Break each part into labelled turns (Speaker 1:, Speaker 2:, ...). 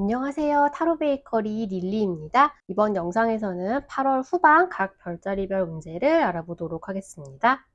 Speaker 1: 안녕하세요. 타로 베이커리 릴리입니다. 이번 영상에서는 8월 후반 각 별자리별 운세를 알아보도록 하겠습니다.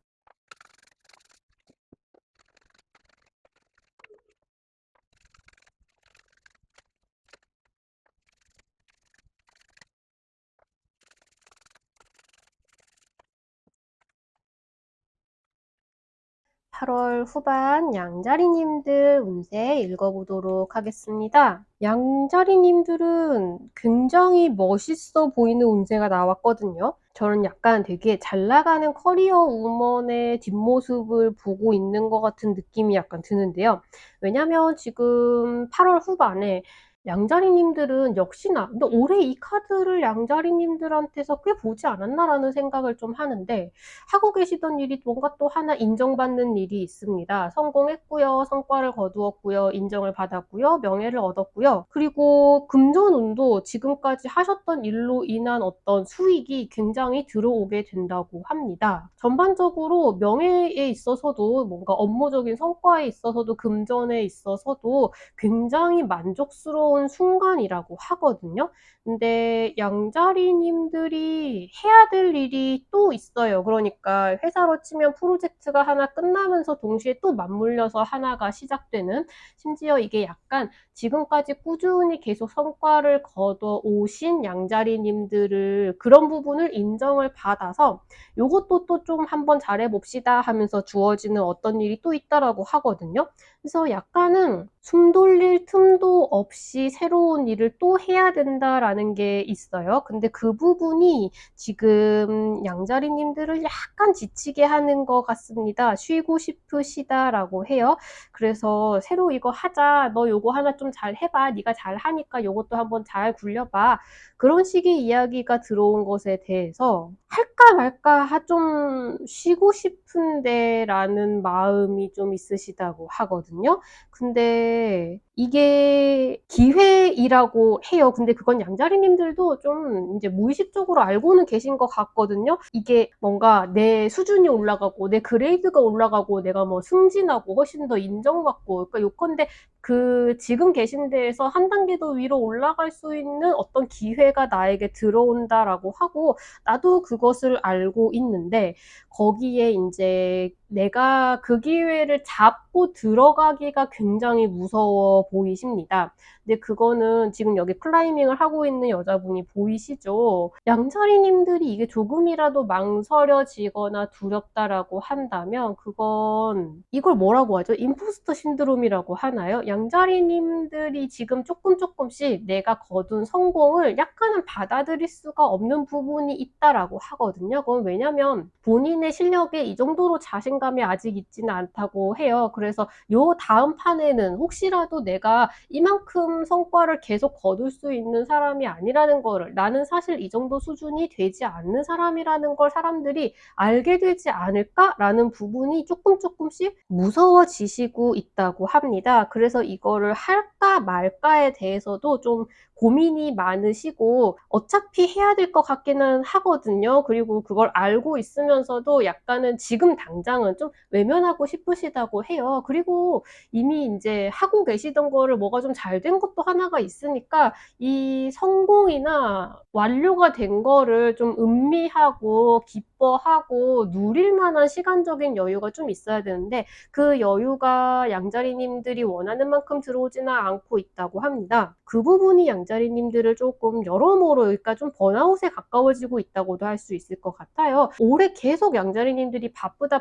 Speaker 1: 8월 후반 양자리님들 운세 읽어보도록 하겠습니다. 양자리님들은 굉장히 멋있어 보이는 운세가 나왔거든요. 저는 약간 되게 잘 나가는 커리어 우먼의 뒷모습을 보고 있는 것 같은 느낌이 약간 드는데요. 왜냐면 지금 8월 후반에 양자리님들은 역시나 근데 올해 이 카드를 양자리님들한테서 꽤 보지 않았나라는 생각을 좀 하는데, 하고 계시던 일이 뭔가 또 하나 인정받는 일이 있습니다. 성공했고요. 성과를 거두었고요. 인정을 받았고요. 명예를 얻었고요. 그리고 금전운도 지금까지 하셨던 일로 인한 어떤 수익이 굉장히 들어오게 된다고 합니다. 전반적으로 명예에 있어서도 뭔가 업무적인 성과에 있어서도 금전에 있어서도 굉장히 만족스러운 순간이라고 하거든요. 근데 양자리님들이 해야 될 일이 또 있어요. 그러니까 회사로 치면 프로젝트가 하나 끝나면서 동시에 또 맞물려서 하나가 시작되는, 심지어 이게 약간 지금까지 꾸준히 계속 성과를 거둬 오신 양자리님들을 그런 부분을 인정을 받아서 요것도 또 좀 한번 잘해봅시다 하면서 주어지는 어떤 일이 또 있다라고 하거든요. 그래서 약간은 숨 돌릴 틈도 없이 새로운 일을 또 해야 된다라는 게 있어요. 근데 그 부분이 지금 양자리님들을 약간 지치게 하는 것 같습니다. 쉬고 싶으시다라고 해요. 그래서 새로 이거 하자. 너 요거 하나 좀 잘 해봐. 네가 잘 하니까 요것도 한번 잘 굴려봐. 그런 식의 이야기가 들어온 것에 대해서 할까 말까 좀 쉬고 싶은데 라는 마음이 좀 있으시다고 하거든요. 근데 이게 기회이라고 해요. 근데 그건 양자리님들도 좀 이제 무의식적으로 알고는 계신 것 같거든요. 이게 뭔가 내 수준이 올라가고 내 그레이드가 올라가고 내가 뭐 승진하고 훨씬 더 인정받고, 그러니까 요컨대 그 지금 계신 데에서 한 단계 더 위로 올라갈 수 있는 어떤 기회가 나에게 들어온다라고 하고, 나도 그것을 알고 있는데 거기에 이제 내가 그 기회를 잡고 들어가기가 굉장히 무서워 보이십니다. 근데 그거는 지금 여기 클라이밍을 하고 있는 여자분이 보이시죠? 양자리님들이 이게 조금이라도 망설여지거나 두렵다라고 한다면 그건 이걸 뭐라고 하죠? 임포스터 신드롬이라고 하나요? 양자리님들이 지금 조금씩 내가 거둔 성공을 약간은 받아들일 수가 없는 부분이 있다라고 하거든요. 그건 왜냐면 본인의 실력에 이 정도로 자신감이 아직 있지는 않다고 해요. 그래서 요 다음 판에는 혹시라도 내가 이만큼 성과를 계속 거둘 수 있는 사람이 아니라는 거를, 나는 사실 이 정도 수준이 되지 않는 사람이라는 걸 사람들이 알게 되지 않을까라는 부분이 조금씩 무서워지시고 있다고 합니다. 그래서 이거를 할까 말까에 대해서도 좀 고민이 많으시고 어차피 해야 될 것 같기는 하거든요. 그리고 그걸 알고 있으면서도 약간은 지금 당장은 좀 외면하고 싶으시다고 해요. 그리고 이미 이제 하고 계시던 거를 뭐가 좀 잘 된 것도 하나가 있으니까 이 성공이나 완료가 된 거를 좀 음미하고 기뻐하고 누릴 만한 시간적인 여유가 좀 있어야 되는데, 그 여유가 양자리님들이 원하는 만큼 들어오지는 않고 있다고 합니다. 그 부분이 양자리님들을 조금 여러모로, 그러니까 좀 번아웃에 가까워지고 있다고도 할 수 있을 것 같아요. 올해 계속 양자리님들이 바쁘다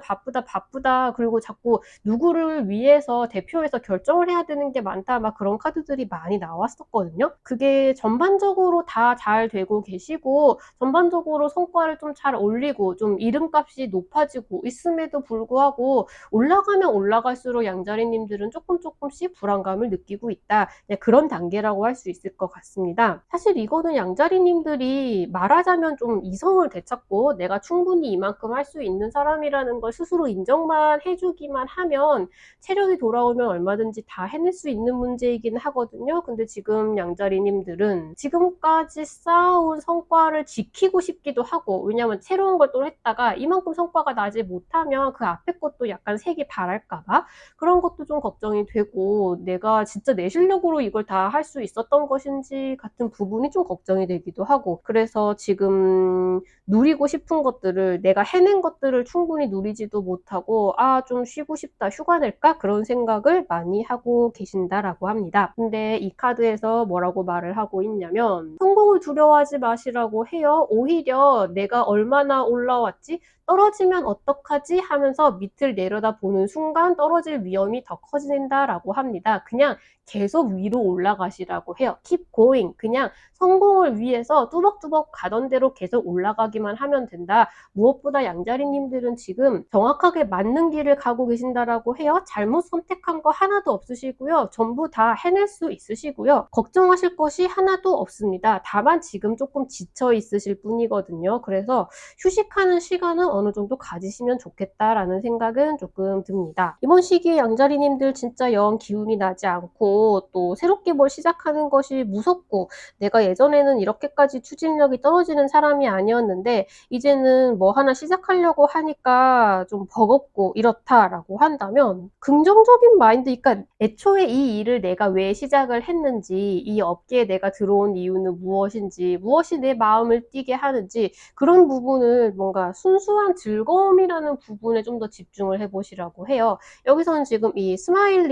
Speaker 1: 그리고 자꾸 누구를 위해서 대표해서 결정을 해야 되는 게 많다, 막 그런 카드들이 많이 나왔었거든요. 그게 전반적으로 다 잘 되고 계시고 전반적으로 성과를 좀 잘 올리고 좀 이름값이 높아지고 있음에도 불구하고 올라가면 올라갈수록 양자리님들은 조금씩 불안감을 느끼고 있다, 그런 단계라고 할 수 있을 것 같습니다. 사실 이거는 양자리님들이 말하자면 좀 이성을 되찾고 내가 충분히 이만큼 할 수 있는 사람이라는 걸 스스로 인정만 해주기만 하면 체력이 돌아오면 얼마든지 다 해낼 수 있는 문제이긴 하거든요. 근데 지금 양자리님들은 지금까지 쌓아온 성과를 지키고 싶기도 하고, 왜냐면 새로운 걸 또 했다가 이만큼 성과가 나지 못하면 그 앞에 것도 약간 색이 바랄까봐 그런 것도 좀 걱정이 되고, 내가 진짜 내 실력으로 이걸 다 할 수 있었던 것인지 같은 부분이 좀 걱정이 되기도 하고, 그래서 지금 누리고 싶은 것들을, 내가 해낸 것들을 충분히 누리지도 못하고 좀 쉬고 싶다, 휴가 낼까? 그런 생각을 많이 하고 계신다라고 합니다. 근데 이 카드에서 뭐라고 말을 하고 있냐면, 성공을 두려워하지 마시라고 해요. 오히려 내가 얼마나 올라왔지? 떨어지면 어떡하지? 하면서 밑을 내려다보는 순간 떨어질 위험이 더 커진다라고 합니다. 그냥 계속 위로 올라가시라고 해요. Keep going. 그냥 성공을 위해서 뚜벅뚜벅 가던 대로 계속 올라가기만 하면 된다. 무엇보다 양자리님들은 지금 정확하게 맞는 길을 가고 계신다라고 해요. 잘못 선택한 거 하나도 없으시고요. 전부 다 해낼 수 있으시고요. 걱정하실 것이 하나도 없습니다. 다만 지금 조금 지쳐 있으실 뿐이거든요. 그래서 휴식하는 시간은 어느 정도 가지시면 좋겠다라는 생각은 조금 듭니다. 이번 시기에 양자리님들 진짜 영 기운이 나지 않고 또 새롭게 뭘 시작하는 것이 무섭고, 내가 예전에는 이렇게까지 추진력이 떨어지는 사람이 아니었는데 이제는 뭐 하나 시작하려고 하니까 좀 버겁고 이렇다라고 한다면, 긍정적인 마인드, 그러니까 애초에 이 일을 내가 왜 시작을 했는지, 이 업계에 내가 들어온 이유는 무엇인지, 무엇이 내 마음을 뛰게 하는지, 그런 부분을 뭔가 순수한 즐거움이라는 부분에 좀 더 집중을 해보시라고 해요. 여기서는 지금 이 스마일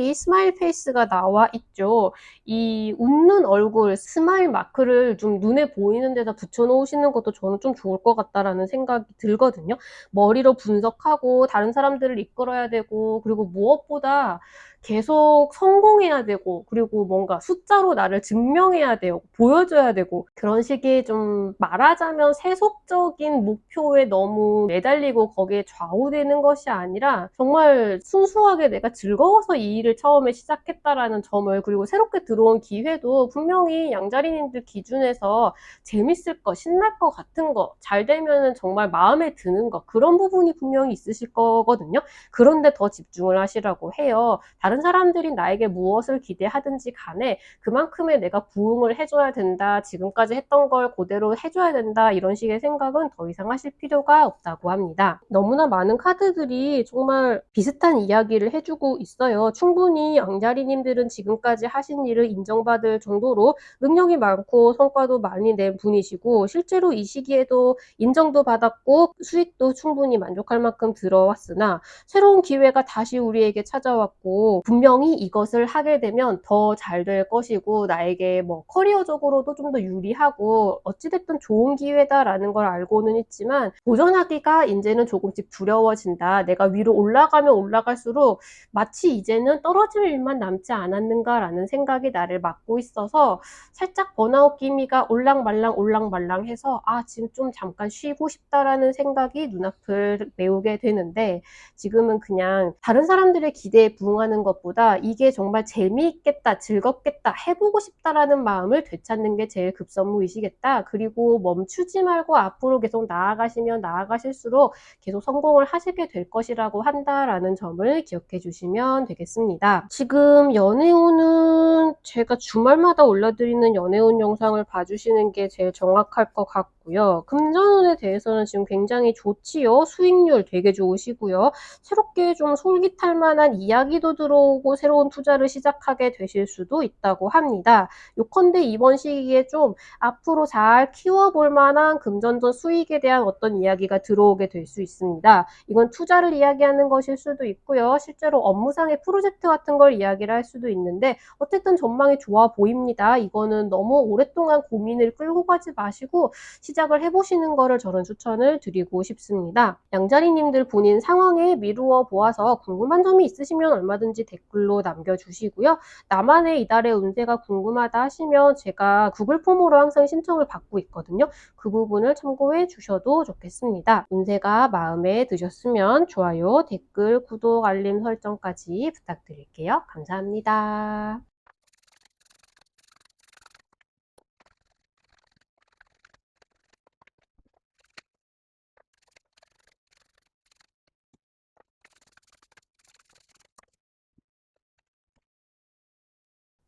Speaker 1: 페이스가 나와 있죠. 이 웃는 얼굴, 스마일 마크를 좀 눈에 보이는 데다 붙여놓으시는 것도 저는 좀 좋을 것 같다라는 생각이 들거든요. 머리로 분석하고 다른 사람들을 이끌어야 되고, 그리고 무엇보다 계속 성공해야 되고, 그리고 뭔가 숫자로 나를 증명해야 되고 보여줘야 되고, 그런 식의 좀 말하자면 세속적인 목표에 너무 매달리고 거기에 좌우되는 것이 아니라 정말 순수하게 내가 즐거워서 이 일을 처음에 시작했다라는 점을, 그리고 새롭게 들어온 기회도 분명히 양자리님들 기준에서 재밌을 거, 신날 거 같은 거, 잘 되면은 정말 마음에 드는 거, 그런 부분이 분명히 있으실 거거든요. 그런데 더 집중을 하시라고 해요. 다른 사람들이 나에게 무엇을 기대하든지 간에 그만큼의 내가 부응을 해줘야 된다, 지금까지 했던 걸 그대로 해줘야 된다, 이런 식의 생각은 더 이상 하실 필요가 없다고 합니다. 너무나 많은 카드들이 정말 비슷한 이야기를 해주고 있어요. 충분히 양자리님들은 지금까지 하신 일을 인정받을 정도로 능력이 많고 성과도 많이 낸 분이시고, 실제로 이 시기에도 인정도 받았고 수익도 충분히 만족할 만큼 들어왔으나, 새로운 기회가 다시 우리에게 찾아왔고, 분명히 이것을 하게 되면 더 잘 될 것이고, 나에게 뭐 커리어적으로도 좀 더 유리하고 어찌됐든 좋은 기회다라는 걸 알고는 있지만, 도전하기가 이제는 조금씩 두려워진다. 내가 위로 올라가면 올라갈수록 마치 이제는 떨어질 일만 남지 않았는가라는 생각이 나를 막고 있어서, 살짝 번아웃 기미가 올랑말랑 해서 지금 좀 잠깐 쉬고 싶다라는 생각이 눈앞을 메우게 되는데, 지금은 그냥 다른 사람들의 기대에 부응하는 것보다 이게 정말 재미있겠다, 즐겁겠다, 해보고 싶다라는 마음을 되찾는 게 제일 급선무이시겠다. 그리고 멈추지 말고 앞으로 계속 나아가시면 나아가실수록 계속 성공을 하시게 될 것이라고 한다라는 점을 기억해 주시면 되겠습니다. 지금 연애운은 제가 주말마다 올려드리는 연애운 영상을 봐주시는 게 제일 정확할 것 같고요. 금전운에 대해서는 지금 굉장히 좋지요. 수익률 되게 좋으시고요. 새롭게 좀 솔깃할 만한 이야기도 들어오고 새로운 투자를 시작하게 되실 수도 있다고 합니다. 요컨대 이번 시기에 좀 앞으로 잘 키워볼 만한 금전적 수익에 대한 어떤 이야기가 들어오게 될 수 있습니다. 이건 투자를 이야기하는 것일 수도 있고요. 실제로 업무상의 프로젝트 같은 걸 이야기를 할 수도 있는데, 어쨌든 전망이 좋아 보입니다. 이거는 너무 오랫동안 고민을 끌고 가지 마시고 시작을 해보시는 거를 저는 추천을 드리고 싶습니다. 양자리님들 본인 상황에 미루어 보아서 궁금한 점이 있으시면 얼마든지 댓글로 남겨주시고요. 나만의 이달의 운세가 궁금하다 하시면 제가 구글 폼으로 항상 신청을 받고 있거든요. 그 부분을 참고해 주셔도 좋겠습니다. 운세가 마음에 드셨으면 좋아요, 댓글, 구독, 알림 설정까지 부탁드릴게요. 감사합니다.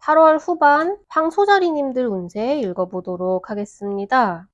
Speaker 1: 8월 후반 황소자리님들 운세 읽어보도록 하겠습니다.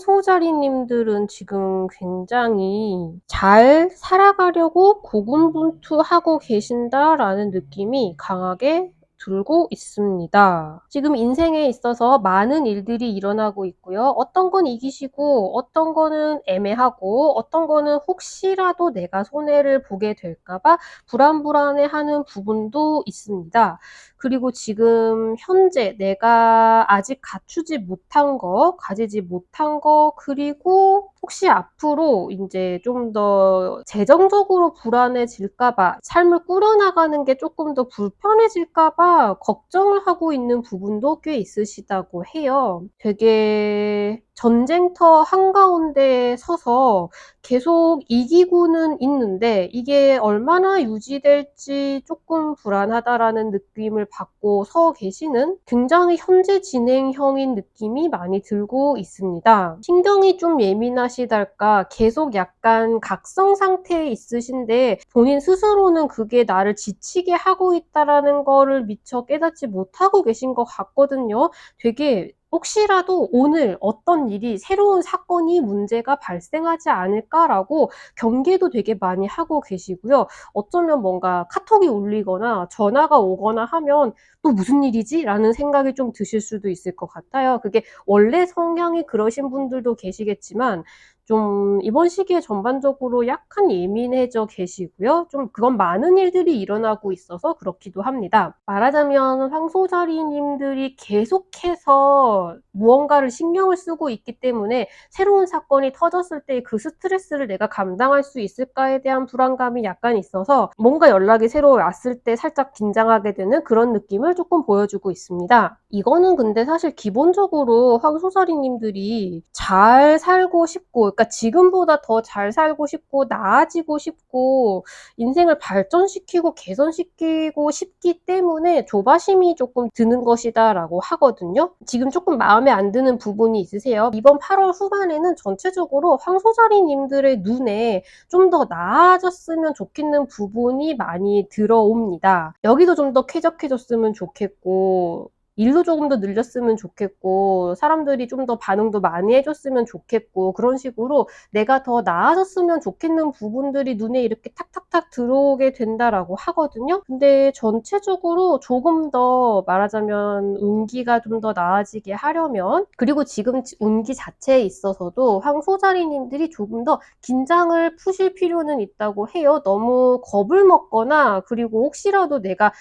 Speaker 1: 황소자리님들은 지금 굉장히 잘 살아가려고 고군분투하고 계신다라는 느낌이 강하게 들고 있습니다. 지금 인생에 있어서 많은 일들이 일어나고 있고요. 어떤 건 이기시고 어떤 거는 애매하고 어떤 거는 혹시라도 내가 손해를 보게 될까 봐 불안불안해하는 부분도 있습니다. 그리고 지금 현재 내가 아직 갖추지 못한 거, 가지지 못한 거, 그리고 혹시 앞으로 인제 좀 더 재정적으로 불안해질까 봐, 삶을 꾸려나가는 게 쪼끔 더 불편해질까 봐 걱정을 하고 있는 부분도 꽤 있으시다고 해요. 되게 전쟁터 한가운데에 서서 계속 이기고는 있는데 이게 얼마나 유지될지 쪼끔 불안하다라는 느낌을 받고 서 계시는 굉장히 현재 진행형인 느낌이 많이 들고 있습니다. 신경이 좀 예민하시달까 계속 약간 각성 상태에 있으신데 본인 스스로는 그게 나를 지치게 하고 있다라는 거를 미처 깨닫지 못하고 계신 것 같거든요. 되게 혹시라도 오늘 어떤 일이 새로운 사건이 문제가 발생하지 않을까라고 경계도 되게 많이 하고 계시고요. 어쩌면 뭔가 카톡이 울리거나 전화가 오거나 하면 '또 무슨 일이지?' 라는 생각이 좀 드실 수도 있을 것 같아요. 그게 원래 성향이 그러신 분들도 계시겠지만 좀 이번 시기에 전반적으로 약간 예민해져 계시고요. 좀 그건 많은 일들이 일어나고 있어서 그렇기도 합니다. 말하자면 황소자리 님들이 계속해서 무언가를 신경을 쓰고 있기 때문에 새로운 사건이 터졌을 때 그 스트레스를 내가 감당할 수 있을까에 대한 불안감이 약간 있어서 뭔가 연락이 새로 왔을 때 살짝 긴장하게 되는 그런 느낌을 쪼끔 보여주고 있습니다. 이거는 근데 사실 기본적으로 황소자리 님들이 잘 살고 싶고, 그러니까 지금보다 더 잘 살고 싶고 나아지고 싶고 인생을 발전시키고 개선시키고 싶기 때문에 조바심이 조금 드는 것이다라고 하거든요. 지금 조금 마음에 안 드는 부분이 있으세요? 이번 8월 후반에는 전체적으로 황소자리 님들의 눈에 좀 더 나아졌으면 좋겠는 부분이 많이 들어옵니다. 여기도 좀 더 쾌적해졌으면 좋겠고, 일도 조금 더 늘렸으면 좋겠고, 사람들이 좀 더 반응도 많이 해줬으면 좋겠고, 그런 식으로 내가 더 나아졌으면 좋겠는 부분들이 눈에 이렇게 탁탁탁 들어오게 된다라고 하거든요. 근데 전체적으로 조금 더 말하자면 운기가 좀 더 나아지게 하려면, 그리고 지금 운기 자체에 있어서도 황소자리님들이 조금 더 긴장을 푸실 필요는 있다고 해요. 너무 겁을 먹거나, 그리고 혹시라도 내가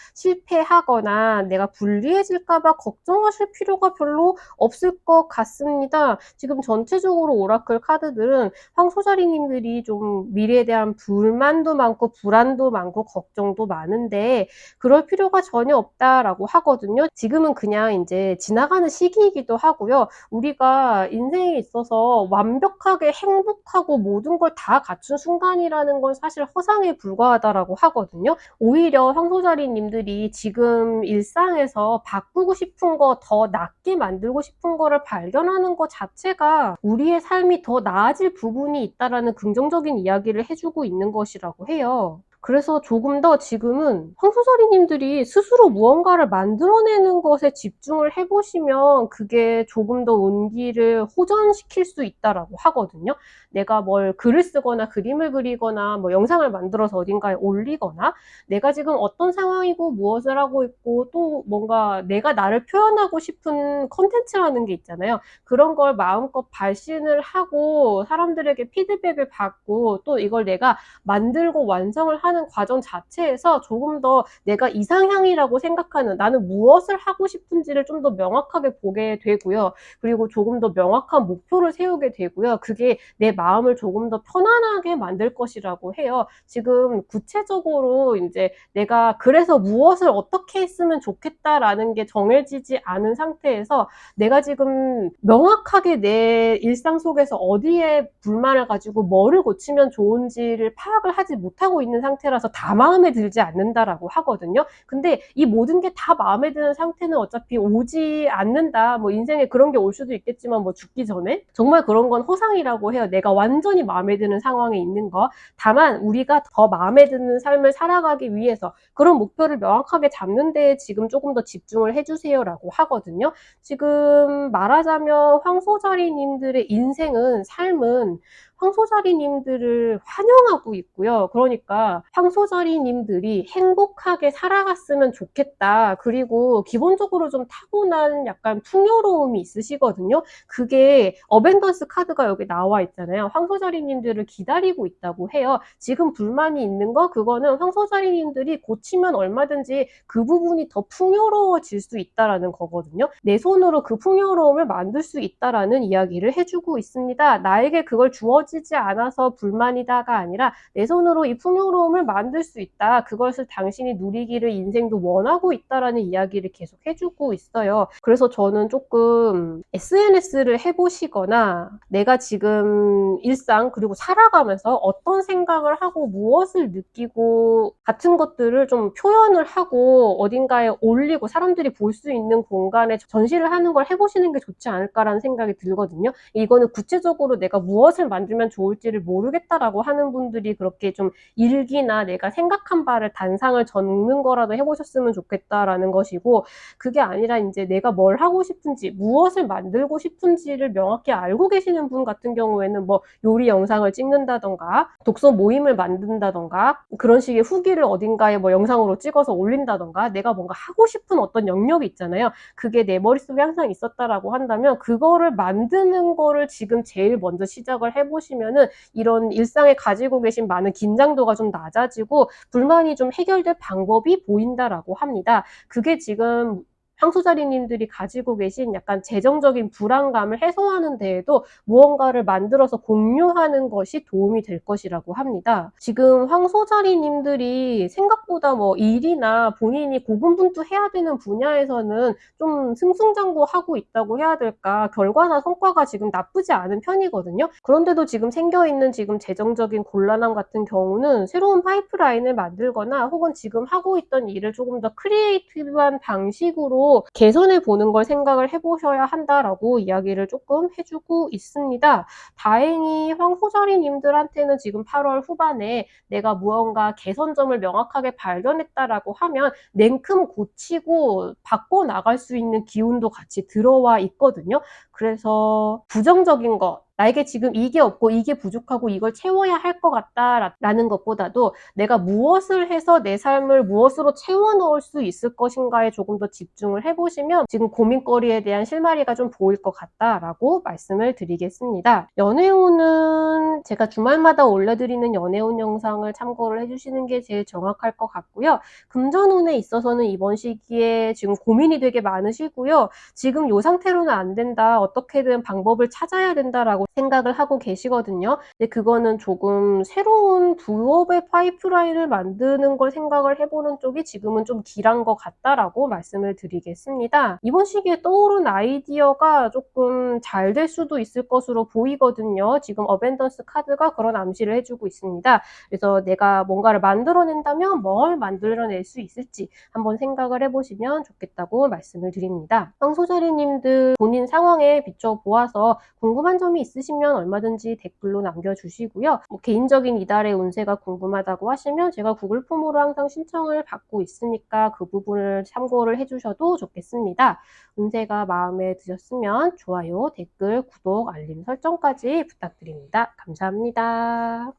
Speaker 1: 실패하거나 내가 불리해질까 봐 걱정하실 필요가 별로 없을 것 같습니다. 지금 전체적으로 오라클 카드들은 황소자리님들이 좀 미래에 대한 불만도 많고 불안도 많고 걱정도 많은데 그럴 필요가 전혀 없다라고 하거든요. 지금은 그냥 이제 지나가는 시기이기도 하고요. 우리가 인생에 있어서 완벽하게 행복하고 모든 걸 다 갖춘 순간이라는 건 사실 허상에 불과하다라고 하거든요. 오히려 황소자리님들이 지금 일상에서 바꾸고 싶은 거, 더 낫게 만들고 싶은 거를 발견하는 것 자체가 우리의 삶이 더 나아질 부분이 있다라는 긍정적인 이야기를 해주고 있는 것이라고 해요. 그래서 조금 더 지금은 황소자리님들이 스스로 무언가를 만들어내는 것에 집중을 해보시면 그게 조금 더 운기를 호전시킬 수 있다라고 하거든요. 내가 뭘 글을 쓰거나 그림을 그리거나 뭐 영상을 만들어서 어딘가에 올리거나 내가 지금 어떤 상황이고 무엇을 하고 있고 또 뭔가 내가 나를 표현하고 싶은 콘텐츠라는 게 있잖아요. 그런 걸 마음껏 발신을 하고 사람들에게 피드백을 받고 또 이걸 내가 만들고 완성을 하는 과정 자체에서 조금 더 내가 이상향이라고 생각하는, 나는 무엇을 하고 싶은지를 좀 더 명확하게 보게 되고요. 그리고 조금 더 명확한 목표를 세우게 되고요. 그게 내 마음을 조금 더 편안하게 만들 것이라고 해요. 지금 구체적으로 이제 내가 그래서 무엇을 어떻게 했으면 좋겠다라는 게 정해지지 않은 상태에서 내가 지금 명확하게 내 일상 속에서 어디에 불만을 가지고 뭐를 고치면 좋은지를 파악을 하지 못하고 있는 상태라서 다 마음에 들지 않는다라고 하거든요. 근데 이 모든 게 다 마음에 드는 상태는 어차피 오지 않는다. 뭐 인생에 그런 게 올 수도 있겠지만 뭐 죽기 전에 정말 그런 건 허상이라고 해요. 내가 완전히 마음에 드는 상황에 있는 거. 다만 우리가 더 마음에 드는 삶을 살아가기 위해서 그런 목표를 명확하게 잡는 데에 지금 조금 더 집중을 해주세요라고 하거든요. 지금 말하자면 황소자리님들의 인생은, 삶은 황소자리님들을 환영하고 있고요. 그러니까 황소자리님들이 행복하게 살아갔으면 좋겠다. 그리고 기본적으로 좀 타고난 약간 풍요로움이 있으시거든요. 그게 어벤던스 카드가 여기 나와 있잖아요. 황소자리님들을 기다리고 있다고 해요. 지금 불만이 있는 거 그거는 황소자리님들이 고치면 얼마든지 그 부분이 더 풍요로워질 수 있다라는 거거든요. 내 손으로 그 풍요로움을 만들 수 있다라는 이야기를 해주고 있습니다. 나에게 그걸 주어지지 않아서 불만이다가 아니라 내 손으로 이 풍요로움을 만들 수 있다. 그것을 당신이 누리기를 인생도 원하고 있다라는 이야기를 계속 해주고 있어요. 그래서 저는 조금 SNS를 해보시거나 내가 지금 일상 그리고 살아가면서 어떤 생각을 하고 무엇을 느끼고 같은 것들을 좀 표현을 하고 어딘가에 올리고 사람들이 볼 수 있는 공간에 전시를 하는 걸 해보시는 게 좋지 않을까라는 생각이 들거든요. 이거는 구체적으로 내가 무엇을 만들면 좋을지를 모르겠다라고 하는 분들이 그렇게 좀 일기나 내가 생각한 바를 단상을 적는 거라도 해보셨으면 좋겠다라는 것이고, 그게 아니라 이제 내가 뭘 하고 싶은지 무엇을 만들고 싶은지를 명확히 알고 계시는 분 같은 경우에는 뭐 요리 영상을 찍는다던가 독서 모임을 만든다던가 그런 식의 후기를 어딘가에 뭐 영상으로 찍어서 올린다던가 내가 뭔가 하고 싶은 어떤 영역이 있잖아요. 그게 내 머릿속에 항상 있었다라고 한다면 그거를 만드는 거를 지금 제일 먼저 시작을 해보시면은 이런 일상에 가지고 계신 많은 긴장도가 좀 낮아지고 불만이 좀 해결될 방법이 보인다라고 합니다. 그게 지금 황소자리님들이 가지고 계신 약간 재정적인 불안감을 해소하는 데에도 무언가를 만들어서 공유하는 것이 도움이 될 것이라고 합니다. 지금 황소자리님들이 생각보다 뭐 일이나 본인이 고군분투해야 되는 분야에서는 좀 승승장구하고 있다고 해야 될까, 결과나 성과가 지금 나쁘지 않은 편이거든요. 그런데도 지금 생겨있는 지금 재정적인 곤란함 같은 경우는 새로운 파이프라인을 만들거나 혹은 지금 하고 있던 일을 조금 더 크리에이티브한 방식으로 개선해 보는 걸 생각을 해보셔야 한다라고 이야기를 조금 해주고 있습니다. 다행히 황소자리님들한테는 지금 8월 후반에 내가 무언가 개선점을 명확하게 발견했다라고 하면 냉큼 고치고 바꿔나갈 수 있는 기운도 같이 들어와 있거든요. 그래서 부정적인 것, 나에게 지금 이게 없고 이게 부족하고 이걸 채워야 할 것 같다라는 것보다도 내가 무엇을 해서 내 삶을 무엇으로 채워 넣을 수 있을 것인가에 조금 더 집중을 해보시면 지금 고민거리에 대한 실마리가 좀 보일 것 같다라고 말씀을 드리겠습니다. 연애운은 제가 주말마다 올려드리는 연애운 영상을 참고를 해주시는 게 제일 정확할 것 같고요. 금전운에 있어서는 이번 시기에 지금 고민이 되게 많으시고요. 지금 이 상태로는 안 된다, 어떻게든 방법을 찾아야 된다라고 생각을 하고 계시거든요. 근데 그거는 조금 새로운 부업의 파이프라인을 만드는 걸 생각을 해보는 쪽이 지금은 좀 길한 것 같다라고 말씀을 드리겠습니다. 이번 시기에 떠오른 아이디어가 조금 잘 될 수도 있을 것으로 보이거든요. 지금 어벤던스 카드가 그런 암시를 해주고 있습니다. 그래서 내가 뭔가를 만들어낸다면 뭘 만들어낼 수 있을지 한번 생각을 해보시면 좋겠다고 말씀을 드립니다. 황소자리님들 본인 상황에 비춰보아서 궁금한 점이 있으시면 얼마든지 댓글로 남겨주시고요. 뭐 개인적인 이달의 운세가 궁금하다고 하시면 제가 구글 폼으로 항상 신청을 받고 있으니까 그 부분을 참고를 해주셔도 좋겠습니다. 운세가 마음에 드셨으면 좋아요, 댓글, 구독, 알림 설정까지 부탁드립니다. 감사합니다.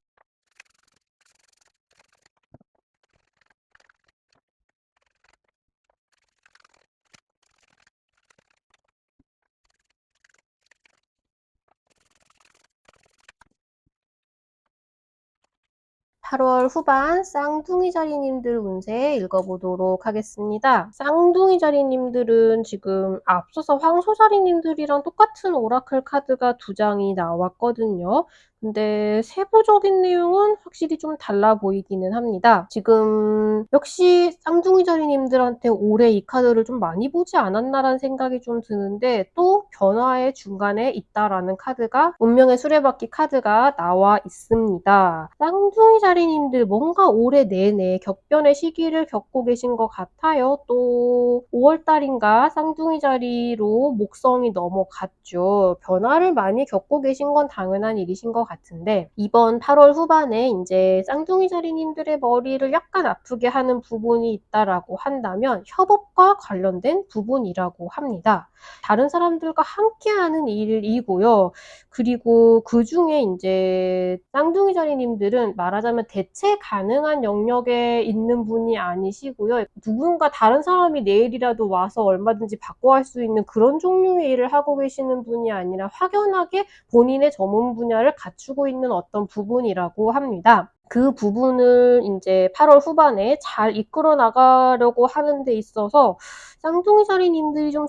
Speaker 1: 8월 후반 쌍둥이 자리님들 운세 읽어보도록 하겠습니다. 쌍둥이 자리님들은 지금 앞서서 황소 자리님들이랑 똑같은 오라클 카드가 2장이 나왔거든요. 근데 세부적인 내용은 확실히 좀 달라 보이기는 합니다. 지금 역시 쌍둥이 자리님들한테 올해 이 카드를 좀 많이 보지 않았나라는 생각이 좀 드는데 또 변화의 중간에 있다라는 카드가 운명의 수레바퀴 카드가 나와 있습니다. 쌍둥이 자리님들 뭔가 올해 내내 격변의 시기를 겪고 계신 것 같아요. 또 5월달인가 쌍둥이 자리로 목성이 넘어갔죠. 변화를 많이 겪고 계신 건 당연한 일이신 것 같은데 이번 8월 후반에 이제 쌍둥이 자리님들의 머리를 약간 아프게 하는 부분이 있다라고 한다면 협업과 관련된 부분이라고 합니다. 다른 사람들과 누군가가 함께하는 일이고요. 그리고 그중에 인제 쌍둥이 자리님들은 말하자면 대체 가능한 영역에 있는 분이 아니시고요. 누군가 다른 사람이 내일이라도 와서 얼마든지 바꿔 할 수 있는 그런 종류의 일을 하고 계시는 분이 아니라 확연하게 본인의 전문 분야를 갖추고 있는 어떤 부분이라고 합니다. 그 부분을 인제 8월 후반에 잘 이끌어 나가려고 하는 데 있어서 쌍둥이 자리님들이 좀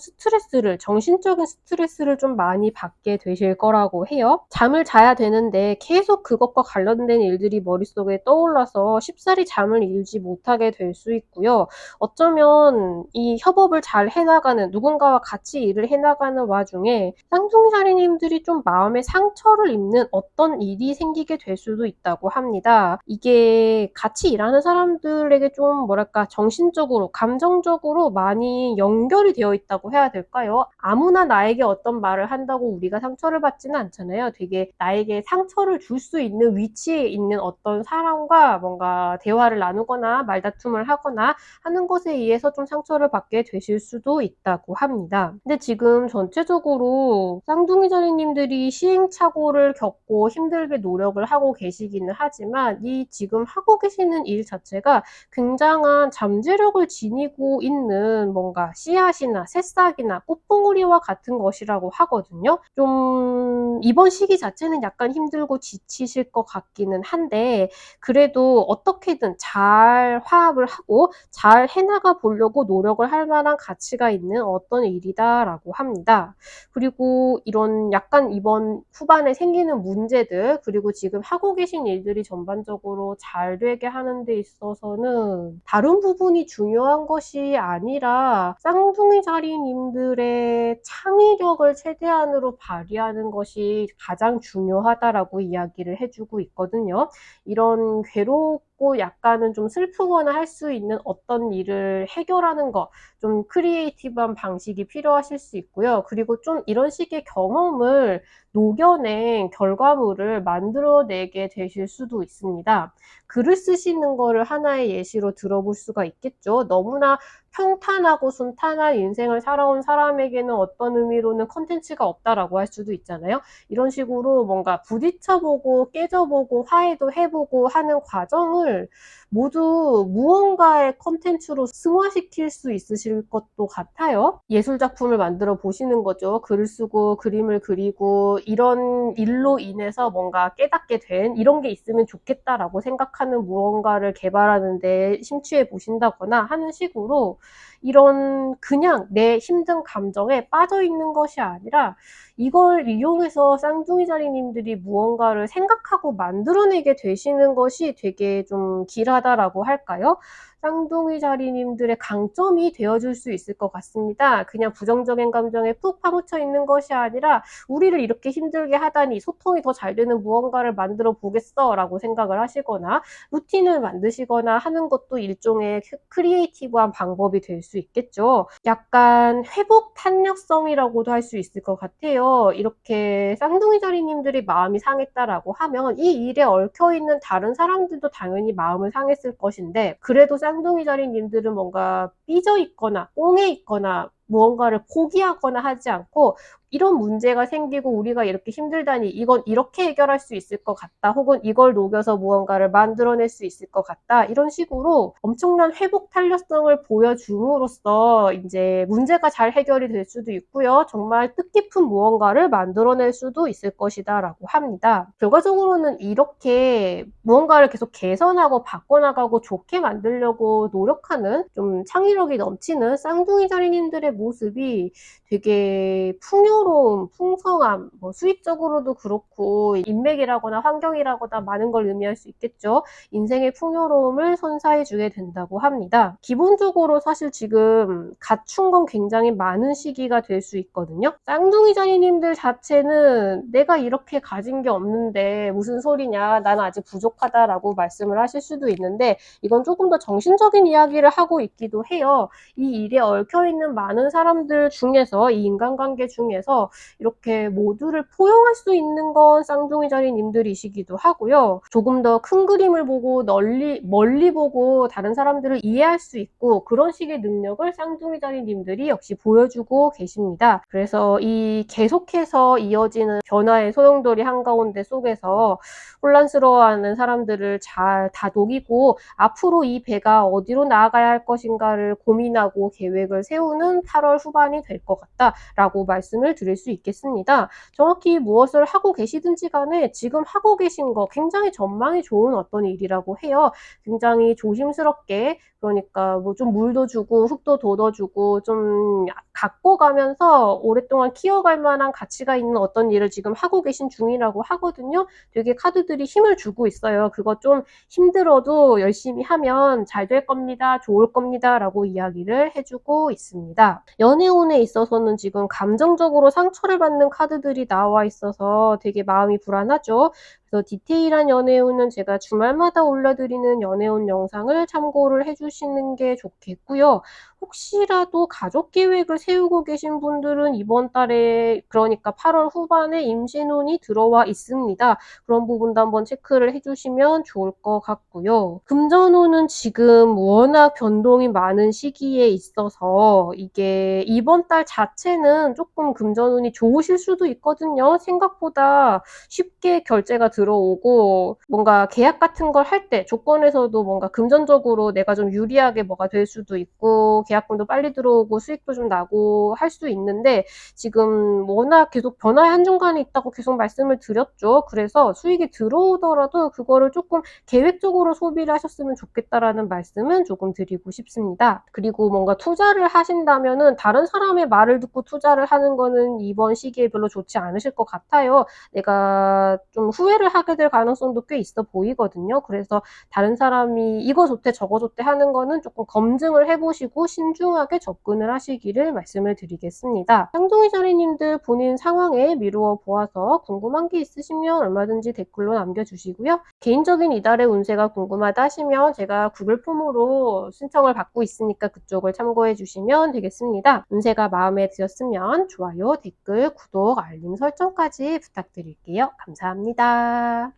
Speaker 1: 정신적인 스트레스를 좀 많이 받게 되실 거라고 해요. 잠을 자야 되는데 계속 그것과 관련된 일들이 머릿속에 떠올라서 쉽사리 잠을 이루지 못하게 될 수 있고요. 어쩌면 이 협업을 잘 해나가는, 누군가와 같이 일을 해나가는 와중에 쌍둥이 자리님들이 좀 마음에 상처를 입는 어떤 일이 생기게 될 수도 있다고 합니다. 이게 같이 일하는 사람들에게 좀 뭐랄까 정신적으로, 감정적으로 많이 연결이 되어 있다고 해야 될까요? 아무나 나에게 어떤 말을 한다고 우리가 상처를 받지는 않잖아요. 되게 나에게 상처를 줄 수 있는 위치에 있는 어떤 사람과 뭔가 대화를 나누거나 말다툼을 하거나 하는 것에 의해서 좀 상처를 받게 되실 수도 있다고 합니다. 근데 지금 전체적으로 쌍둥이 자리님들이 시행착오를 겪고 힘들게 노력을 하고 계시기는 하지만 이 지금 하고 계시는 일 자체가 굉장한 잠재력을 지니고 있는 뭔가 씨앗이나 새싹이나 꽃봉오리와 같은 것이라고 하거든요. 좀 이번 시기 자체는 약간 힘들고 지치실 것 같기는 한데 그래도 어떻게든 잘 화합을 하고 잘 해나가 보려고 노력을 할 만한 가치가 있는 어떤 일이다라고 합니다. 그리고 이런 약간 이번 후반에 생기는 문제들, 그리고 지금 하고 계신 일들이 전반적으로 잘 되게 하는 데 있어서는 다른 부분이 중요한 것이 아니라 쌍둥이 자리님들의 창의력을 최대한으로 발휘하는 것이 가장 중요하다라고 이야기를 해주고 있거든요. 이런 괴롭고 약간은 좀 슬프거나 할 수 있는 어떤 일을 해결하는 것, 좀 크리에이티브한 방식이 필요하실 수 있고요. 그리고 좀 이런 식의 경험을 녹여낸 결과물을 만들어내게 되실 수도 있습니다. 글을 쓰시는 거를 하나의 예시로 들어볼 수가 있겠죠. 너무나 평탄하고 순탄한 인생을 살아온 사람에게는 어떤 의미로는 컨텐츠가 없다라고 할 수도 있잖아요. 이런 식으로 뭔가 부딪혀보고 깨져보고 화해도 해보고 하는 과정을 모두 무언가의 컨텐츠로 승화시킬 수 있으실 것도 같아요. 예술작품을 만들어 보시는 거죠. 글을 쓰고 그림을 그리고 이런 일로 인해서 뭔가 깨닫게 된 이런 게 있으면 좋겠다라고 생각하는 무언가를 개발하는 데 심취해 보신다거나 하는 식으로 이런 그냥 내 힘든 감정에 빠져 있는 것이 아니라 이걸 이용해서 쌍둥이 자리님들이 무언가를 생각하고 만들어내게 되시는 것이 되게 좀 길하다라고 할까요? 쌍둥이 자리님들의 강점이 되어줄 수 있을 것 같습니다. 그냥 부정적인 감정에 푹 파묻혀 있는 것이 아니라 우리를 이렇게 힘들게 하다니 소통이 더 잘 되는 무언가를 만들어 보겠어 라고 생각을 하시거나 루틴을 만드시거나 하는 것도 일종의 크리에이티브한 방법이 될 수 있겠죠. 약간 회복 탄력성이라고도 할 수 있을 것 같아요. 이렇게 쌍둥이 자리님들이 마음이 상했다라고 하면 이 일에 얽혀있는 다른 사람들도 당연히 마음을 상했을 것인데 그래도 쌍둥이 자리님들은 뭔가 삐져 있거나 꽁해 있거나 무언가를 포기하거나 하지 않고 이런 문제가 생기고 우리가 이렇게 힘들다니 이건 이렇게 해결할 수 있을 것 같다. 혹은 이걸 녹여서 무언가를 만들어낼 수 있을 것 같다. 이런 식으로 엄청난 회복 탄력성을 보여줌으로써 이제 문제가 잘 해결이 될 수도 있고요. 정말 뜻깊은 무언가를 만들어낼 수도 있을 것이다 라고 합니다. 결과적으로는 이렇게 무언가를 계속 개선하고 바꿔나가고 좋게 만들려고 노력하는 좀 창의력이 넘치는 쌍둥이 자리님들의 모습이 되게 풍요로움, 풍성함, 뭐 수익적으로도 그렇고 인맥이라거나 환경이라거나 많은 걸 의미할 수 있겠죠. 인생의 풍요로움을 선사해주게 된다고 합니다. 기본적으로 사실 지금 갖춘 건 굉장히 많은 시기가 될 수 있거든요. 쌍둥이 자리님들 자체는 내가 이렇게 가진 게 없는데 무슨 소리냐, 나는 아직 부족하다라고 말씀을 하실 수도 있는데 이건 조금 더 정신적인 이야기를 하고 있기도 해요. 해요. 이 일에 얽혀있는 많은 사람들 중에서, 이 인간관계 중에서 이렇게 모두를 포용할 수 있는 건 쌍둥이 자리님들이시기도 하고요. 조금 더 큰 그림을 보고 멀리 보고 다른 사람들을 이해할 수 있고, 그런 식의 능력을 쌍둥이 자리님들이 역시 보여주고 계십니다. 그래서 이 계속해서 이어지는 변화의 소용돌이 한가운데 속에서 혼란스러워하는 사람들을 잘 다독이고 앞으로 이 배가 어디로 나아가야 할 것인가를 고민하고 계획을 세우는 8월 후반이 될 것 같다라고 말씀을 드릴 수 있겠습니다. 정확히 무엇을 하고 계시든지 간에 지금 하고 계신 거 굉장히 전망이 좋은 어떤 일이라고 해요. 굉장히 조심스럽게, 그러니까 뭐 좀 물도 주고 흙도 돋워주고 좀 갖고 가면서 오랫동안 키워갈 만한 가치가 있는 어떤 일을 지금 하고 계신 중이라고 하거든요. 되게 카드들이 힘을 주고 있어요. 그거 좀 힘들어도 열심히 하면 잘 될 겁니다. 좋을 겁니다. 라고 이야기를 해주고 있습니다. 연애운에 있어서는 지금 감정적으로 상처를 받는 카드들이 나와 있어서 되게 마음이 불안하죠. 그래서 디테일한 연애운은 제가 주말마다 올려드리는 연애운 영상을 참고를 해주시는 게 좋겠고요. 혹시라도 가족 계획을 세우고 계신 분들은 이번 달에, 그러니까 8월 후반에 임신운이 들어와 있습니다. 그런 부분도 한번 체크를 해주시면 좋을 것 같고요. 금전운은 지금 워낙 변동이 많은 시기에 있어서 이게 이번 달 자체는 조금 금전운이 좋으실 수도 있거든요. 생각보다 쉽게 결제가 들어오고 뭔가 계약 같은 걸 할 때 조건에서도 뭔가 금전적으로 내가 좀 유리하게 뭐가 될 수도 있고 계약금도 빨리 들어오고 수익도 좀 나고 할 수 있는데, 지금 워낙 계속 변화의 한중간에 있다고 계속 말씀을 드렸죠. 그래서 수익이 들어오더라도 그거를 조금 계획적으로 소비를 하셨으면 좋겠다라는 말씀은 조금 드리고 싶습니다. 그리고 뭔가 투자를 하신다면은 다른 사람의 말을 듣고 투자를 하는 거는 이번 시기에 별로 좋지 않으실 것 같아요. 내가 좀 후회를 하게 될 가능성도 꽤 있어 보이거든요. 그래서 다른 사람이 이거 좋대 저거 좋대 하는 거는 조금 검증을 해보시고 신중하게 접근을 하시기를 말씀을 드리겠습니다. 쌍둥이 자리님들 본인 상황에 미루어 보아서 궁금한 게 있으시면 얼마든지 댓글로 남겨주시고요. 개인적인 이달의 운세가 궁금하다 하시면 제가 구글 폼으로 신청을 받고 있으니까 그쪽을 참고해 주시면 되겠습니다. 운세가 마음에 드셨으면 좋아요, 댓글, 구독, 알림 설정까지 부탁드릴게요. 감사합니다.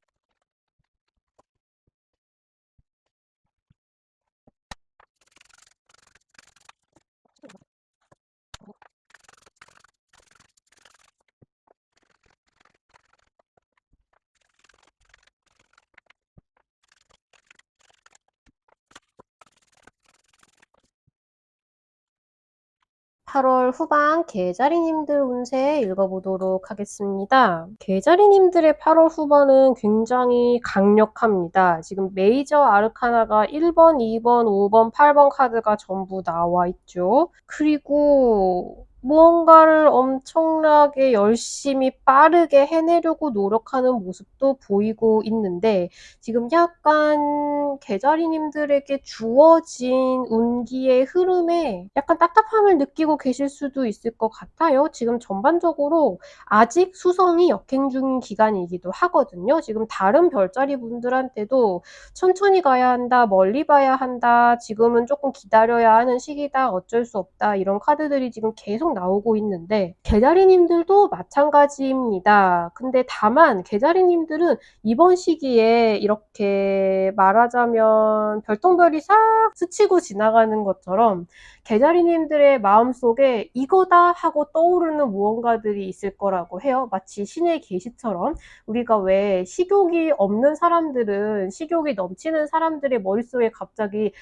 Speaker 1: 8월 후반 계자리님들 운세 읽어보도록 하겠습니다. 계자리님들의 8월 후반은 굉장히 강력합니다. 지금 메이저 아르카나가 1번, 2번, 5번, 8번 카드가 전부 나와 있죠. 그리고 무언가를 엄청나게 열심히 빠르게 해내려고 노력하는 모습도 보이고 있는데, 지금 약간 계자리님들에게 주어진 운기의 흐름에 약간 답답함을 느끼고 계실 수도 있을 것 같아요. 지금 전반적으로 아직 수성이 역행 중인 기간이기도 하거든요. 지금 다른 별자리 분들한테도 천천히 가야 한다, 멀리 봐야 한다, 지금은 조금 기다려야 하는 시기다, 어쩔 수 없다, 이런 카드들이 지금 계속 나오고 있는데, 계자리님들도 마찬가지입니다. 근데 다만 계자리님들은 이번 시기에 이렇게 말하자면 별똥별이 싹 스치고 지나가는 것처럼 계자리님들의 마음속에 이거다 하고 떠오르는 무언가들이 있을 거라고 해요. 마치 신의 계시처럼 우리가 왜 식욕이 없는 사람들은, 식욕이 넘치는 사람들의 머릿속에 갑자기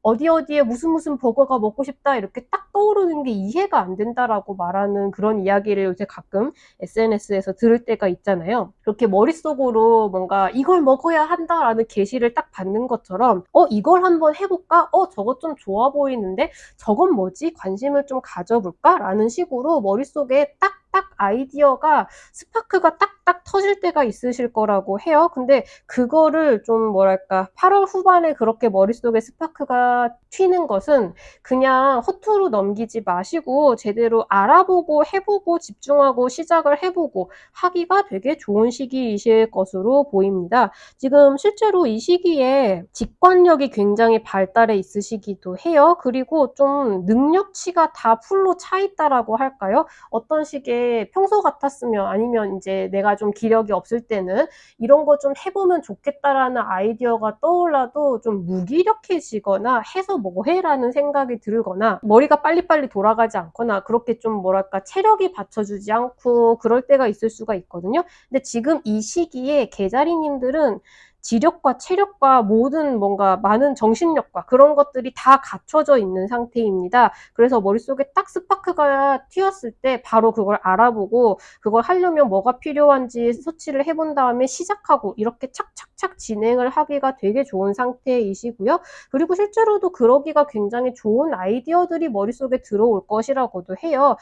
Speaker 1: 어디에 무슨 버거가 먹고 싶다 이렇게 딱 떠오르는 게 이해가 안 된다라고 말하는 그런 이야기를 요새 가끔 SNS에서 들을 때가 있잖아요. 그렇게 머릿속으로 뭔가 이걸 먹어야 한다라는 계시를 딱 받는 것처럼 이걸 한번 해볼까? 저것 좀 좋아 보이는데 저건 뭐지? 관심을 좀 가져볼까? 라는 식으로 머릿속에 딱 딱 아이디어가 스파크가 딱딱 터질 때가 있으실 거라고 해요. 근데 그거를 좀 뭐랄까 8월 후반에 그렇게 머릿속에 스파크가 튀는 것은 그냥 허투루 넘기지 마시고 제대로 알아보고 해보고 집중하고 시작을 해보고 하기가 되게 좋은 시기이실 것으로 보입니다. 지금 실제로 이 시기에 직관력이 굉장히 발달해 있으시기도 해요. 그리고 좀 능력치가 다 풀로 차 있다라고 할까요? 어떤 식의 평소 같았으면 아니면 이제 내가 좀 기력이 없을 때는 이런 거 좀 해보면 좋겠다라는 아이디어가 떠올라도 좀 무기력해지거나 해서 뭐해라는 생각이 들거나 머리가 빨리빨리 돌아가지 않거나 그렇게 좀 뭐랄까 체력이 받쳐주지 않고 그럴 때가 있을 수가 있거든요. 근데 지금 이 시기에 계자리님들은 지력과 체력과 모든 뭔가 많은 정신력과 그런 것들이 다 갖춰져 있는 상태입니다. 그래서 머릿속에 딱 스파크가 튀었을 때 바로 그걸 알아보고 그걸 하려면 뭐가 필요한지 서치를 해본 다음에 시작하고 이렇게 착착착 진행을 하기가 되게 좋은 상태이시고요. 그리고 실제로도 그러기가 굉장히 좋은 아이디어들이 머릿속에 들어올 것이라고도 해요.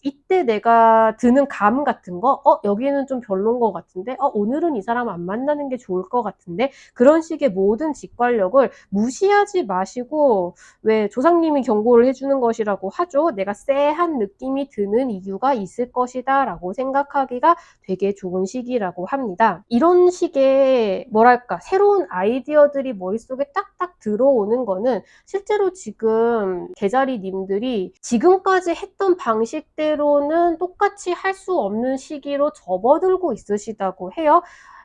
Speaker 1: 이때 내가 드는 감 같은 거 여기는 좀 별론 것 같은데 오늘은 이 사람 안 만나는 게 좋을 것 같은데 그런 식의 모든 직관력을 무시하지 마시고 왜 조상님이 경고를 해주는 것이라고 하죠. 내가 쎄한 느낌이 드는 이유가 있을 것이다 라고 생각하기가 되게 좋은 시기라고 합니다. 이런 식의 뭐랄까 새로운 아이디어들이 머릿속에 딱딱 들어오는 거는 실제로 지금 계자리님들이 지금까지 했던 방식대로는 똑같이 할 수 없는 시기로 접어들고 있으시다고 해요.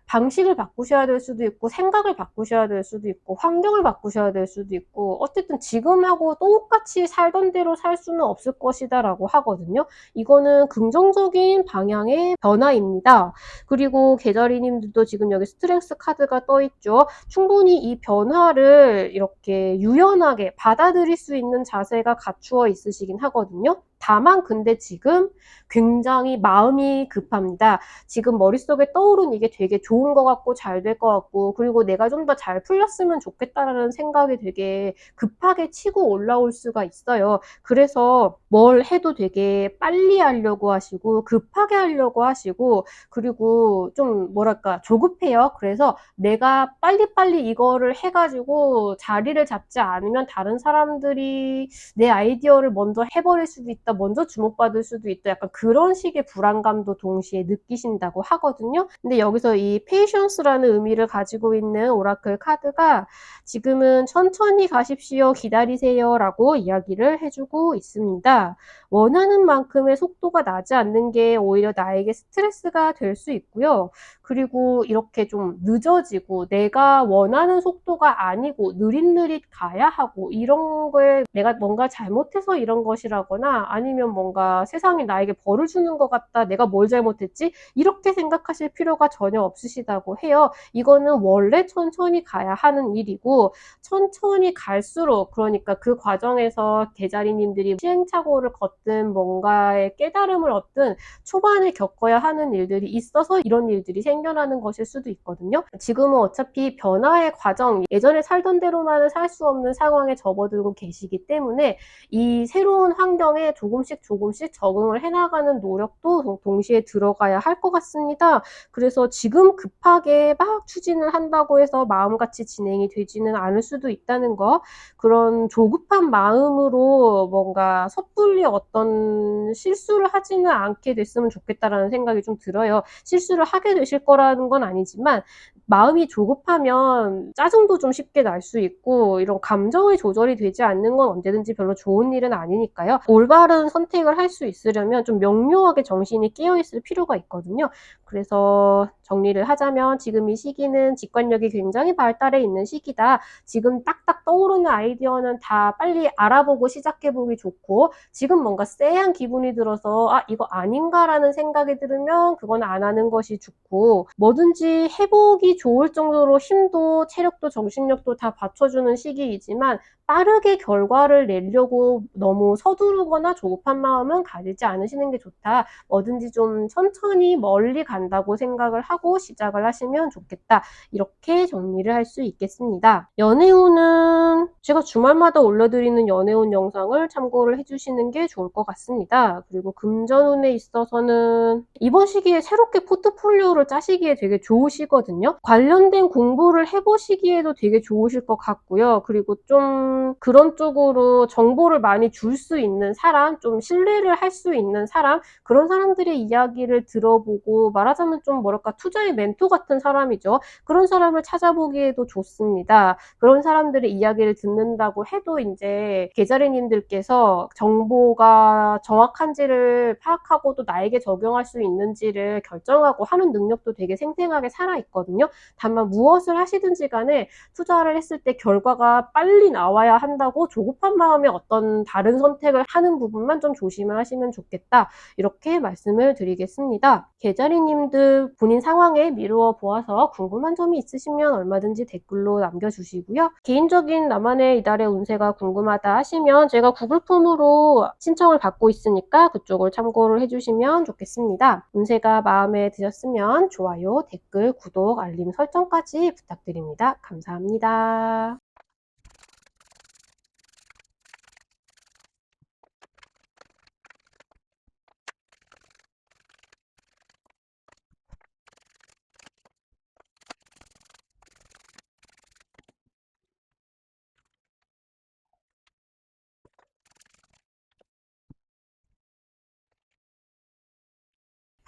Speaker 1: 방식을 바꾸셔야 될 수도 있고 생각을 바꾸셔야 될 수도 있고 환경을 바꾸셔야 될 수도 있고 어쨌든 지금하고 똑같이 살던 대로 살 수는 없을 것이다 라고 하거든요. 이거는 긍정적인 방향의 변화입니다. 그리고 계자리님들도 지금 여기 스트렝스 카드가 떠있죠. 충분히 이 변화를 이렇게 유연하게 받아들일 수 있는 자세가 갖추어 있으시긴 하거든요. 다만 근데 지금 굉장히 마음이 급합니다. 지금 머릿속에 떠오른 이게 되게 좋은 것 같고 잘 될 것 같고 그리고 내가 좀 더 잘 풀렸으면 좋겠다라는 생각이 되게 급하게 치고 올라올 수가 있어요. 그래서 뭘 해도 되게 빨리 하려고 하시고 급하게 하려고 하시고 그리고 좀 뭐랄까 조급해요. 그래서 내가 빨리빨리 이거를 해가지고 자리를 잡지 않으면 다른 사람들이 내 아이디어를 먼저 해버릴 수도 있다. 먼저 주목받을 수도 있다. 약간 그런 식의 불안감도 동시에 느끼신다고 하거든요. 근데 여기서 이 페이션스라는 의미를 가지고 있는 오라클 카드가 지금은 천천히 가십시오. 기다리세요. 라고 이야기를 해주고 있습니다. 원하는 만큼의 속도가 나지 않는 게 오히려 나에게 스트레스가 될 수 있고요. 그리고 이렇게 좀 늦어지고 내가 원하는 속도가 아니고 느릿느릿 가야 하고 이런 거에 내가 뭔가 잘못해서 이런 것이라거나 아니면 뭔가 세상이 나에게 벌을 주는 것 같다. 내가 뭘 잘못했지? 이렇게 생각하실 필요가 전혀 없으시다고 해요. 이거는 원래 천천히 가야 하는 일이고 천천히 갈수록 그러니까 그 과정에서 계자리님들이 시행착오를 걷든 뭔가의 깨달음을 얻든 초반에 겪어야 하는 일들이 있어서 이런 일들이 생겨나는 것일 수도 있거든요. 지금은 어차피 변화의 과정, 예전에 살던 대로만은 살 수 없는 상황에 접어들고 계시기 때문에 이 새로운 환경에 조금씩 적응을 해나가는 노력도 동시에 들어가야 할 것 같습니다. 그래서 지금 급하게 막 추진을 한다고 해서 마음같이 진행이 되지는 않을 수도 있다는 거, 그런 조급한 마음으로 뭔가 섣불리 어떤 실수를 하지는 않게 됐으면 좋겠다라는 생각이 좀 들어요. 실수를 하게 되실 거라는 건 아니지만 마음이 조급하면 짜증도 좀 쉽게 날 수 있고 이런 감정의 조절이 되지 않는 건 언제든지 별로 좋은 일은 아니니까요. 올바른 선택을 할 수 있으려면 좀 명료하게 정신이 깨어있을 필요가 있거든요. 그래서 정리를 하자면 지금 이 시기는 직관력이 굉장히 발달해 있는 시기다. 지금 딱딱 떠오르는 아이디어는 다 빨리 알아보고 시작해보기 좋고 지금 뭔가 쎄한 기분이 들어서 이거 아닌가라는 생각이 들으면 그건 안 하는 것이 좋고 뭐든지 해보기 좋을 정도로 힘도 체력도 정신력도 다 받쳐주는 시기이지만 빠르게 결과를 내려고 너무 서두르거나 조급한 마음은 가지지 않으시는 게 좋다. 뭐든지 좀 천천히 멀리 간다고 생각을 하고 시작을 하시면 좋겠다. 이렇게 정리를 할 수 있겠습니다. 연애운은 제가 주말마다 올려드리는 연애운 영상을 참고를 해주시는 게 좋을 것 같습니다. 그리고 금전운에 있어서는 이번 시기에 새롭게 포트폴리오를 짜시기에 되게 좋으시거든요. 관련된 공부를 해보시기에도 되게 좋으실 것 같고요. 그리고 좀 그런 쪽으로 정보를 많이 줄 수 있는 사람, 좀 신뢰를 할 수 있는 사람, 그런 사람들의 이야기를 들어보고 말하자면 좀 뭐랄까 투자의 멘토 같은 사람이죠. 그런 사람을 찾아보기에도 좋습니다. 그런 사람들의 이야기를 듣는다고 해도 이제 계자리님들께서 정보가 정확한지를 파악하고 또 나에게 적용할 수 있는지를 결정하고 하는 능력도 되게 생생하게 살아있거든요. 다만 무엇을 하시든지 간에 투자를 했을 때 결과가 빨리 나와야 한다고 조급한 마음에 어떤 다른 선택을 하는 부분만 좀 조심을 하시면 좋겠다. 이렇게 말씀을 드리겠습니다. 계자리님들 본인 상황에 미루어 보아서 궁금한 점이 있으시면 얼마든지 댓글로 남겨주시고요. 개인적인 나만의 이달의 운세가 궁금하다 하시면 제가 구글폼으로 신청을 받고 있으니까 그쪽을 참고를 해주시면 좋겠습니다. 운세가 마음에 드셨으면 좋아요, 댓글, 구독, 알림 설정까지 부탁드립니다. 감사합니다.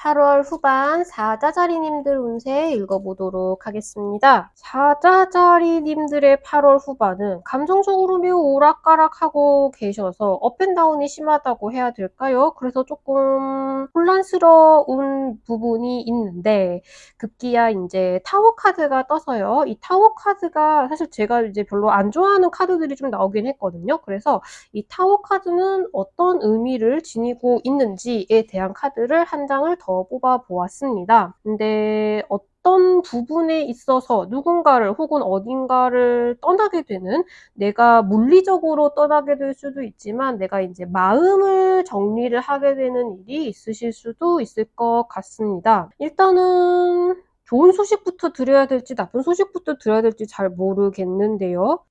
Speaker 1: 8월 후반 사자자리님들 운세 읽어보도록 하겠습니다. 사자자리님들의 8월 후반은 감정적으로 매우 오락가락하고 계셔서 업앤다운이 심하다고 해야 될까요? 그래서 조금 혼란스러운 부분이 있는데 급기야 이제 타워 카드가 떠서요. 이 타워 카드가 사실 제가 이제 별로 안 좋아하는 카드들이 좀 나오긴 했거든요. 그래서 이 타워 카드는 어떤 의미를 지니고 있는지에 대한 카드를 한 장을 더 뽑아 보았습니다. 근데 어떤 부분에 있어서 누군가를 혹은 어딘가를 떠나게 되는, 내가 물리적으로 떠나게 될 수도 있지만 내가 이제 마음을 정리를 하게 되는 일이 있으실 수도 있을 것 같습니다. 일단은 좋은 소식부터 드려야 될지 나쁜 소식부터 드려야 될지 잘 모르겠는데요.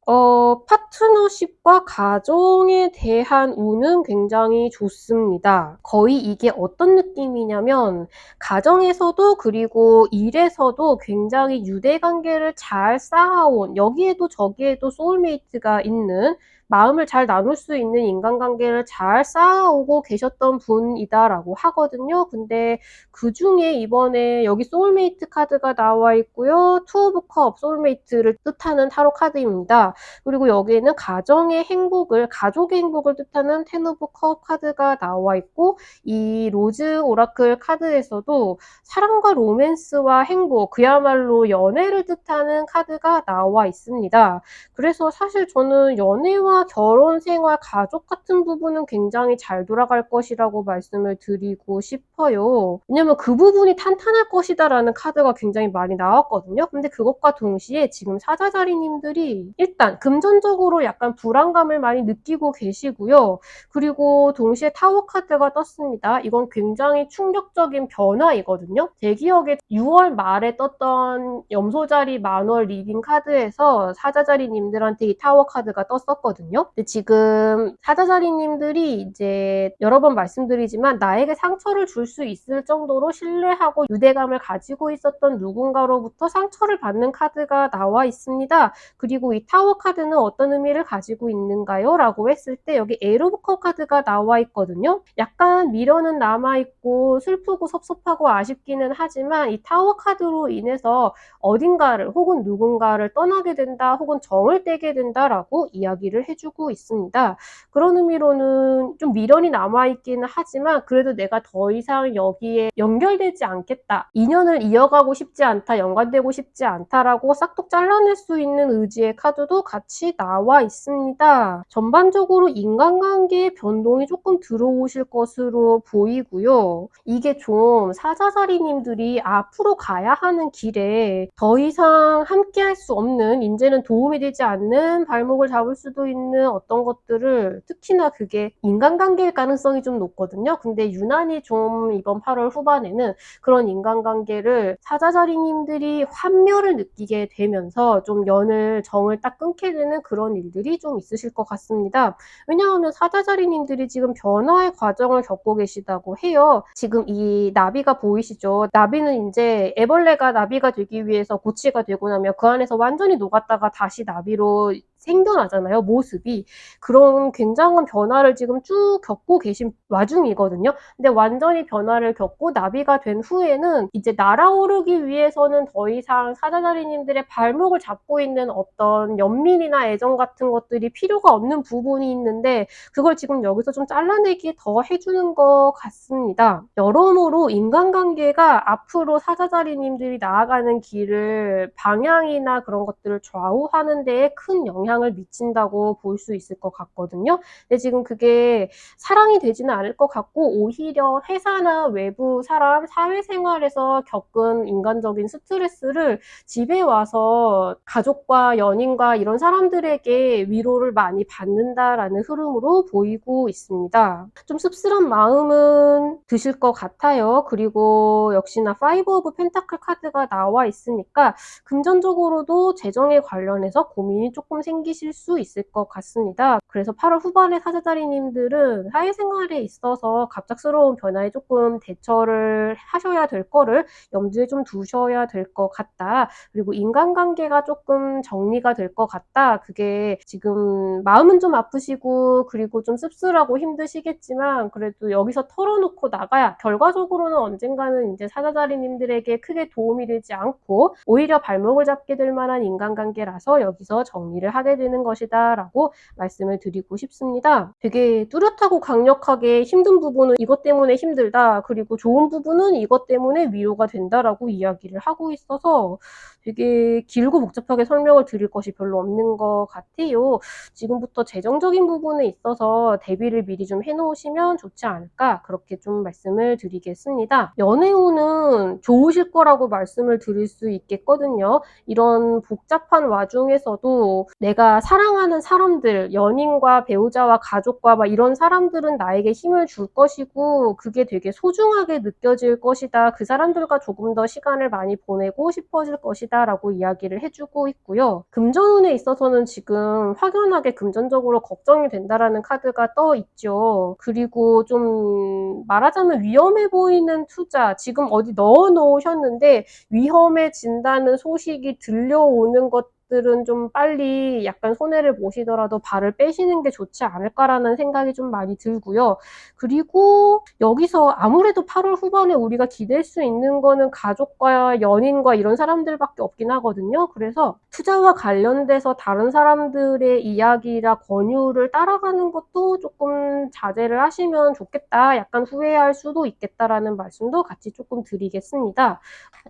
Speaker 1: 파트너십과 가정에 대한 운은 굉장히 좋습니다. 거의 이게 어떤 느낌이냐면 가정에서도 그리고 일에서도 굉장히 유대관계를 잘 쌓아온, 여기에도 저기에도 소울메이트가 있는, 마음을 잘 나눌 수 있는 인간관계를 잘 쌓아오고 계셨던 분이다라고 하거든요. 근데 그 중에 이번에 여기 소울메이트 카드가 나와 있고요. 투 오브 컵, 소울메이트를 뜻하는 타로 카드입니다. 그리고 여기에는 가정의 행복을, 가족의 행복을 뜻하는 텐 오브 컵 카드가 나와 있고, 이 로즈 오라클 카드에서도 사랑과 로맨스와 행복, 그야말로 연애를 뜻하는 카드가 나와 있습니다. 그래서 사실 저는 연애와 결혼 생활, 가족 같은 부분은 굉장히 잘 돌아갈 것이라고 말씀을 드리고 싶어요. 왜냐면 그 부분이 탄탄할 것이다 라는 카드가 굉장히 많이 나왔거든요. 근데 그것과 동시에 지금 사자자리님들이 일단 금전적으로 약간 불안감을 많이 느끼고 계시고요. 그리고 동시에 타워 카드가 떴습니다. 이건 굉장히 충격적인 변화이거든요. 제 기억에 6월 말에 떴던 염소자리 만월 리딩 카드에서 사자자리님들한테 이 타워 카드가 떴었거든요. 근데 지금 사자자리님들이 이제 여러 번 말씀드리지만 나에게 상처를 줄 수 있을 정도로 신뢰하고 유대감을 가지고 있었던 누군가로부터 상처를 받는 카드가 나와 있습니다. 그리고 이 타워 카드는 어떤 의미를 가지고 있는가요? 라고 했을 때 여기 에이스 오브 컵 카드가 나와 있거든요. 약간 미련은 남아있고 슬프고 섭섭하고 아쉽기는 하지만 이 타워 카드로 인해서 어딘가를 혹은 누군가를 떠나게 된다 혹은 정을 떼게 된다라고 이야기를 해주고 있습니다. 그런 의미로는 좀 미련이 남아있기는 하지만 그래도 내가 더 이상 여기에 연결되지 않겠다, 인연을 이어가고 싶지 않다, 연관되고 싶지 않다라고 싹둑 잘라낼 수 있는 의지의 카드도 같이 나와 있습니다. 전반적으로 인간관계의 변동이 조금 들어오실 것으로 보이고요. 이게 좀 사자자리님들이 앞으로 가야 하는 길에 더 이상 함께 할 수 없는, 이제는 도움이 되지 않는 발목을 잡을 수도 있는 있는 어떤 것들을, 특히나 그게 인간관계일 가능성이 좀 높거든요. 근데 유난히 좀 이번 8월 후반에는 그런 인간관계를 사자자리님들이 환멸을 느끼게 되면서 좀 정을 딱 끊게 되는 그런 일들이 좀 있으실 것 같습니다. 왜냐하면 사자자리님들이 지금 변화의 과정을 겪고 계시다고 해요. 지금 이 나비가 보이시죠? 나비는 이제 애벌레가 나비가 되기 위해서 고치가 되고 나면 그 안에서 완전히 녹았다가 다시 나비로 생겨나잖아요, 모습이. 그런 굉장한 변화를 지금 쭉 겪고 계신 와중이거든요. 근데 완전히 변화를 겪고 나비가 된 후에는 이제 날아오르기 위해서는 더 이상 사자자리님들의 발목을 잡고 있는 어떤 연민이나 애정 같은 것들이 필요가 없는 부분이 있는데, 그걸 지금 여기서 좀 잘라내기 더 해주는 것 같습니다. 여러모로 인간관계가 앞으로 사자자리님들이 나아가는 길을, 방향이나 그런 것들을 좌우하는 데에 큰 영향을 미친다고 볼 수 있을 것 같거든요. 근데 지금 그게 사랑이 되지는 않을 것 같고, 오히려 회사나 외부 사람, 사회생활에서 겪은 인간적인 스트레스를 집에 와서 가족과 연인과 이런 사람들에게 위로를 많이 받는다라는 흐름으로 보이고 있습니다. 좀 씁쓸한 마음은 드실 것 같아요. 그리고 역시나 5 오브 펜타클 카드가 나와 있으니까 금전적으로도 재정에 관련해서 고민이 조금 생기실 수 있을 것 같습니다. 그래서 8월 후반에 사자자리님들은 사회생활에 있어서 갑작스러운 변화에 조금 대처를 하셔야 될 거를 염두에 좀 두셔야 될 것 같다. 그리고 인간관계가 조금 정리가 될 것 같다. 그게 지금 마음은 좀 아프시고 그리고 좀 씁쓸하고 힘드시겠지만, 그래도 여기서 털어놓고 나가야 결과적으로는 언젠가는 이제 사자자리님들에게 크게 도움이 되지 않고 오히려 발목을 잡게 될 만한 인간관계라서 여기서 정리를 하게 되는 것이다 라고 말씀을 드리고 싶습니다. 되게 뚜렷하고 강력하게 힘든 부분은 이것 때문에 힘들다, 그리고 좋은 부분은 이것 때문에 위로가 된다라고 이야기를 하고 있어서 되게 길고 복잡하게 설명을 드릴 것이 별로 없는 것 같아요. 지금부터 재정적인 부분에 있어서 대비를 미리 좀 해놓으시면 좋지 않을까, 그렇게 좀 말씀을 드리겠습니다. 연애운은 좋으실 거라고 말씀을 드릴 수 있겠거든요. 이런 복잡한 와중에서도 내가 사랑하는 사람들, 연인과 배우자와 가족과 막 이런 사람들은 나에게 힘을 줄 것이고 그게 되게 소중하게 느껴질 것이다. 그 사람들과 조금 더 시간을 많이 보내고 싶어질 것이다 라고 이야기를 해주고 있고요. 금전운에 있어서는 지금 확연하게 금전적으로 걱정이 된다라는 카드가 떠 있죠. 그리고 좀 말하자면 위험해 보이는 투자, 지금 어디 넣어 놓으셨는데 위험해진다는 소식이 들려오는 것들은 좀 빨리 약간 손해를 보시더라도 발을 빼시는 게 좋지 않을까라는 생각이 좀 많이 들고요. 그리고 여기서 아무래도 8월 후반에 우리가 기댈 수 있는 거는 가족과 연인과 이런 사람들밖에 없긴 하거든요. 그래서 투자와 관련돼서 다른 사람들의 이야기나 권유를 따라가는 것도 조금 자제를 하시면 좋겠다, 약간 후회할 수도 있겠다라는 말씀도 같이 조금 드리겠습니다.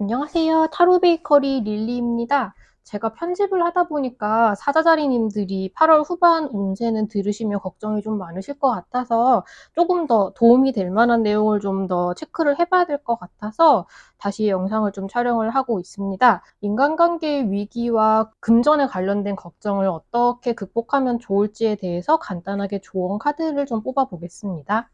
Speaker 1: 안녕하세요. 타로 베이커리 릴리입니다. 제가 편집을 하다 보니까 사자자리님들이 8월 후반 운세는 들으시며 걱정이 좀 많으실 것 같아서 조금 더 도움이 될 만한 내용을 좀 더 체크를 해봐야 될 것 같아서 다시 영상을 좀 촬영을 하고 있습니다. 인간관계의 위기와 금전에 관련된 걱정을 어떻게 극복하면 좋을지에 대해서 간단하게 조언 카드를 좀 뽑아 보겠습니다.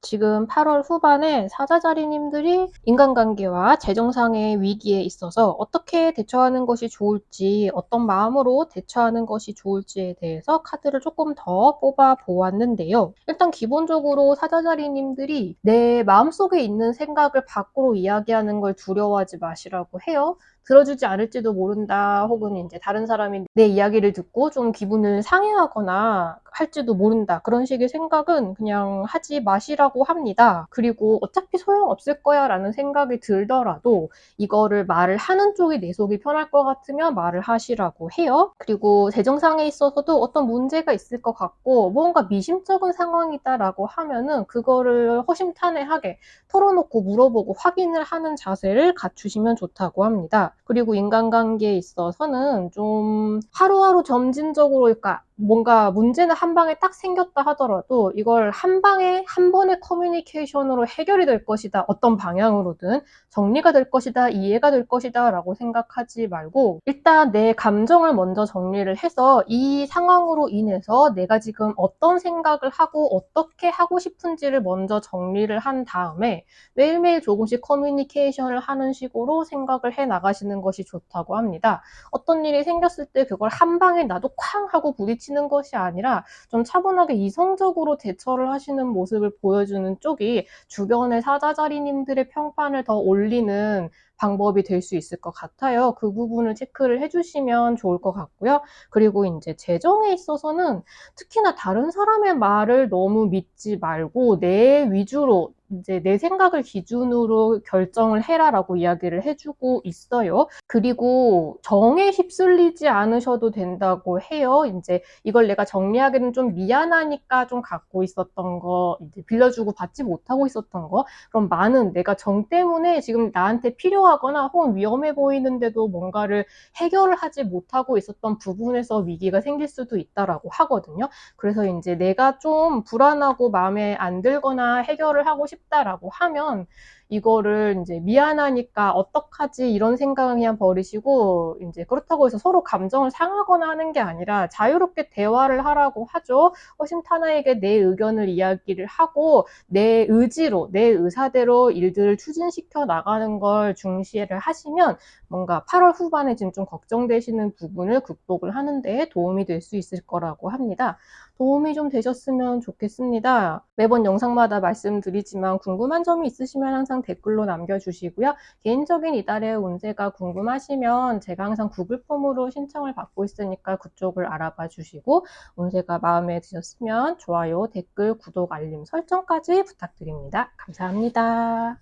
Speaker 1: 지금 8월 후반에 사자자리님들이 인간관계와 재정상의 위기에 있어서 어떻게 대처하는 것이 좋을지, 어떤 마음으로 대처하는 것이 좋을지에 대해서 카드를 조금 더 뽑아 보았는데요. 일단 기본적으로 사자자리님들이 내 마음속에 있는 생각을 밖으로 이야기하는 걸 두려워하지 마시라고 해요. 들어주지 않을지도 모른다, 혹은 이제 다른 사람이 내 이야기를 듣고 좀 기분을 상해하거나 할지도 모른다, 그런 식의 생각은 그냥 하지 마시라고 합니다. 그리고 어차피 소용없을 거야 라는 생각이 들더라도 이거를 말을 하는 쪽이 내 속이 편할 것 같으면 말을 하시라고 해요. 그리고 재정상에 있어서도 어떤 문제가 있을 것 같고 뭔가 미심쩍은 상황이다라고 하면은 그거를 허심탄회하게 털어놓고 물어보고 확인을 하는 자세를 갖추시면 좋다고 합니다. 그리고 인간관계에 있어서는 좀 하루하루 점진적으로, 그러니까 뭔가 문제는 한 방에 딱 생겼다 하더라도 이걸 한 방에 한 번의 커뮤니케이션으로 해결이 될 것이다. 어떤 방향으로든 정리가 될 것이다. 이해가 될 것이다. 라고 생각하지 말고 일단 내 감정을 먼저 정리를 해서 이 상황으로 인해서 내가 지금 어떤 생각을 하고 어떻게 하고 싶은지를 먼저 정리를 한 다음에 매일매일 조금씩 커뮤니케이션을 하는 식으로 생각을 해 나가시는 것이 좋다고 합니다. 어떤 일이 생겼을 때 그걸 한 방에 나도 쾅 하고 부딪히는 것이 아니라 좀 차분하게 이성적으로 대처를 하시는 모습을 보여주는 쪽이 주변의 사자자리님들의 평판을 더 올리는 방법이 될 수 있을 것 같아요. 그 부분을 체크를 해주시면 좋을 것 같고요. 그리고 이제 재정에 있어서는 특히나 다른 사람의 말을 너무 믿지 말고 내 위주로 이제 내 생각을 기준으로 결정을 해라라고 이야기를 해주고 있어요. 그리고 정에 휩쓸리지 않으셔도 된다고 해요. 이제 이걸 내가 정리하기는 좀 미안하니까 좀 갖고 있었던 거, 이제 빌려주고 받지 못하고 있었던 거, 그럼 많은 내가 정 때문에 지금 나한테 필요하거나 혹은 위험해 보이는데도 뭔가를 해결을 하지 못하고 있었던 부분에서 위기가 생길 수도 있다라고 하거든요. 그래서 이제 내가 좀 불안하고 마음에 안 들거나 해결을 하고 싶다라고 하면 이거를 이제 미안하니까 어떡하지 이런 생각은 그냥 버리시고 이제 그렇다고 해서 서로 감정을 상하거나 하는 게 아니라 자유롭게 대화를 하라고 하죠. 허심탄회하게 내 의견을 이야기를 하고 내 의지로 내 의사대로 일들을 추진시켜 나가는 걸 중시를 하시면 뭔가 8월 후반에 지금 좀 걱정되시는 부분을 극복을 하는 데 도움이 될 수 있을 거라고 합니다. 도움이 좀 되셨으면 좋겠습니다. 매번 영상마다 말씀드리지만 궁금한 점이 있으시면 항상 댓글로 남겨주시고요. 개인적인 이달의 운세가 궁금하시면 제가 항상 구글 폼으로 신청을 받고 있으니까 그쪽을 알아봐 주시고 운세가 마음에 드셨으면 좋아요, 댓글, 구독, 알림 설정까지 부탁드립니다. 감사합니다.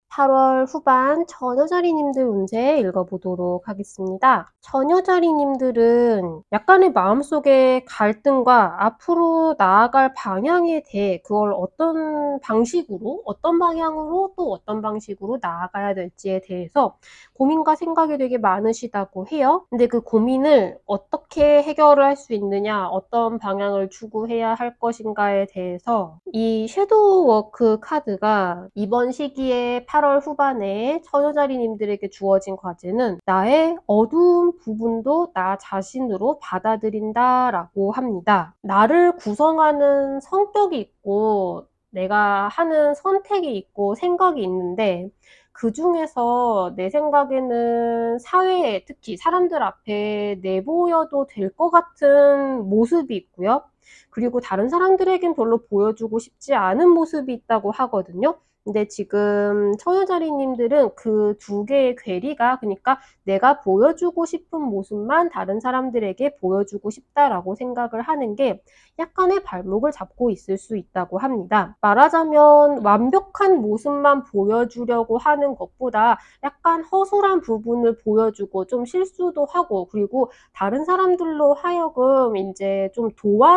Speaker 1: 8월 후반 처녀자리님들 운세 읽어보도록 하겠습니다. 처녀자리님들은 약간의 마음속의 갈등과 앞으로 나아갈 방향에 대해 그걸 어떤 방식으로, 어떤 방향으로 또 어떤 방식으로 나아가야 될지에 대해서 고민과 생각이 되게 많으시다고 해요. 근데 그 고민을 어떻게 해결을 할 수 있느냐, 어떤 방향을 추구해야 할 것인가에 대해서 이 섀도우 워크 카드가 이번 시기에 8월 후반에 처녀자리님들에게 주어진 과제는 나의 어두운 부분도 나 자신으로 받아들인다라고 합니다. 나를 구성하는 성격이 있고 내가 하는 선택이 있고 생각이 있는데 그 중에서 내 생각에는 사회에 특히 사람들 앞에 내보여도 될 것 같은 모습이 있고요. 그리고 다른 사람들에겐 별로 보여주고 싶지 않은 모습이 있다고 하거든요. 근데 지금 처녀자리님들은 그 두 개의 괴리가 그러니까 내가 보여주고 싶은 모습만 다른 사람들에게 보여주고 싶다라고 생각을 하는 게 약간의 발목을 잡고 있을 수 있다고 합니다. 말하자면 완벽한 모습만 보여주려고 하는 것보다 약간 허술한 부분을 보여주고 좀 실수도 하고 그리고 다른 사람들로 하여금 이제 좀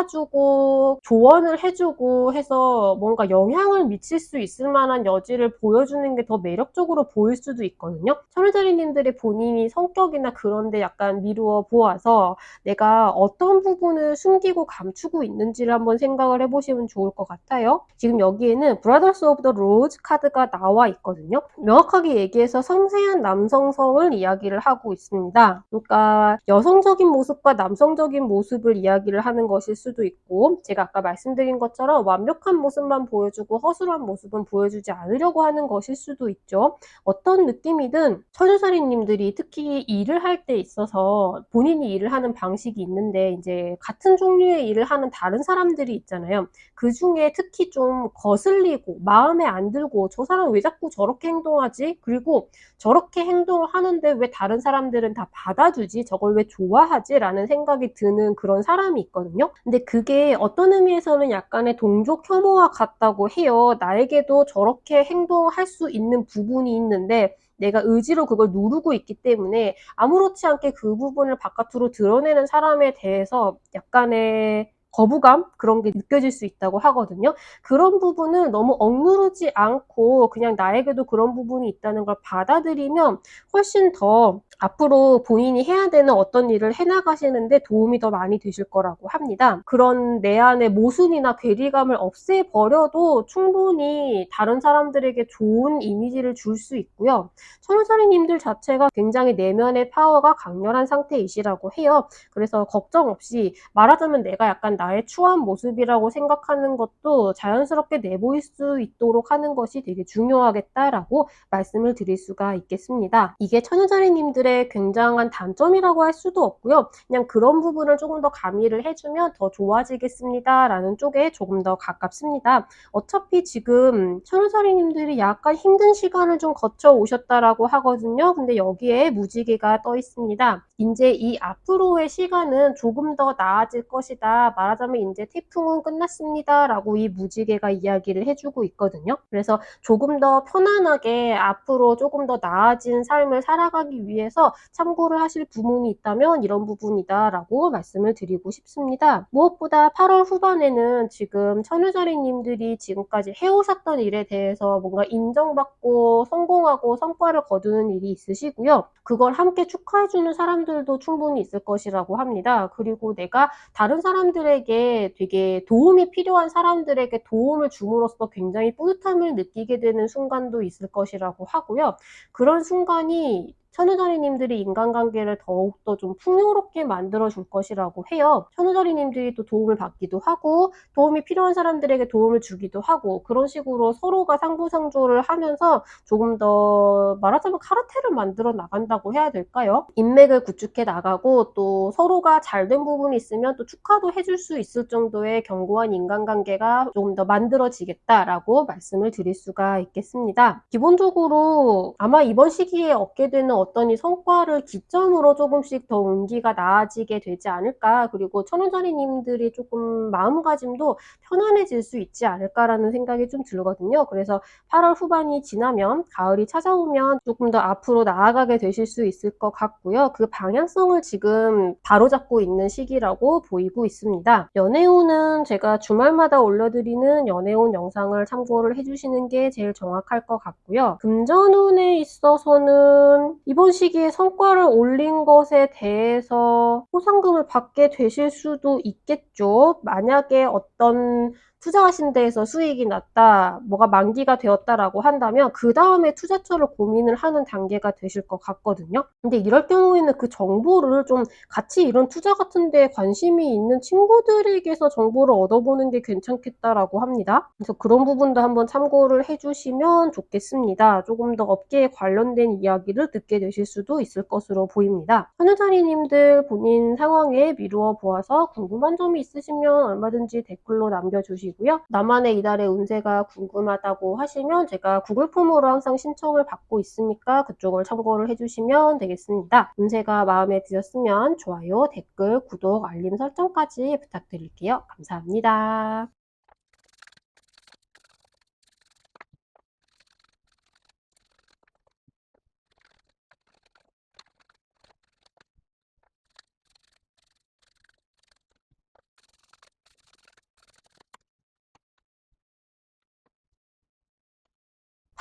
Speaker 1: 도와주고 조언을 해주고 해서 뭔가 영향을 미칠 수 있을 만한 여지를 보여주는 게 더 매력적으로 보일 수도 있거든요. 천혜자리님들의 본인이 성격이나 그런데 약간 미루어 보아서 내가 어떤 부분을 숨기고 감추고 있는지를 한번 생각을 해보시면 좋을 것 같아요. 지금 여기에는 Brothers of the Rose 카드가 나와 있거든요. 명확하게 얘기해서 섬세한 남성성을 이야기를 하고 있습니다. 그러니까 여성적인 모습과 남성적인 모습을 이야기를 하는 것일 수도 있고 제가 아까 말씀드린 것처럼 완벽한 모습만 보여주고 허술한 모습은 보여주지 않으려고 하는 것일 수도 있죠. 어떤 느낌이든 처녀자리님들이 특히 일을 할 때 있어서 본인이 일을 하는 방식이 있는데 이제 같은 종류의 일을 하는 다른 사람들이 있잖아요. 그 중에 특히 좀 거슬리고 마음에 안 들고 저 사람 왜 자꾸 저렇게 행동하지? 그리고 저렇게 행동을 하는데 왜 다른 사람들은 다 받아주지? 저걸 왜 좋아하지? 라는 생각이 드는 그런 사람이 있거든요. 근데 그게 어떤 의미에서는 약간의 동족 혐오와 같다고 해요. 나에게도 저렇게 행동할 수 있는 부분이 있는데 내가 의지로 그걸 누르고 있기 때문에 아무렇지 않게 그 부분을 바깥으로 드러내는 사람에 대해서 약간의 거부감? 그런 게 느껴질 수 있다고 하거든요. 그런 부분을 너무 억누르지 않고 그냥 나에게도 그런 부분이 있다는 걸 받아들이면 훨씬 더 앞으로 본인이 해야 되는 어떤 일을 해 나가시는데 도움이 더 많이 되실 거라고 합니다. 그런 내 안의 모순이나 괴리감을 없애버려도 충분히 다른 사람들에게 좋은 이미지를 줄 수 있고요. 천우사리님들 자체가 굉장히 내면의 파워가 강렬한 상태이시라고 해요. 그래서 걱정 없이, 말하자면 내가 약간 나의 추한 모습이라고 생각하는 것도 자연스럽게 내보일 수 있도록 하는 것이 되게 중요하겠다라고 말씀을 드릴 수가 있겠습니다. 이게 천우자리님들의 굉장한 단점이라고 할 수도 없고요. 그냥 그런 부분을 조금 더 가미를 해주면 더 좋아지겠습니다 라는 쪽에 조금 더 가깝습니다. 어차피 지금 천우자리님들이 약간 힘든 시간을 좀 거쳐 오셨다라고 하거든요. 근데 여기에 무지개가 떠 있습니다. 이제 이 앞으로의 시간은 조금 더 나아질 것이다. 말하자면 이제 태풍은 끝났습니다 라고 이 무지개가 이야기를 해주고 있거든요. 그래서 조금 더 편안하게 앞으로 조금 더 나아진 삶을 살아가기 위해서 참고를 하실 부분이 있다면 이런 부분이다 라고 말씀을 드리고 싶습니다. 무엇보다 8월 후반에는 지금 천우자리님들이 지금까지 해오셨던 일에 대해서 뭔가 인정받고 성공하고 성과를 거두는 일이 있으시고요. 그걸 함께 축하해주는 사람들도 충분히 있을 것이라고 합니다. 그리고 내가 다른 사람들에게 되게 도움이 필요한 사람들에게 도움을 줌으로써 굉장히 뿌듯함을 느끼게 되는 순간도 있을 것이라고 하고요. 그런 순간이 천우자리님들이 인간관계를 더욱더 좀 풍요롭게 만들어줄 것이라고 해요. 천우자리님들이 또 도움을 받기도 하고 도움이 필요한 사람들에게 도움을 주기도 하고 그런 식으로 서로가 상부상조를 하면서 조금 더 말하자면 카르텔을 만들어 나간다고 해야 될까요? 인맥을 구축해 나가고 또 서로가 잘된 부분이 있으면 또 축하도 해줄 수 있을 정도의 견고한 인간관계가 조금 더 만들어지겠다라고 말씀을 드릴 수가 있겠습니다. 기본적으로 아마 이번 시기에 얻게 되는 어떤 이 성과를 기점으로 조금씩 더 운기가 나아지게 되지 않을까, 그리고 천우자리님들이 조금 마음가짐도 편안해질 수 있지 않을까라는 생각이 좀 들거든요. 그래서 8월 후반이 지나면 가을이 찾아오면 조금 더 앞으로 나아가게 되실 수 있을 것 같고요. 그 방향성을 지금 바로잡고 있는 시기라고 보이고 있습니다. 연애운은 제가 주말마다 올려드리는 연애운 영상을 참고를 해주시는 게 제일 정확할 것 같고요. 금전운에 있어서는 이번 시기에 성과를 올린 것에 대해서 포상금을 받게 되실 수도 있겠죠. 만약에 어떤 투자하신 데에서 수익이 났다, 뭐가 만기가 되었다라고 한다면 그 다음에 투자처를 고민을 하는 단계가 되실 것 같거든요. 근데 이럴 경우에는 그 정보를 좀 같이 이런 투자 같은 데에 관심이 있는 친구들에게서 정보를 얻어보는 게 괜찮겠다라고 합니다. 그래서 그런 부분도 한번 참고를 해주시면 좋겠습니다. 조금 더 업계에 관련된 이야기를 듣게 되실 수도 있을 것으로 보입니다. 천우자리님들 본인 상황에 미루어 보아서 궁금한 점이 있으시면 얼마든지 댓글로 남겨주시고요. 나만의 이달의 운세가 궁금하다고 하시면 제가 구글 폼으로 항상 신청을 받고 있으니까 그쪽을 참고를 해주시면 되겠습니다. 운세가 마음에 드셨으면 좋아요, 댓글, 구독, 알림 설정까지 부탁드릴게요. 감사합니다.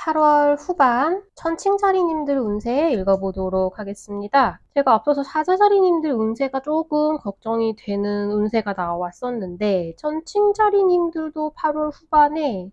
Speaker 1: 8월 후반 천칭자리님들 운세 읽어보도록 하겠습니다. 제가 앞서서 사자자리님들 운세가 조금 걱정이 되는 운세가 나왔었는데 천칭자리님들도 8월 후반에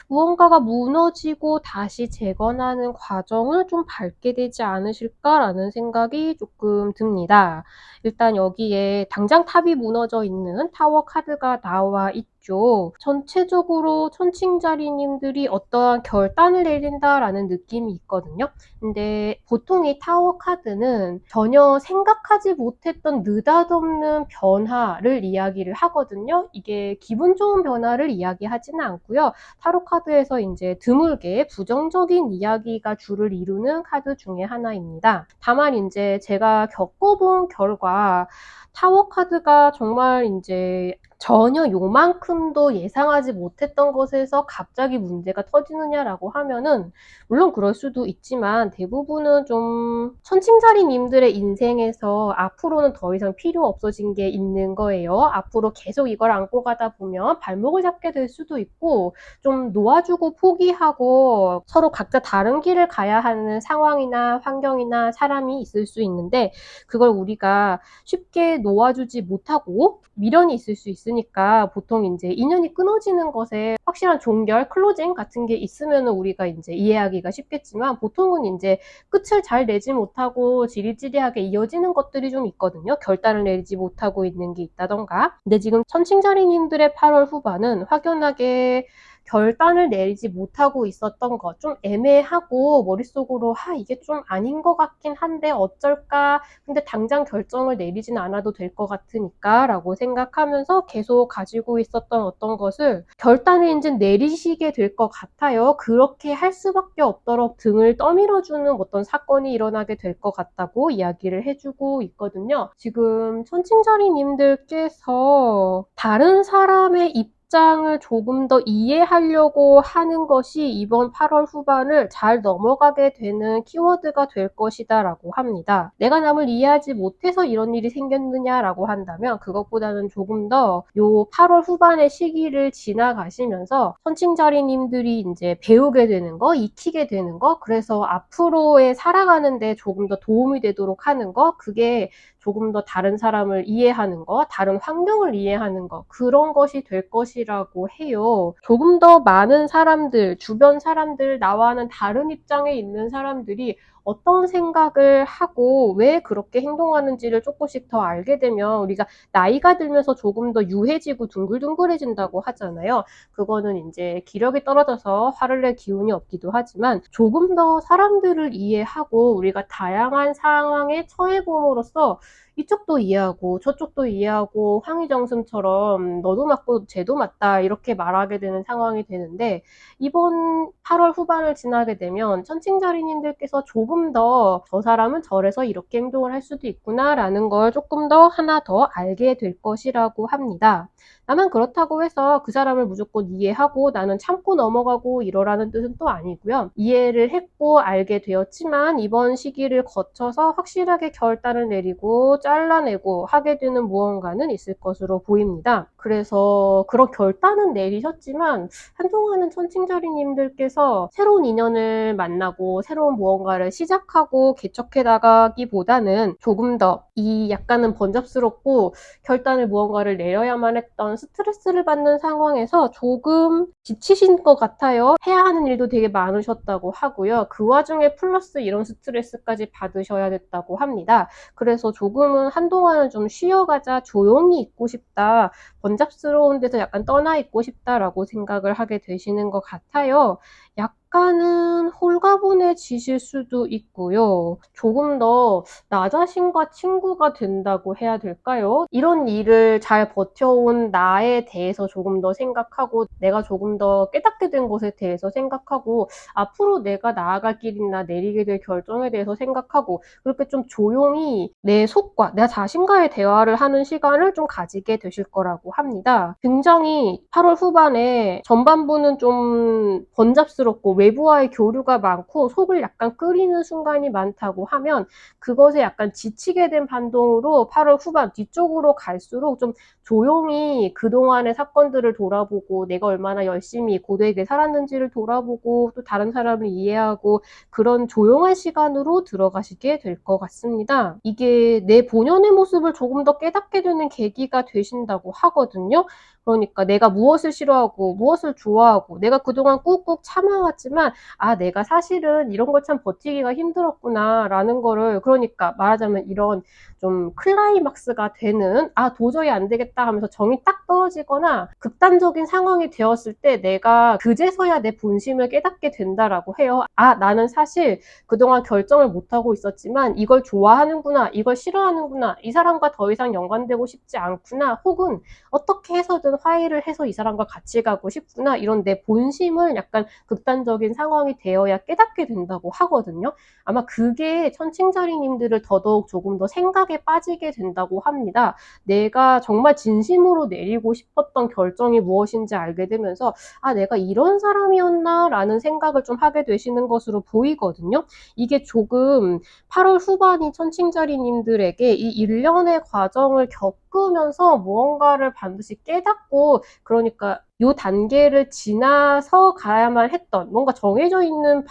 Speaker 1: 무언가가 무너지고 다시 재건하는 과정을 좀 밟게 되지 않으실까라는 생각이 조금 듭니다. 일단 여기에 당장 탑이 무너져 있는 타워 카드가 나와 있죠. 전체적으로 천칭자리님들이 어떠한 결단을 내린다라는 느낌이 있거든요. 근데 보통 이 타워 카드는 전혀 생각하지 못했던 느닷없는 변화를 이야기를 하거든요. 이게 기분 좋은 변화를 이야기하지는 않고요. 타로 카드에서 이제 드물게 부정적인 이야기가 주를 이루는 카드 중에 하나입니다. 다만 이제 제가 겪어본 결과 타워 카드가 정말 이제 전혀 요만큼도 예상하지 못했던 것에서 갑자기 문제가 터지느냐라고 하면은 물론 그럴 수도 있지만 대부분은 좀 천칭자리님들의 인생에서 앞으로는 더 이상 필요 없어진 게 있는 거예요. 앞으로 계속 이걸 안고 가다 보면 발목을 잡게 될 수도 있고 좀 놓아주고 포기하고 서로 각자 다른 길을 가야 하는 상황이나 환경이나 사람이 있을 수 있는데 그걸 우리가 쉽게 놓아주지 못하고 미련이 있을 수 있으니까 보통 이제 인연이 끊어지는 것에 확실한 종결, 클로징 같은 게 있으면 우리가 이제 이해하기가 쉽겠지만 보통은 이제 끝을 잘 내지 못하고 지리지리하게 이어지는 것들이 좀 있거든요. 결단을 내리지 못하고 있는 게 있다던가. 근데 지금 천칭자리님들의 8월 후반은 확연하게 결단을 내리지 못하고 있었던 것, 좀 애매하고 머릿속으로 이게 좀 아닌 것 같긴 한데 어쩔까? 근데 당장 결정을 내리진 않아도 될 것 같으니까 라고 생각하면서 계속 가지고 있었던 어떤 것을 결단을 이제 내리시게 될 것 같아요. 그렇게 할 수밖에 없도록 등을 떠밀어주는 어떤 사건이 일어나게 될 것 같다고 이야기를 해주고 있거든요. 지금 천칭자리님들께서 다른 사람의 입장을 조금 더 이해하려고 하는 것이 이번 8월 후반을 잘 넘어가게 되는 키워드가 될 것이다 라고 합니다. 내가 남을 이해하지 못해서 이런 일이 생겼느냐라고 한다면 그것보다는 조금 더 요 8월 후반의 시기를 지나가시면서 선칭자리님들이 이제 배우게 되는 거, 익히게 되는 거, 그래서 앞으로의 살아가는데 조금 더 도움이 되도록 하는 거, 그게 조금 더 다른 사람을 이해하는 거, 다른 환경을 이해하는 거, 그런 것이 될 것이라고 해요. 조금 더 많은 사람들, 주변 사람들, 나와는 다른 입장에 있는 사람들이 어떤 생각을 하고 왜 그렇게 행동하는지를 조금씩 더 알게 되면 우리가 나이가 들면서 조금 더 유해지고 둥글둥글해진다고 하잖아요. 그거는 이제 기력이 떨어져서 화를 낼 기운이 없기도 하지만 조금 더 사람들을 이해하고 우리가 다양한 상황에 처해봄으로써 이쪽도 이해하고 저쪽도 이해하고 황희정승처럼 너도 맞고 쟤도 맞다 이렇게 말하게 되는 상황이 되는데 이번 8월 후반을 지나게 되면 천칭자리님들께서 조금 더 저 사람은 저래서 이렇게 행동을 할 수도 있구나 라는 걸 조금 더 하나 더 알게 될 것이라고 합니다. 다만 그렇다고 해서 그 사람을 무조건 이해하고 나는 참고 넘어가고 이러라는 뜻은 또 아니고요. 이해를 했고 알게 되었지만 이번 시기를 거쳐서 확실하게 결단을 내리고 잘라내고 하게 되는 무언가는 있을 것으로 보입니다. 그래서 그런 결단은 내리셨지만 한동안은 천칭자리님들께서 새로운 인연을 만나고 새로운 무언가를 시작하고 개척해 나가기보다는 조금 더 이 약간은 번잡스럽고 결단을 무언가를 내려야만 했던 스트레스를 받는 상황에서 조금 지치신 것 같아요. 해야 하는 일도 되게 많으셨다고 하고요. 그 와중에 플러스 이런 스트레스까지 받으셔야 됐다고 합니다. 그래서 조금은 한동안은 좀 쉬어가자, 조용히 있고 싶다, 번잡스러운 데서 약간 떠나 있고 싶다라고 생각을 하게 되시는 것 같아요. 약간은 홀가분해지실 수도 있고요. 조금 더 나 자신과 친구가 된다고 해야 될까요? 이런 일을 잘 버텨온 나에 대해서 조금 더 생각하고 내가 조금 더 깨닫게 된 것에 대해서 생각하고 앞으로 내가 나아갈 길이나 내리게 될 결정에 대해서 생각하고 그렇게 좀 조용히 내 속과 내 자신과의 대화를 하는 시간을 좀 가지게 되실 거라고 합니다. 굉장히 8월 후반에 전반부는 좀 번잡스럽고 외부와의 교류가 많고 속을 약간 끓이는 순간이 많다고 하면 그것에 약간 지치게 된 반동으로 8월 후반 뒤쪽으로 갈수록 좀 조용히 그동안의 사건들을 돌아보고 내가 얼마나 열심히 고되게 살았는지를 돌아보고 또 다른 사람을 이해하고 그런 조용한 시간으로 들어가시게 될 것 같습니다. 이게 내 본연의 모습을 조금 더 깨닫게 되는 계기가 되신다고 하거든요. 그러니까 내가 무엇을 싫어하고 무엇을 좋아하고 내가 그동안 꾹꾹 참아왔지만 내가 사실은 이런 걸 참 버티기가 힘들었구나 라는 거를 그러니까 말하자면 이런 좀 클라이막스가 되는 도저히 안 되겠다 하면서 정이 딱 떨어지거나 극단적인 상황이 되었을 때 내가 그제서야 내 본심을 깨닫게 된다라고 해요. 나는 사실 그동안 결정을 못하고 있었지만 이걸 좋아하는구나, 이걸 싫어하는구나, 이 사람과 더 이상 연관되고 싶지 않구나, 혹은 어떻게 해서든 화해를 해서 이 사람과 같이 가고 싶구나 이런 내 본심을 약간 극단적인 상황이 되어야 깨닫게 된다고 하거든요. 아마 그게 천칭자리님들을 더더욱 조금 더 생각에 빠지게 된다고 합니다. 내가 정말 진심으로 내리고 싶었던 결정이 무엇인지 알게 되면서 내가 이런 사람이었나? 라는 생각을 좀 하게 되시는 것으로 보이거든요. 이게 조금 8월 후반이 천칭자리님들에게 이 일련의 과정을 겪으면서 무언가를 반드시 깨닫고, 그러니까 요 단계를 지나서 가야만 했던 뭔가 정해져 있는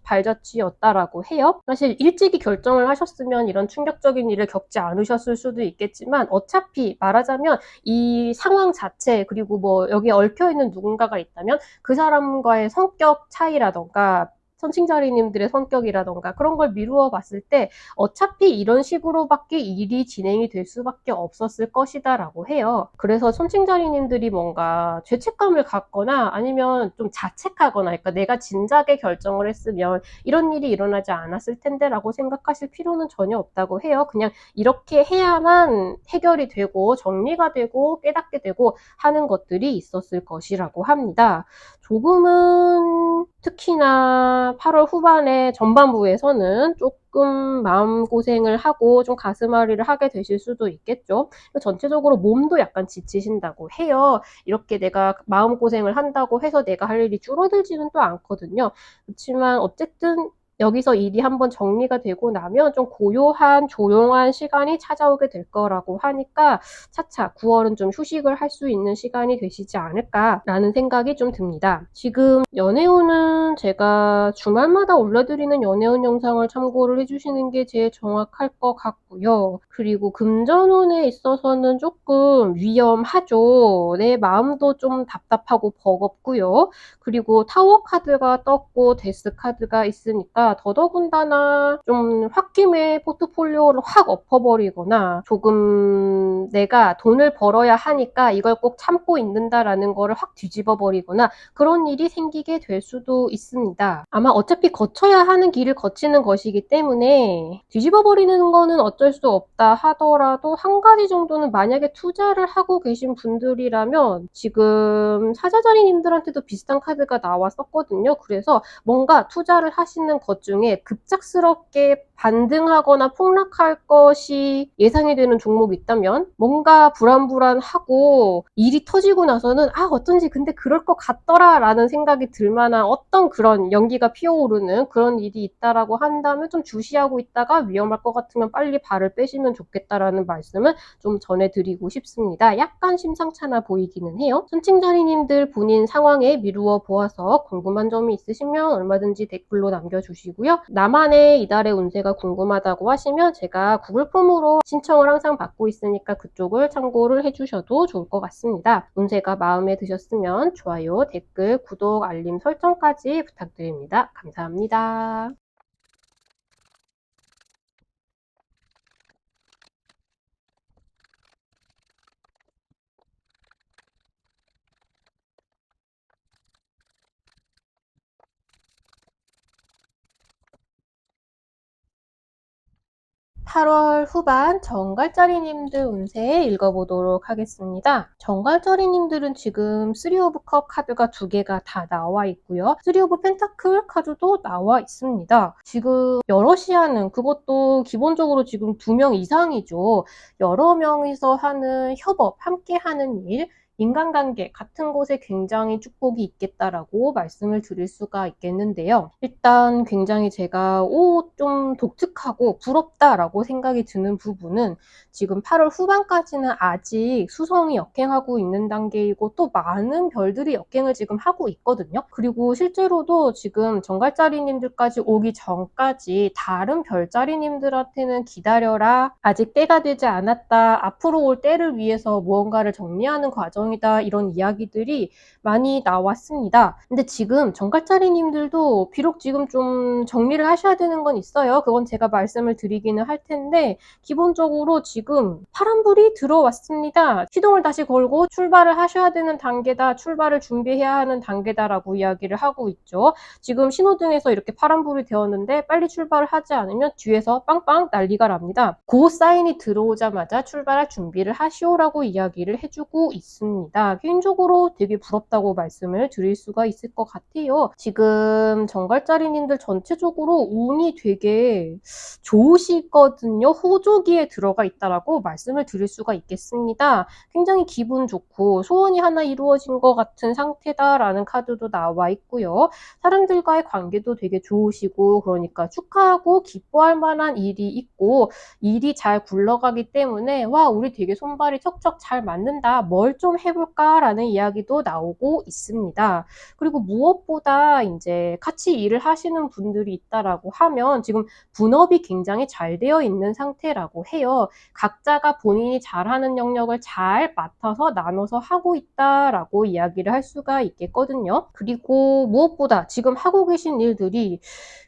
Speaker 1: 발자취였다라고 해요. 사실 일찍이 결정을 하셨으면 이런 충격적인 일을 겪지 않으셨을 수도 있겠지만, 어차피 말하자면 이 상황 자체, 그리고 뭐 여기에 얽혀있는 누군가가 있다면 그 사람과의 성격 차이라던가 천칭자리님들의 성격이라던가 그런 걸 미루어 봤을 때 어차피 이런 식으로밖에 일이 진행이 될 수밖에 없었을 것이다 라고 해요. 그래서 천칭자리님들이 뭔가 죄책감을 갖거나 아니면 좀 자책하거나, 그러니까 내가 진작에 결정을 했으면 이런 일이 일어나지 않았을 텐데 라고 생각하실 필요는 전혀 없다고 해요. 그냥 이렇게 해야만 해결이 되고 정리가 되고 깨닫게 되고 하는 것들이 있었을 것이라고 합니다. 조금은 특히나 8월 후반에 전반부에서는 조금 마음고생을 하고 좀 가슴앓이를 하게 되실 수도 있겠죠. 전체적으로 몸도 약간 지치신다고 해요. 이렇게 내가 마음고생을 한다고 해서 내가 할 일이 줄어들지는 또 않거든요. 그렇지만 어쨌든 여기서 일이 한번 정리가 되고 나면 좀 고요한 조용한 시간이 찾아오게 될 거라고 하니까 차차 9월은 좀 휴식을 할 수 있는 시간이 되시지 않을까라는 생각이 좀 듭니다. 지금 연애운은 제가 주말마다 올려드리는 연애운 영상을 참고를 해주시는 게 제일 정확할 것 같고요. 그리고 금전운에 있어서는 조금 위험하죠. 내 마음도 좀 답답하고 버겁고요. 그리고 타워 카드가 떴고 데스 카드가 있으니까 더더군다나 좀 홧김에 포트폴리오를 확 엎어버리거나, 조금 내가 돈을 벌어야 하니까 이걸 꼭 참고 있는다라는 거를 확 뒤집어버리거나 그런 일이 생기게 될 수도 있습니다. 아마 어차피 거쳐야 하는 길을 거치는 것이기 때문에 뒤집어버리는 거는 어쩔 수 없다 하더라도 한 가지 정도는, 만약에 투자를 하고 계신 분들이라면 지금 사자자리님들한테도 비슷한 카드가 나왔었거든요. 그래서 뭔가 투자를 하시는 것 중에 급작스럽게 반등하거나 폭락할 것이 예상이 되는 종목이 있다면, 뭔가 불안불안하고 일이 터지고 나서는 어쩐지 근데 그럴 것 같더라 라는 생각이 들만한 어떤 그런 연기가 피어오르는 그런 일이 있다라고 한다면 좀 주시하고 있다가 위험할 것 같으면 빨리 발을 빼시면 좋겠다라는 말씀을 좀 전해드리고 싶습니다. 약간 심상찮아 보이기는 해요. 천칭자리님들 본인 상황에 미루어 보아서 궁금한 점이 있으시면 얼마든지 댓글로 남겨주시고요. 나만의 이달의 운세가 궁금하다고 하시면 제가 구글 폼으로 신청을 항상 받고 있으니까 그쪽을 참고를 해주셔도 좋을 것 같습니다. 운세가 마음에 드셨으면 좋아요, 댓글, 구독, 알림 설정까지 부탁드립니다. 감사합니다. 8월 후반 정갈자리님들 운세 읽어보도록 하겠습니다. 정갈자리님들은 지금 3 오브 컵 카드가 2개가 다 나와 있고요. 3 오브 펜타클 카드도 나와 있습니다. 지금 여럿이 하는, 그것도 기본적으로 지금 2명 이상이죠. 여러 명이서 하는 협업, 함께 하는 일, 인간관계 같은 곳에 굉장히 축복이 있겠다라고 말씀을 드릴 수가 있겠는데요. 일단 굉장히 제가 좀 독특하고 부럽다라고 생각이 드는 부분은, 지금 8월 후반까지는 아직 수성이 역행하고 있는 단계이고 또 많은 별들이 역행을 지금 하고 있거든요. 그리고 실제로도 지금 정갈자리님들까지 오기 전까지 다른 별자리님들한테는 기다려라, 아직 때가 되지 않았다, 앞으로 올 때를 위해서 무언가를 정리하는 과정이다, 이런 이야기들이 많이 나왔습니다. 근데 지금 정갈자리님들도 비록 지금 좀 정리를 하셔야 되는 건 있어요. 그건 제가 말씀을 드리기는 할 텐데, 기본적으로 지금 파란불이 들어왔습니다. 시동을 다시 걸고 출발을 하셔야 되는 단계다, 출발을 준비해야 하는 단계다라고 이야기를 하고 있죠. 지금 신호등에서 이렇게 파란불이 되었는데 빨리 출발을 하지 않으면 뒤에서 빵빵 난리가 납니다. 그 사인이 들어오자마자 출발할 준비를 하시오라고 이야기를 해주고 있습니다. 있습니다. 개인적으로 되게 부럽다고 말씀을 드릴 수가 있을 것 같아요. 지금 정갈자리님들 전체적으로 운이 되게 좋으시거든요. 호조기에 들어가 있다라고 말씀을 드릴 수가 있겠습니다. 굉장히 기분 좋고 소원이 하나 이루어진 것 같은 상태다라는 카드도 나와 있고요. 사람들과의 관계도 되게 좋으시고, 그러니까 축하하고 기뻐할 만한 일이 있고 일이 잘 굴러가기 때문에 와, 우리 되게 손발이 척척 잘 맞는다, 뭘 좀 해볼까 라는 이야기도 나오고 있습니다. 그리고 무엇보다 이제 같이 일을 하시는 분들이 있다라고 하면 지금 분업이 굉장히 잘 되어 있는 상태라고 해요. 각자가 본인이 잘하는 영역을 잘 맡아서 나눠서 하고 있다라고 이야기를 할 수가 있겠거든요. 그리고 무엇보다 지금 하고 계신 일들이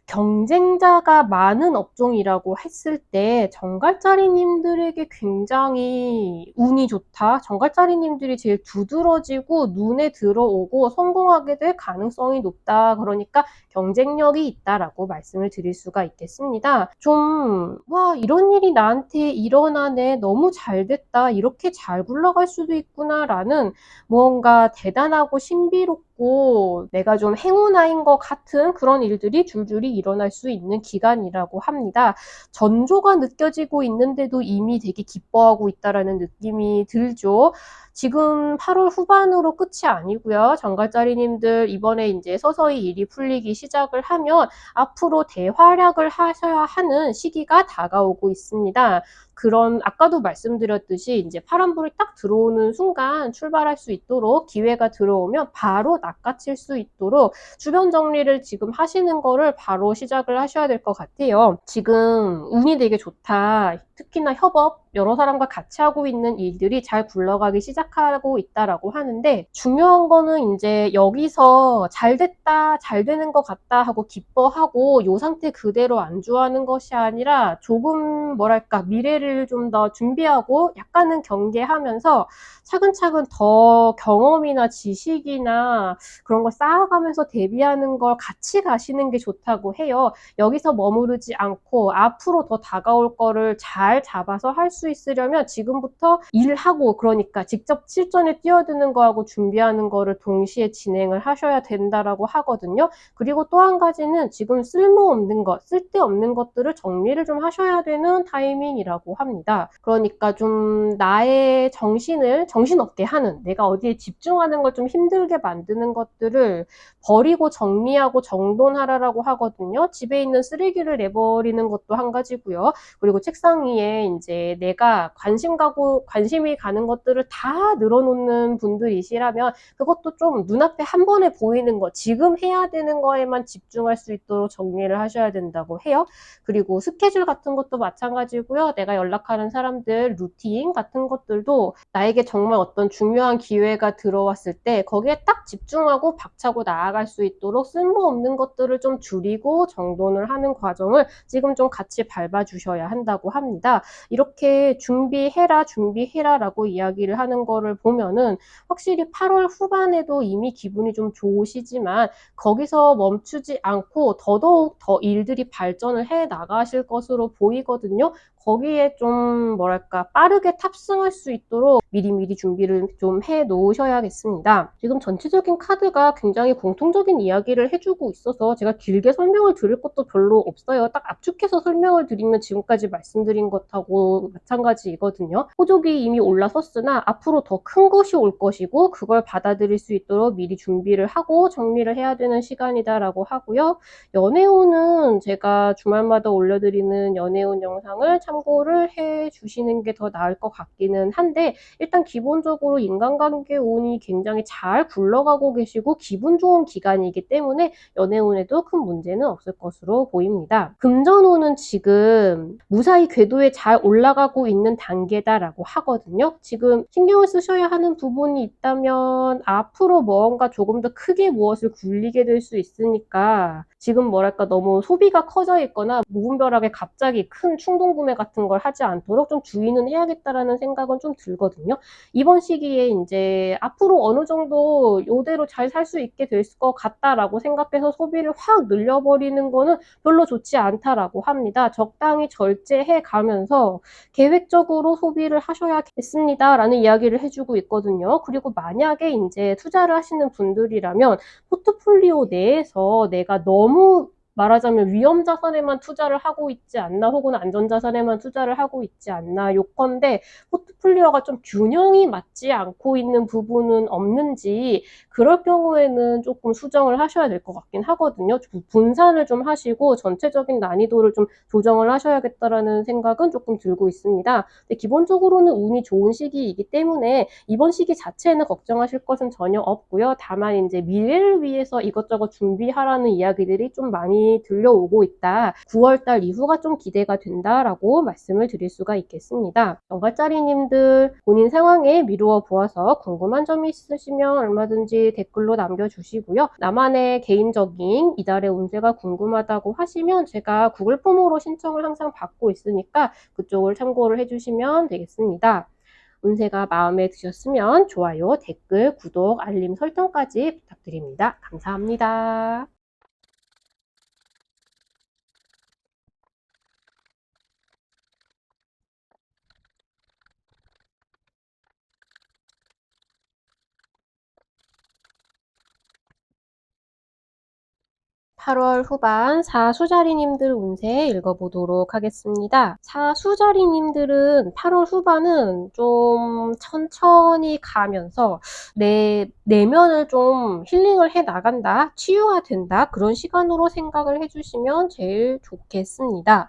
Speaker 1: 경쟁자가 많은 업종이라고 했을 때 정갈자리님들에게 굉장히 운이 좋다, 정갈자리님들이 제일 두드러지고 눈에 들어오고 성공하게 될 가능성이 높다, 그러니까 경쟁력이 있다라고 말씀을 드릴 수가 있겠습니다. 좀 와, 이런 일이 나한테 일어나네, 너무 잘 됐다, 이렇게 잘 굴러갈 수도 있구나 라는 무언가 대단하고 신비롭고 내가 좀 행운아인 것 같은 그런 일들이 줄줄이 일어날 수 있는 기간이라고 합니다. 전조가 느껴지고 있는데도 이미 되게 기뻐하고 있다라는 느낌이 들죠. 지금 8월 후반으로 끝이 아니고요. 정갈자리님들 이번에 이제 서서히 일이 풀리기 시작을 하면 앞으로 대활약을 하셔야 하는 시기가 다가오고 있습니다. 그런 아까도 말씀드렸듯이 이제 파란불이 딱 들어오는 순간 출발할 수 있도록, 기회가 들어오면 바로 낚아챌 수 있도록 주변 정리를 지금 하시는 거를 바로 시작을 하셔야 될 것 같아요. 지금 운이 되게 좋다, 특히나 협업, 여러 사람과 같이 하고 있는 일들이 잘 굴러가기 시작하고 있다라고 하는데, 중요한 거는 이제 여기서 잘 됐다, 잘 되는 것 같다 하고 기뻐하고 이 상태 그대로 안주하는 것이 아니라 조금 뭐랄까 미래를 좀 더 준비하고 약간은 경계하면서 차근차근 더 경험이나 지식이나 그런 걸 쌓아가면서 대비하는 걸 같이 가시는 게 좋다고 해요. 여기서 머무르지 않고 앞으로 더 다가올 거를 잘 잡아서 할 수 있으려면 지금부터 일하고, 그러니까 직접 실전에 뛰어드는 거하고 준비하는 거를 동시에 진행을 하셔야 된다라고 하거든요. 그리고 또 한 가지는 지금 쓸모없는 것, 쓸데없는 것들을 정리를 좀 하셔야 되는 타이밍이라고 합니다. 그러니까 좀 나의 정신없게 하는, 내가 어디에 집중하는 걸 좀 힘들게 만드는 것들을 버리고 정리하고 정돈하라라고 하거든요. 집에 있는 쓰레기를 내버리는 것도 한 가지고요. 그리고 책상 위에 이제 내가 관심이 가는 것들을 다 늘어놓는 분들이시라면 그것도 좀 눈앞에 한 번에 보이는 거, 지금 해야 되는 거에만 집중할 수 있도록 정리를 하셔야 된다고 해요. 그리고 스케줄 같은 것도 마찬가지고요. 내가 연락하는 사람들 루틴 같은 것들도 나에게 정말 어떤 중요한 기회가 들어왔을 때 거기에 딱 집중하고 박차고 나아갈 수 있도록 쓸모없는 것들을 좀 줄이고 정돈을 하는 과정을 지금 좀 같이 밟아주셔야 한다고 합니다. 이렇게 준비해라 라고 이야기를 하는 거를 보면은 확실히 8월 후반에도 이미 기분이 좀 좋으시지만 거기서 멈추지 않고 더더욱 더 일들이 발전을 해 나가실 것으로 보이거든요. 거기에 좀 뭐랄까 빠르게 탑승할 수 있도록 미리미리 준비를 좀 해 놓으셔야겠습니다. 지금 전체적인 카드가 굉장히 공통적인 이야기를 해주고 있어서 제가 길게 설명을 드릴 것도 별로 없어요. 딱 압축해서 설명을 드리면 지금까지 말씀드린 것하고 마찬가지이거든요. 호족이 이미 올라섰으나 앞으로 더 큰 것이 올 것이고 그걸 받아들일 수 있도록 미리 준비를 하고 정리를 해야 되는 시간이다라고 하고요. 연애운은 제가 주말마다 올려드리는 연애운 영상을 참고를 해주시는 게 더 나을 것 같기는 한데, 일단 기본적으로 인간관계 운이 굉장히 잘 굴러가고 계시고 기분 좋은 기간이기 때문에 연애운에도 큰 문제는 없을 것으로 보입니다. 금전운은 지금 무사히 궤도에 잘 올라가고 있는 단계다라고 하거든요. 지금 신경을 쓰셔야 하는 부분이 있다면 앞으로 뭔가 조금 더 크게 무엇을 굴리게 될 수 있으니까 지금 뭐랄까 너무 소비가 커져 있거나 무분별하게 갑자기 큰 충동 구매 같은 걸 하지 않도록 좀 주의는 해야겠다라는 생각은 좀 들거든요. 이번 시기에 이제 앞으로 어느 정도 이대로 잘 살 수 있게 될 것 같다라고 생각해서 소비를 확 늘려버리는 거는 별로 좋지 않다라고 합니다. 적당히 절제해 가면서 계획적으로 소비를 하셔야겠습니다라는 이야기를 해 주고 있거든요. 그리고 만약에 인제 투자를 하시는 분들이라면 포트폴리오 내에서 내가 너무 말하자면 위험 자산에만 투자를 하고 있지 않나 혹은 안전 자산에만 투자를 하고 있지 않나 요컨대 포트폴리오가 좀 균형이 맞지 않고 있는 부분은 없는지 그럴 경우에는 쪼끔 수정을 하셔야 될 것 같긴 하거든요. 분산을 좀 하시고 '전체적인 난이도를 좀 조정을 하셔야겠다.'라는 생각은 쪼끔 들고 있습니다. 근데 기본적으로는 운이 좋은 시기이기 때문에 이번 시기 자체에는 걱정하실 것은 전혀 없고요. 다만 인제 미래를 위해서 이것저것 준비하라는 이야기들이 좀 많이 들려오고 있다. 9월 달 이후가 좀 기대가 된다라고 말씀을 드릴 수가 있겠습니다. 정갈자리님들 본인 상황에 미루어 보아서 궁금한 점이 있으시면 얼마든지 댓글로 남겨주시고요. 나만의 개인적인 이달의 운세가 궁금하다고 하시면 제가 구글 폼으로 신청을 항상 받고 있으니까 그쪽을 참고를 해주시면 되겠습니다. 운세가 마음에 드셨으면 좋아요, 댓글, 구독, 알림 설정까지 부탁드립니다. 감사합니다. 8월 후반 사수자리님들 운세 읽어보도록 하겠습니다. 사수자리님들은 8월 후반은 좀 천천히 가면서 내 내면을 좀 힐링을 해 나간다, 치유가 된다 그런 시간으로 생각을 해주시면 제일 좋겠습니다.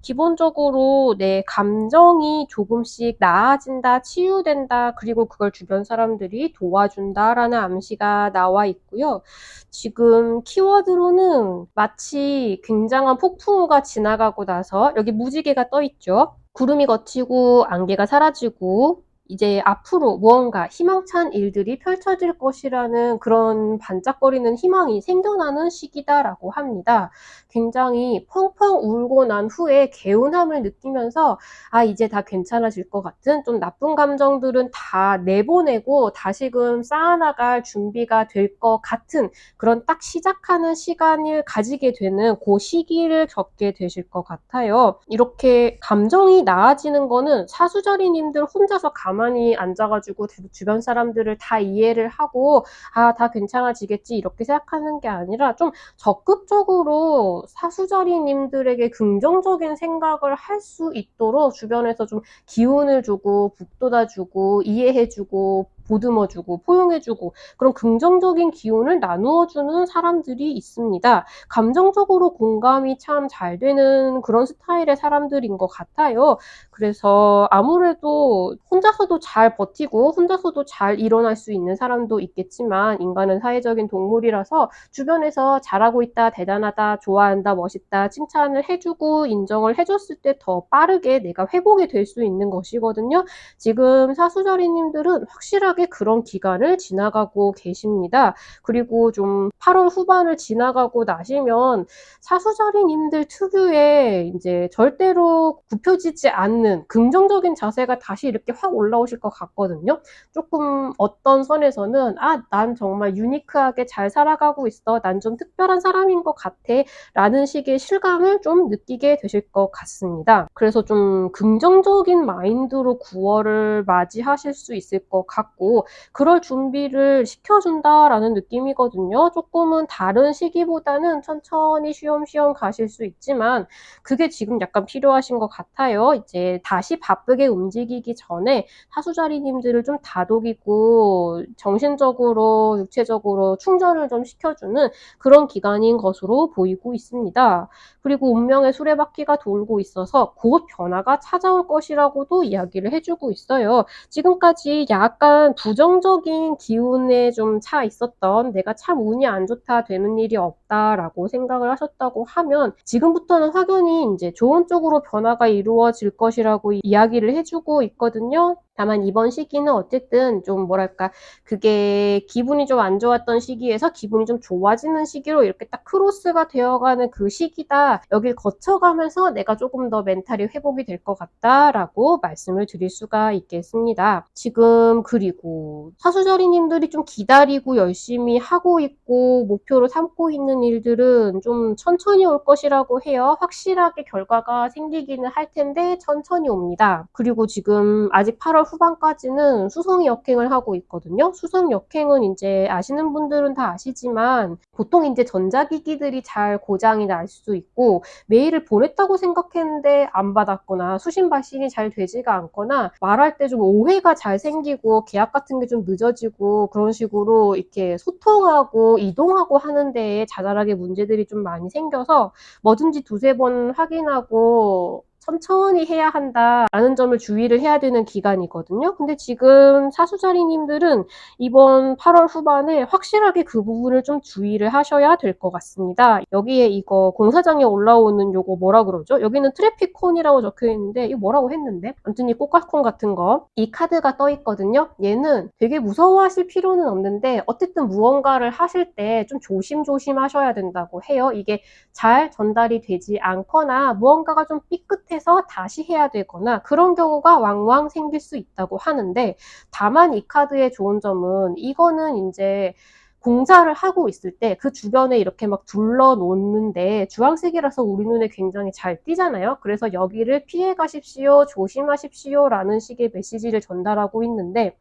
Speaker 1: 기본적으로 내 감정이 조금씩 나아진다, 치유된다, 그리고 그걸 주변 사람들이 도와준다라는 암시가 나와 있고요. 지금 키워드로는 마치 굉장한 폭풍우가 지나가고 나서 여기 무지개가 떠 있죠. 구름이 걷히고 안개가 사라지고 이제 앞으로 무언가 희망찬 일들이 펼쳐질 것이라는 그런 반짝거리는 희망이 생겨나는 시기다라고 합니다. 굉장히 펑펑 울고 난 후에 개운함을 느끼면서 아 이제 다 괜찮아질 것 같은 좀 나쁜 감정들은 다 내보내고 다시금 쌓아나갈 준비가 될 것 같은 그런 딱 시작하는 시간을 가지게 되는 그 시기를 겪게 되실 것 같아요. 이렇게 감정이 나아지는 거는 사수자리님들 혼자서 가만히 앉아가지고 주변 사람들을 다 이해를 하고 아, 다 괜찮아지겠지 이렇게 생각하는 게 아니라 좀 적극적으로 사수자리님들에게 긍정적인 생각을 할 수 있도록 주변에서 좀 기운을 주고 북돋아주고 이해해주고 보듬어주고 포용해주고 그런 긍정적인 기운을 나누어주는 사람들이 있습니다. 감정적으로 공감이 참 잘 되는 그런 스타일의 사람들인 것 같아요. 그래서 아무래도 혼자서도 잘 버티고 혼자서도 잘 일어날 수 있는 사람도 있겠지만 인간은 사회적인 동물이라서 주변에서 잘하고 있다, 대단하다, 좋아한다, 멋있다 칭찬을 해주고 인정을 해줬을 때 더 빠르게 내가 회복이 될 수 있는 것이거든요. 지금 사수자리님들은 확실하게 그런 기간을 지나가고 계십니다. 그리고 좀 8월 후반을 지나가고 나시면 사수자리님들 특유의 이제 절대로 굽혀지지 않는 긍정적인 자세가 다시 이렇게 확 올라오실 것 같거든요. 조금 어떤 선에서는 아, 난 정말 유니크하게 잘 살아가고 있어. 난 좀 특별한 사람인 것 같아. 라는 식의 실감을 좀 느끼게 되실 것 같습니다. 그래서 좀 긍정적인 마인드로 9월을 맞이하실 수 있을 것 같고 그럴 준비를 시켜준다라는 느낌이거든요. 조금은 다른 시기보다는 천천히 쉬엄쉬엄 가실 수 있지만 그게 지금 약간 필요하신 것 같아요. 이제 다시 바쁘게 움직이기 전에 사수자리님들을 좀 다독이고 정신적으로 육체적으로 충전을 좀 시켜주는 그런 기간인 것으로 보이고 있습니다. 그리고 운명의 수레바퀴가 돌고 있어서 곧 변화가 찾아올 것이라고도 이야기를 해주고 있어요. 지금까지 약간 부정적인 기운에 좀 차 있었던 내가 참 운이 안 좋다, 되는 일이 없다라고 생각을 하셨다고 하면 지금부터는 확연히 이제 좋은 쪽으로 변화가 이루어질 것이라고 이야기를 해주고 있거든요. 다만 이번 시기는 어쨌든 좀 뭐랄까 그게 기분이 좀 안 좋았던 시기에서 기분이 좀 좋아지는 시기로 이렇게 딱 크로스가 되어가는 그 시기다. 여길 거쳐가면서 내가 조금 더 멘탈이 회복이 될 것 같다라고 말씀을 드릴 수가 있겠습니다. 지금 그리고 사수자리님들이 좀 기다리고 열심히 하고 있고 목표로 삼고 있는 일들은 좀 천천히 올 것이라고 해요. 확실하게 결과가 생기기는 할 텐데 천천히 옵니다. 그리고 지금 아직 8월 후반까지는 수성이 역행을 하고 있거든요. 수성 역행은 이제 아시는 분들은 다 아시지만 보통 이제 전자기기들이 잘 고장이 날 수도 있고 메일을 보냈다고 생각했는데 안 받았거나 수신 발신이 잘 되지가 않거나 말할 때 좀 오해가 잘 생기고 계약 같은 게 좀 늦어지고 그런 식으로 이렇게 소통하고 이동하고 하는 데에 자잘하게 문제들이 좀 많이 생겨서 뭐든지 두세 번 확인하고 천천히 해야 한다라는 점을 주의를 해야 되는 기간이거든요. 근데 지금 사수자리님들은 이번 8월 후반에 확실하게 그 부분을 좀 주의를 하셔야 될 것 같습니다. 여기에 이거 공사장에 올라오는 요거 뭐라 그러죠? 여기는 트래픽콘이라고 적혀 있는데 이거 뭐라고 했는데? 아무튼 이 꽃가콘 같은 거 이 카드가 떠 있거든요. 얘는 되게 무서워하실 필요는 없는데 어쨌든 무언가를 하실 때 좀 조심조심 하셔야 된다고 해요. 이게 잘 전달이 되지 않거나 무언가가 좀 삐끗해서 다시 해야 되거나 그런 경우가 왕왕 생길 수 있다고 하는데 다만 이 카드의 좋은 점은 이거는 이제 공사를 하고 있을 때 그 주변에 이렇게 막 둘러 놓는데 주황색이라서 우리 눈에 굉장히 잘 띄잖아요. 그래서 여기를 피해 가십시오, 조심하십시오 라는 식의 메시지를 전달하고 있는데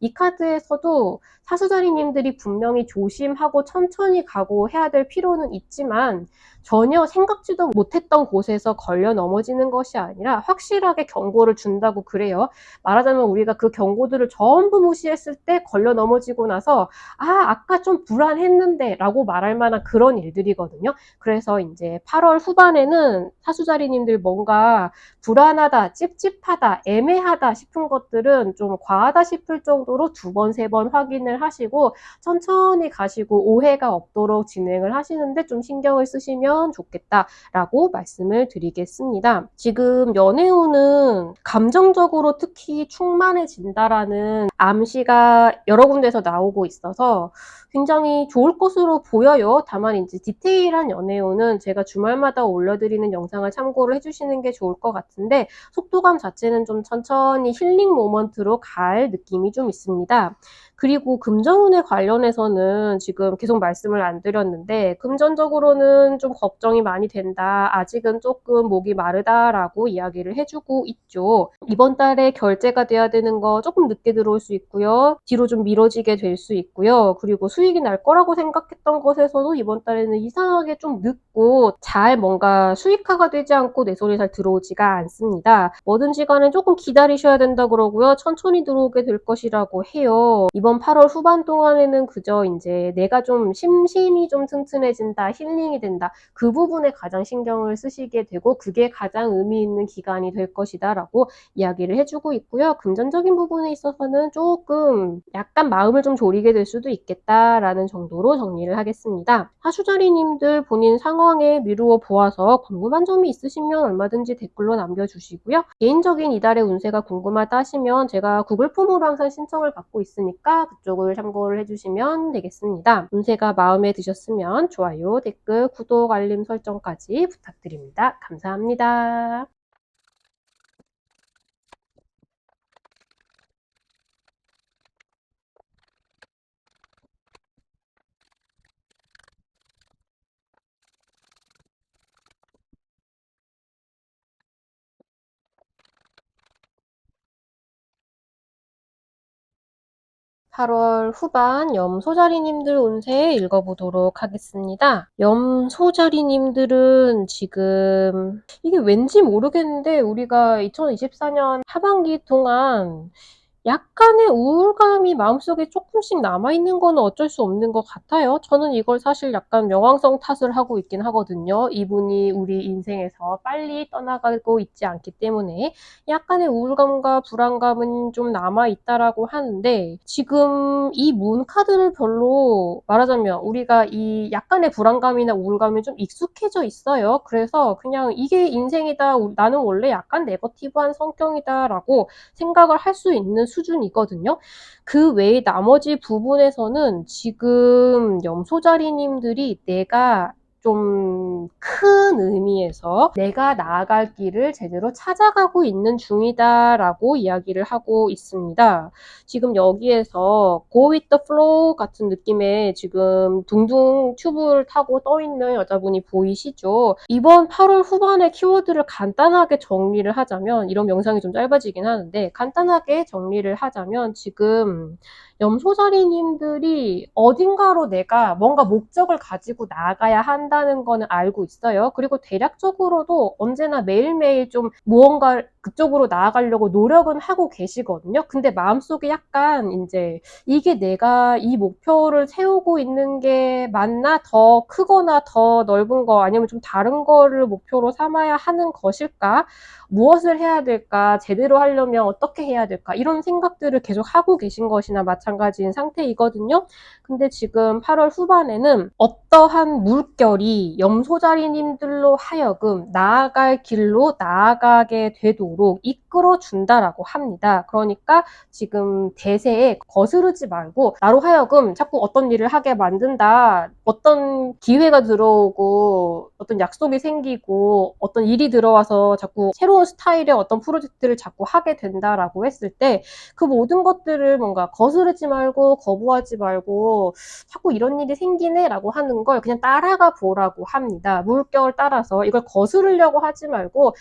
Speaker 1: 이 카드에서도 사수자리님들이 분명히 조심하고 천천히 가고 해야 될 필요는 있지만 전혀 생각지도 못했던 곳에서 걸려 넘어지는 것이 아니라 확실하게 경고를 준다고 그래요. 말하자면 우리가 그 경고들을 전부 무시했을 때 걸려 넘어지고 나서 아까 좀 불안했는데 라고 말할 만한 그런 일들이거든요. 그래서 이제 8월 후반에는 사수자리님들 뭔가 불안하다, 찝찝하다, 애매하다 싶은 것들은 좀 과하다 싶을 정도로 두 번, 세 번 확인을 하시고 천천히 가시고 오해가 없도록 진행을 하시는데 좀 신경을 쓰시면 좋겠다라고 말씀을 드리겠습니다. 지금 연애운은 감정적으로 특히 충만해진다라는 암시가 여러 군데서 나오고 있어서 굉장히 좋을 것으로 보여요. 다만 이제 디테일한 연애운은 제가 주말마다 올려드리는 영상을 참고를 해주시는 게 좋을 것 같은데 속도감 자체는 좀 천천히 힐링 모먼트로 갈 느낌이 좀 있습니다. 그리고 금전운에 관련해서는 지금 계속 말씀을 안 드렸는데 금전적으로는 좀 걱정이 많이 된다. 아직은 조금 목이 마르다라고 이야기를 해주고 있죠. 이번 달에 결제가 돼야 되는 거 조금 늦게 들어올 수 있고요. 뒤로 좀 미뤄지게 될 수 있고요. 그리고 수익이 날 거라고 생각했던 것에서도 이번 달에는 이상하게 좀 늦고 잘 뭔가 수익화가 되지 않고 내 손에 잘 들어오지가 않습니다. 뭐든지 간에 조금 기다리셔야 된다 그러고요. 천천히 들어오게 될 것이라고 해요. 이번 8월 후반 동안에는 그저 이제 내가 좀 심신이 좀 튼튼해진다, 힐링이 된다. 그 부분에 가장 신경을 쓰시게 되고 그게 가장 의미 있는 기간이 될 것이다 라고 이야기를 해주고 있고요. 금전적인 부분에 있어서는 조금 약간 마음을 좀 졸이게 될 수도 있겠다라는 정도로 정리를 하겠습니다. 사수자리님들 본인 상황에 미루어 보아서 궁금한 점이 있으시면 얼마든지 댓글로 남겨주시고요. 개인적인 이달의 운세가 궁금하다 하시면 제가 구글 폼으로 항상 신청을 받고 있으니까 그쪽을 참고를 해주시면 되겠습니다. 운세가 마음에 드셨으면 좋아요, 댓글, 구독, 알림 설정까지 부탁드립니다. 감사합니다. 8월 후반 염소자리님들 운세 읽어보도록 하겠습니다. 염소자리님들은 지금 이게 왠지 모르겠는데 우리가 2024년 하반기 동안 약간의 우울감이 마음속에 쪼끔씩 남아있는 거는 어쩔 수 없는 것 같아요. 저는 이걸 사실 약간 명왕성 탓을 하고 있긴 하거든요. 이분이 우리 인생에서 빨리 떠나가고 있지 않기 때문에 약간의 우울감과 불안감은 좀 남아있다라고 하는데, 지금 이 문 카드를 별로 말하자면 우리가 이 약간의 불안감이나 우울감이 좀 익숙해져 있어요. 그래서 그냥 '이게 인생이다. 나는 원래 약간 네거티브한 성격이다.'라고 생각을 할 수 있는 수준이거든요. 그 외에 나머지 부분에서는 지금 염소자리님들이 내가 좀 큰 의미에서 내가 나아갈 길을 제대로 찾아가고 있는 중이다라고 이야기를 하고 있습니다. 지금 여기에서 go with the flow 같은 느낌의 지금 둥둥 튜브를 타고 떠 있는 여자분이 보이시죠? 이번 8월 후반의 키워드를 간단하게 정리를 하자면, 이런 영상이 좀 짧아지긴 하는데 간단하게 정리를 하자면, 지금 염소자리님들이 어딘가로 내가 뭔가 목적을 가지고 나아가야 한다는 거는 알고 있어요. 그리고 대략적으로도 언제나 매일매일 좀 무언가 그쪽으로 나아가려고 노력은 하고 계시거든요. 근데 마음속에 약간 이제 이게 내가 이 목표를 세우고 있는 게 맞나? 더 크거나 더 넓은 거, 아니면 좀 다른 거를 목표로 삼아야 하는 것일까? 무엇을 해야 될까? 제대로 하려면 어떻게 해야 될까? 이런 생각들을 계속 하고 계신 것이나 마찬가지인 상태이거든요. 근데 지금 8월 후반에는 어떠한 물결이 염소자리님들로 하여금 나아갈 길로 나아가게 되도록 이끌어준다라고 합니다. 그러니까 지금 대세에 거스르지 말고 나로 하여금 자꾸 어떤 일을 하게 만든다, 어떤 기회가 들어오고 어떤 약속이 생기고 어떤 일이 들어와서 자꾸 새로운 스타일의 어떤 프로젝트를 자꾸 하게 된다라고 했을 때, 그 모든 것들을 뭔가 거스르지 말고 거부하지 말고 자꾸 이런 일이 생기네 라고 하는 걸 그냥 따라가 보라고 합니다. 물결 따라서 이걸 거스르려고 하지 말고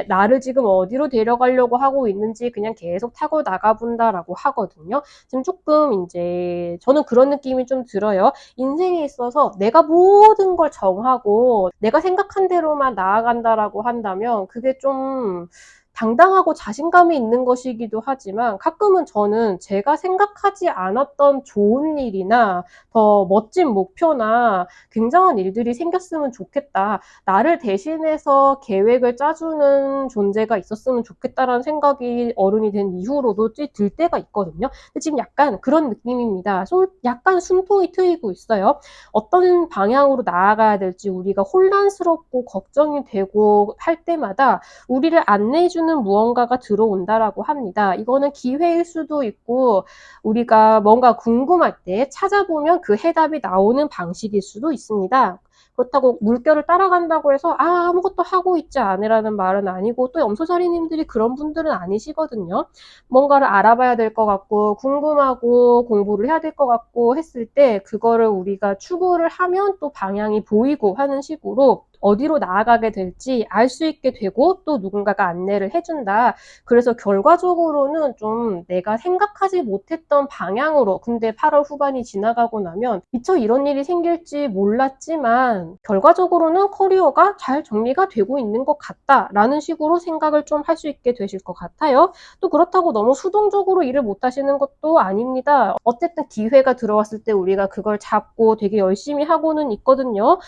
Speaker 1: 나를 지금 어디로 데려가려고 하고 있는지 그냥 계속 타고 나가본다라고 하거든요. 지금 조금 이제 저는 그런 느낌이 좀 들어요. 인생에 있어서 내가 모든 걸 정하고 내가 생각한 대로만 나아간다라고 한다면 그게 좀 당당하고 자신감이 있는 것이기도 하지만, 가끔은 저는 제가 생각하지 않았던 좋은 일이나 더 멋진 목표나 굉장한 일들이 생겼으면 좋겠다, 나를 대신해서 계획을 짜주는 존재가 있었으면 좋겠다라는 생각이 어른이 된 이후로도 들 때가 있거든요. 근데 지금 약간 그런 느낌입니다. 약간 숨통이 트이고 있어요. 어떤 방향으로 나아가야 될지 우리가 혼란스럽고 걱정이 되고 할 때마다 우리를 안내해주는 무언가가 들어온다라고 합니다. 이거는 기회일 수도 있고, 우리가 뭔가 궁금할 때 찾아보면 그 해답이 나오는 방식일 수도 있습니다. 그렇다고 물결을 따라간다고 해서 아무것도 하고 있지 않으라는 말은 아니고, 또 염소자리님들이 그런 분들은 아니시거든요. 뭔가를 알아봐야 될 것 같고 궁금하고 공부를 해야 될 것 같고 했을 때 그거를 우리가 추구를 하면 또 방향이 보이고 하는 식으로 어디로 나아가게 될지 알 수 있게 되고, 또 누군가가 안내를 해준다. 그래서 결과적으로는 좀 내가 생각하지 못했던 방향으로, 근데 8월 후반이 지나가고 나면 미처 이런 일이 생길지 몰랐지만 결과적으로는 커리어가 잘 정리가 되고 있는 것 같다라는 식으로 생각을 좀 할 수 있게 되실 것 같아요. 또 그렇다고 너무 수동적으로 일을 못 하시는 것도 아닙니다. 어쨌든 기회가 들어왔을 때 우리가 그걸 잡고 되게 열심히 하고는 있거든요.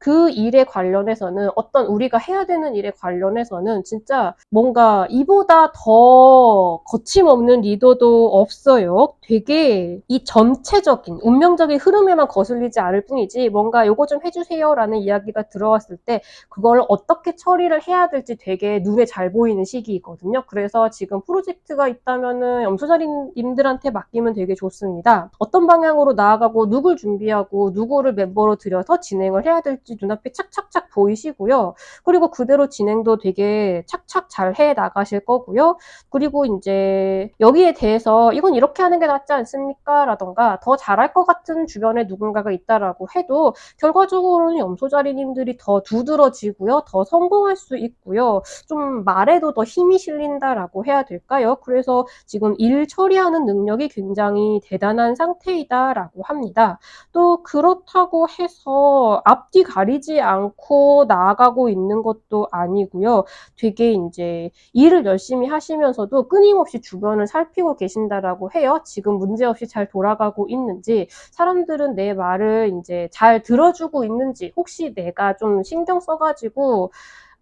Speaker 1: 그 일에 관련해서는, 어떤 우리가 해야 되는 일에 관련해서는 진짜 뭔가 이보다 더 거침없는 리더도 없어요. 되게 이 전체적인 운명적인 흐름에만 거슬리지 않을 뿐이지, 뭔가 요거 좀 해주세요 라는 이야기가 들어왔을 때 그걸 어떻게 처리를 해야 될지 되게 눈에 잘 보이는 시기이거든요. 그래서 지금 프로젝트가 있다면은 염소자리님들한테 맡기면 되게 좋습니다. 어떤 방향으로 나아가고 누굴 준비하고 누구를 멤버로 들여서 진행을 해야 될지 눈앞에 착착착 보이시고요. 그리고 그대로 진행도 되게 착착 잘 해 나가실 거고요. 그리고 이제 여기에 대해서 이건 이렇게 하는 게 낫지 않습니까? 라던가 더 잘할 것 같은 주변에 누군가가 있다라고 해도 결과적으로는 염소자리님들이 더 두드러지고요. 더 성공할 수 있고요. 좀 말에도 더 힘이 실린다라고 해야 될까요? 그래서 지금 일 처리하는 능력이 굉장히 대단한 상태이다라고 합니다. 또 그렇다고 해서 앞뒤 가 가리지 않고 나아가고 있는 것도 아니고요. 되게 이제 일을 열심히 하시면서도 끊임없이 주변을 살피고 계신다라고 해요. 지금 문제없이 잘 돌아가고 있는지, 사람들은 내 말을 이제 잘 들어주고 있는지, 혹시 내가 좀 신경 써가지고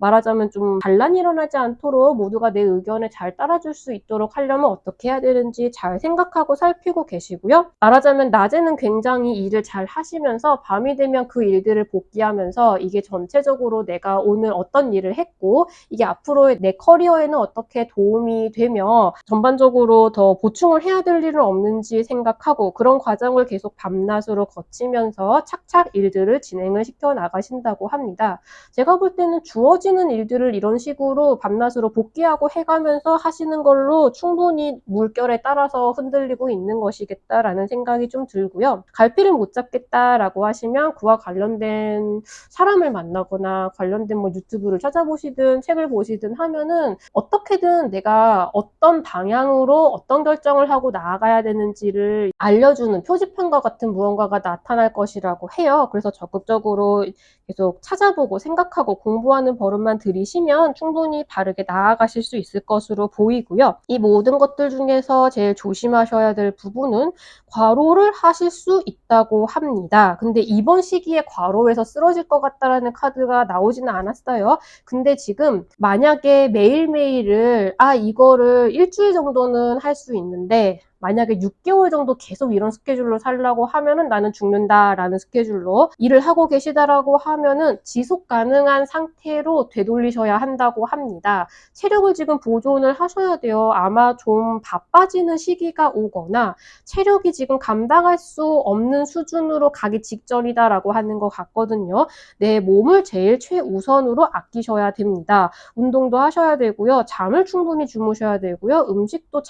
Speaker 1: 말하자면 좀 반란이 일어나지 않도록 모두가 내 의견을 잘 따라줄 수 있도록 하려면 어떻게 해야 되는지 잘 생각하고 살피고 계시고요. 말하자면 낮에는 굉장히 일을 잘 하시면서 밤이 되면 그 일들을 복귀하면서 이게 전체적으로 내가 오늘 어떤 일을 했고 이게 앞으로의 내 커리어에는 어떻게 도움이 되며 전반적으로 더 보충을 해야 될 일은 없는지 생각하고, 그런 과정을 계속 밤낮으로 거치면서 착착 일들을 진행을 시켜 나가신다고 합니다. 제가 볼 때는 주어지는 일들을 이런 식으로 밤낮으로 복귀하고 해가면서 하시는 걸로 충분히 물결에 따라서 흔들리고 있는 것이겠다라는 생각이 좀 들고요. 갈피를 못 잡겠다라고 하시면 그와 관련된 사람을 만나거나 관련된 뭐 유튜브를 찾아보시든 책을 보시든 하면은 어떻게든 내가 어떤 방향으로 어떤 결정을 하고 나아가야 되는지를 알려주는 표지판과 같은 무언가가 나타날 것이라고 해요. 그래서 적극적으로 계속 찾아보고 생각하고 공부하는 버릇만 들이시면 충분히 바르게 나아가실 수 있을 것으로 보이고요. 이 모든 것들 중에서 제일 조심하셔야 될 부분은 과로를 하실 수 있다고 합니다. 근데 이번 시기에 과로해서 쓰러질 것 같다라는 카드가 나오지는 않았어요. 근데 지금 만약에 매일매일을 이거를 일주일 정도는 할 수 있는데 만약에 6개월 정도 계속 이런 스케줄로 살려고 하면은 나는 죽는다라는 스케줄로 일을 하고 계시다라고 하면은 지속 가능한 상태로 되돌리셔야 한다고 합니다. 체력을 지금 보존을 하셔야 돼요. 아마 좀 바빠지는 시기가 오거나 체력이 지금 감당할 수 없는 수준으로 가기 직전이다라고 하는 것 같거든요. 내 몸을 제일 최우선으로 아끼셔야 됩니다. 운동도 하셔야 되고요. 잠을 충분히 주무셔야 되고요. 음식도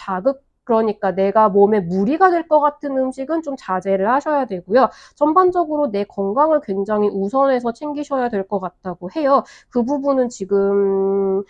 Speaker 1: 그러니까 내가 몸에 무리가 될 것 같은 음식은 좀 자제를 하셔야 되고요. 전반적으로 내 건강을 굉장히 우선해서 챙기셔야 될 것 같다고 해요. 그 부분은 지금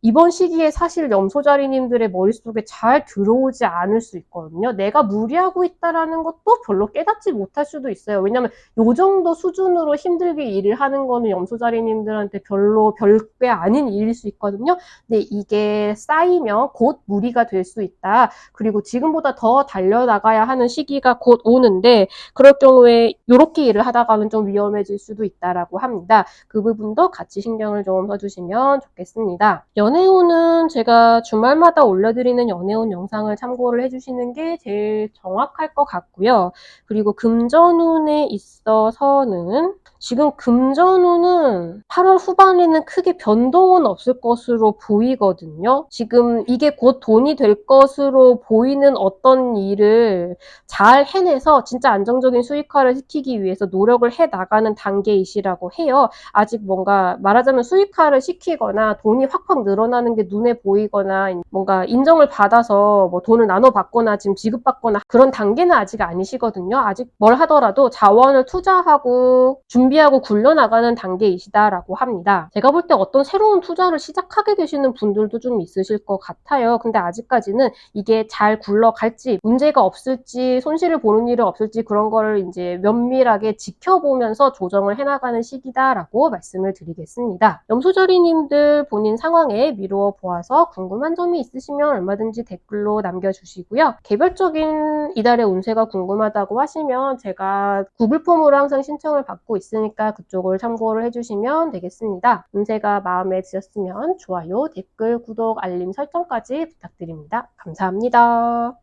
Speaker 1: 이번 시기에 사실 염소자리님들의 머릿속에 잘 들어오지 않을 수 있거든요. 내가 무리하고 있다라는 것도 별로 깨닫지 못할 수도 있어요. 왜냐면 요 정도 수준으로 힘들게 일을 하는 거는 염소자리님들한테 별로 별게 아닌 일일 수 있거든요. 근데 이게 쌓이면 곧 무리가 될 수 있다. 그리고 지금보다 더 달려나가야 하는 시기가 곧 오는데 그럴 경우에 이렇게 일을 하다가는 좀 위험해질 수도 있다라고 합니다. 그 부분도 같이 신경을 좀 써주시면 좋겠습니다. 연애운은 제가 주말마다 올려드리는 연애운 영상을 참고를 해주시는 게 제일 정확할 것 같고요. 그리고 금전운에 있어서는 지금 금전운은 8월 후반에는 크게 변동은 없을 것으로 보이거든요. 지금 이게 곧 돈이 될 것으로 보이는 어떤 일을 잘 해내서 진짜 안정적인 수익화를 시키기 위해서 노력을 해나가는 단계이시라고 해요. 아직 뭔가 말하자면 수익화를 시키거나 돈이 확확 늘어나는 게 눈에 보이거나 뭔가 인정을 받아서 뭐 돈을 나눠받거나 지금 지급받거나 그런 단계는 아직 아니시거든요. 아직 뭘 하더라도 자원을 투자하고 준비하고 굴려나가는 단계이시다라고 합니다. 제가 볼 때 어떤 새로운 투자를 시작하게 되시는 분들도 좀 있으실 것 같아요. 근데 아직까지는 이게 잘 굴러갈지 문제가 없을지 손실을 보는 일은 없을지 그런 거를 이제 면밀하게 지켜보면서 조정을 해나가는 시기다라고 말씀을 드리겠습니다. 염소자리님들 본인 상황에 미루어 보아서 궁금한 점이 있으시면 얼마든지 댓글로 남겨주시고요. 개별적인 이달의 운세가 궁금하다고 하시면 제가 구글 폼으로 항상 신청을 받고 있으니까 그쪽을 참고를 해주시면 되겠습니다. 운세가 마음에 드셨으면 좋아요, 댓글, 구독, 알림 설정까지 부탁드립니다. 감사합니다.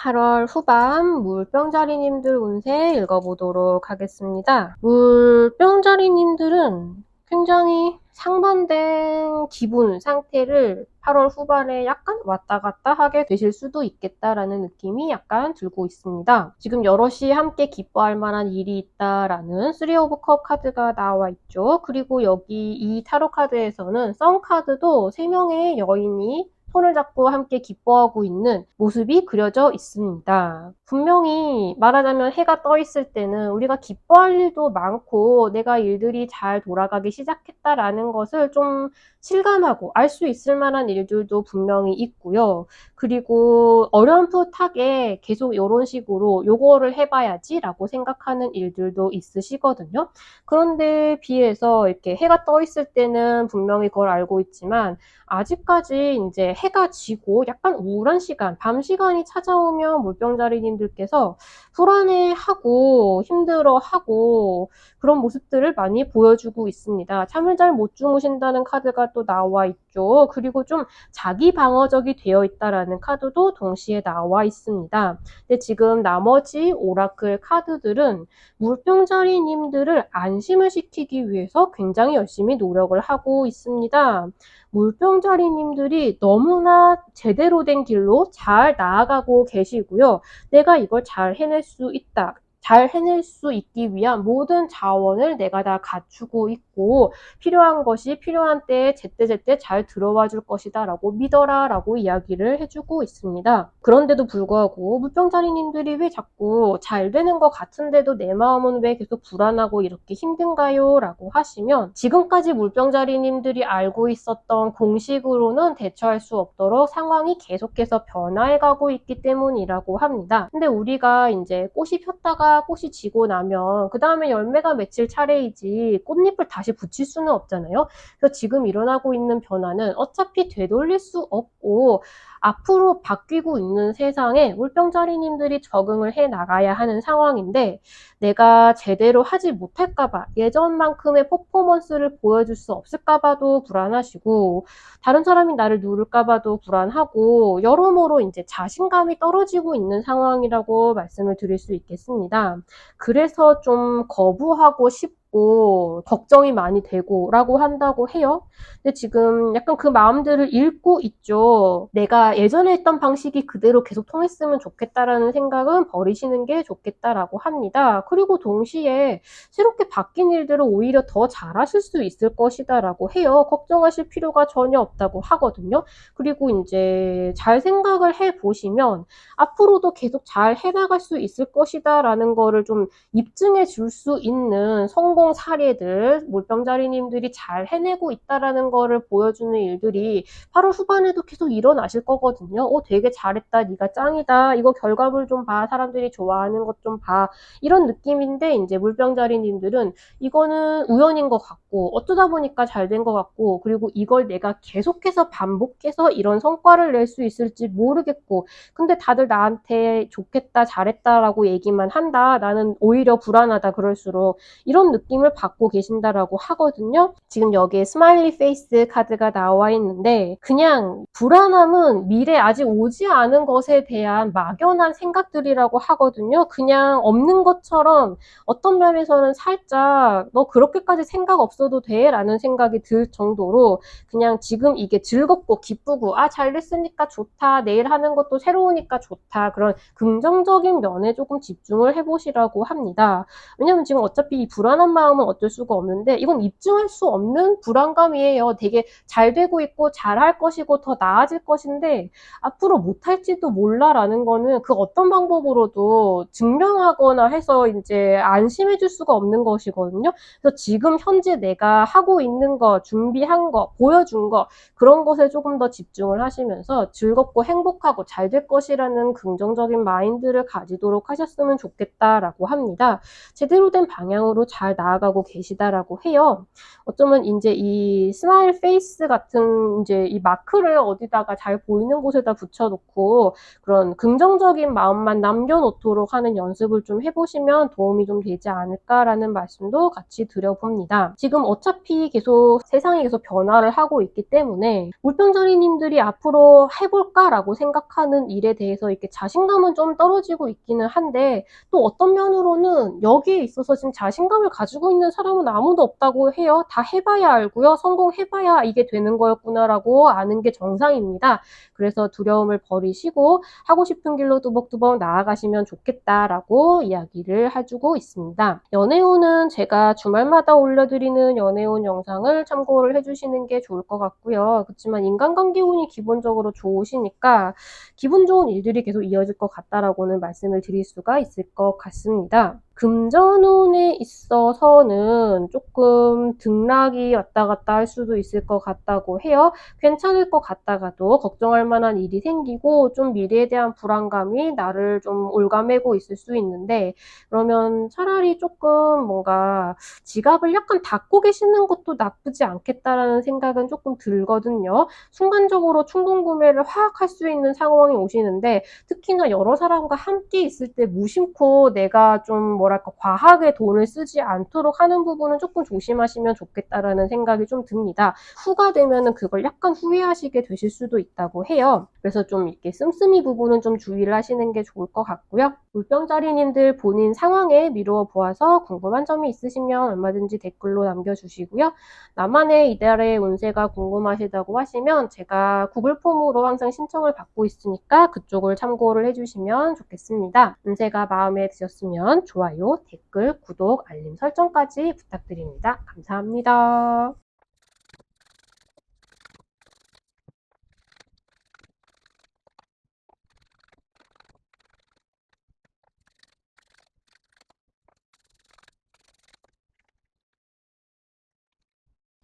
Speaker 1: 8월 후반 물병자리님들 운세 읽어보도록 하겠습니다. 물병자리님들은 굉장히 상반된 기분 상태를 8월 후반에 약간 왔다 갔다 하게 되실 수도 있겠다라는 느낌이 약간 들고 있습니다. 지금 여럿이 함께 기뻐할 만한 일이 있다라는 3 오브 컵 카드가 나와 있죠. 그리고 여기 이 타로 카드에서는 썬 카드도 3명의 여인이 손을 잡고 함께 기뻐하고 있는 모습이 그려져 있습니다. 분명히 말하자면 해가 떠 있을 때는 우리가 기뻐할 일도 많고 내가 일들이 잘 돌아가기 시작했다라는 것을 좀 실감하고 알 수 있을 만한 일들도 분명히 있고요. 그리고 어렴풋하게 계속 이런 식으로 요거를 해봐야지 라고 생각하는 일들도 있으시거든요. 그런데 비해서 이렇게 해가 떠 있을 때는 분명히 그걸 알고 있지만 아직까지 이제 해가 지고 약간 우울한 시간, 밤 시간이 찾아오면 물병자리님들께서 불안해하고 힘들어하고 그런 모습들을 많이 보여주고 있습니다. 잠을 잘 못 주무신다는 카드가 또 나와 있죠. 그리고 좀 자기 방어적이 되어 있다라는 카드도 동시에 나와 있습니다. 근데 지금 나머지 오라클 카드들은 물병자리님들을 안심을 시키기 위해서 굉장히 열심히 노력을 하고 있습니다. 물병자리님들이 너무나 제대로 된 길로 잘 나아가고 계시고요. 내가 이걸 잘 해낼 수 있다. 잘 해낼 수 있기 위한 모든 자원을 내가 다 갖추고 있고 필요한 것이 필요한 때에 제때제때 잘 들어와 줄 것이다 라고 믿어라 라고 이야기를 해주고 있습니다. 그런데도 불구하고 물병자리님들이 왜 자꾸 잘 되는 것 같은데도 내 마음은 왜 계속 불안하고 이렇게 힘든가요? 라고 하시면 지금까지 물병자리님들이 알고 있었던 공식으로는 대처할 수 없도록 상황이 계속해서 변화해가고 있기 때문이라고 합니다. 근데 우리가 이제 꽃이 폈다가 꽃이 지고 나면 그 다음에 열매가 맺힐 차례이지 꽃잎을 다시 붙일 수는 없잖아요. 그래서 지금 일어나고 있는 변화는 어차피 되돌릴 수 없고 앞으로 바뀌고 있는 세상에 물병자리님들이 적응을 해 나가야 하는 상황인데 내가 제대로 하지 못할까봐 예전만큼의 퍼포먼스를 보여줄 수 없을까봐도 불안하시고 다른 사람이 나를 누를까봐도 불안하고 여러모로 이제 자신감이 떨어지고 있는 상황이라고 말씀을 드릴 수 있겠습니다. 그래서 좀 거부하고 싶고 걱정이 많이 되고 라고 한다고 해요. 근데 지금 약간 그 마음들을 읽고 있죠. 내가 예전에 했던 방식이 그대로 계속 통했으면 좋겠다라는 생각은 버리시는 게 좋겠다라고 합니다. 그리고 동시에 새롭게 바뀐 일들을 오히려 더 잘하실 수 있을 것이다 라고 해요. 걱정하실 필요가 전혀 없다고 하거든요. 그리고 이제 잘 생각을 해보시면 앞으로도 계속 잘 해나갈 수 있을 것이다 라는 거를 좀 입증해 줄 수 있는 성공 사례들, 물병자리님들이 잘 해내고 있다라는 거를 보여주는 일들이 8월 후반에도 계속 일어나실 거거든요. 되게 잘했다, 네가 짱이다, 이거 결과물 좀 봐, 사람들이 좋아하는 것 좀 봐, 이런 느낌인데 이제 물병자리님들은 이거는 우연인 것 같고 어쩌다 보니까 잘 된 것 같고 그리고 이걸 내가 계속해서 반복해서 이런 성과를 낼 수 있을지 모르겠고 근데 다들 나한테 좋겠다, 잘했다라고 얘기만 한다. 나는 오히려 불안하다, 그럴수록. 이런 느낌을 받고 계신다라고 하거든요. 지금 여기에 스마일리 페이스 카드가 나와 있는데 그냥 불안함은 미래 아직 오지 않은 것에 대한 막연한 생각들이라고 하거든요. 그냥 없는 것처럼 어떤 면에서는 살짝 너 그렇게까지 생각 없어도 돼? 라는 생각이 들 정도로 그냥 지금 이게 즐겁고 기쁘고 잘 됐으니까 좋다. 내일 하는 것도 새로우니까 좋다. 그런 긍정적인 면에 조금 집중을 해보시라고 합니다. 왜냐면 지금 어차피 이 불안한 마음은 어쩔 수가 없는데 이건 입증할 수 없는 불안감이에요. 되게 잘 되고 있고 잘할 것이고 더 나아질 것인데 앞으로 못할지도 몰라라는 거는 그 어떤 방법으로도 증명하거나 해서 이제 안심해 줄 수가 없는 것이거든요. 그래서 지금 현재 내가 하고 있는 거, 준비한 거, 보여준 거 그런 것에 조금 더 집중을 하시면서 즐겁고 행복하고 잘 될 것이라는 긍정적인 마인드를 가지도록 하셨으면 좋겠다라고 합니다. 제대로 된 방향으로 잘 나아가고 계시다라고 해요. 어쩌면 이제 이 스마일 페이스 같은 이제 이 마크를 어디다가 잘 보이는 곳에다 붙여놓고 그런 긍정적인 마음만 남겨놓도록 하는 연습을 좀 해보시면 도움이 좀 되지 않을까라는 말씀도 같이 드려봅니다. 지금 어차피 계속 세상이 계속 변화를 하고 있기 때문에 물병자리님들이 앞으로 해볼까라고 생각하는 일에 대해서 이렇게 자신감은 좀 떨어지고 있기는 한데 또 어떤 면으로는 여기에 있어서 지금 자신감을 가지고 가지고 있는 사람은 아무도 없다고 해요. 다 해봐야 알고요. 성공해봐야 이게 되는 거였구나라고 아는 게 정상입니다. 그래서 두려움을 버리시고 하고 싶은 길로 뚜벅뚜벅 나아가시면 좋겠다라고 이야기를 해주고 있습니다. 연애운은 제가 주말마다 올려드리는 연애운 영상을 참고를 해주시는 게 좋을 것 같고요. 그렇지만 인간관계 운이 기본적으로 좋으시니까 기분 좋은 일들이 계속 이어질 것 같다라고는 말씀을 드릴 수가 있을 것 같습니다. 금전운에 있어서는 조금 등락이 왔다 갔다 할 수도 있을 것 같다고 해요. 괜찮을 것 같다가도 걱정할 만한 일이 생기고 좀 미래에 대한 불안감이 나를 좀 올가매고 있을 수 있는데, 그러면 차라리 조금 뭔가 지갑을 약간 닫고 계시는 것도 나쁘지 않겠다라는 생각은 조금 들거든요. 순간적으로 충동 구매를 확 할 수 있는 상황이 오시는데, 특히나 여러 사람과 함께 있을 때 무심코 내가 좀 뭐랄까 과하게 돈을 쓰지 않도록 하는 부분은 조금 조심하시면 좋겠다라는 생각이 좀 듭니다. 후가 되면은 그걸 약간 후회하시게 되실 수도 있다고 해요. 그래서 좀 이렇게 씀씀이 부분은 좀 주의를 하시는 게 좋을 것 같고요. 물병자리님들 본인 상황에 미루어 보아서 궁금한 점이 있으시면 얼마든지 댓글로 남겨주시고요. 나만의 이달의 운세가 궁금하시다고 하시면 제가 구글 폼으로 항상 신청을 받고 있으니까 그쪽을 참고를 해주시면 좋겠습니다. 운세가 마음에 드셨으면 좋아요, 댓글, 구독, 알림 설정까지 부탁드립니다. 감사합니다.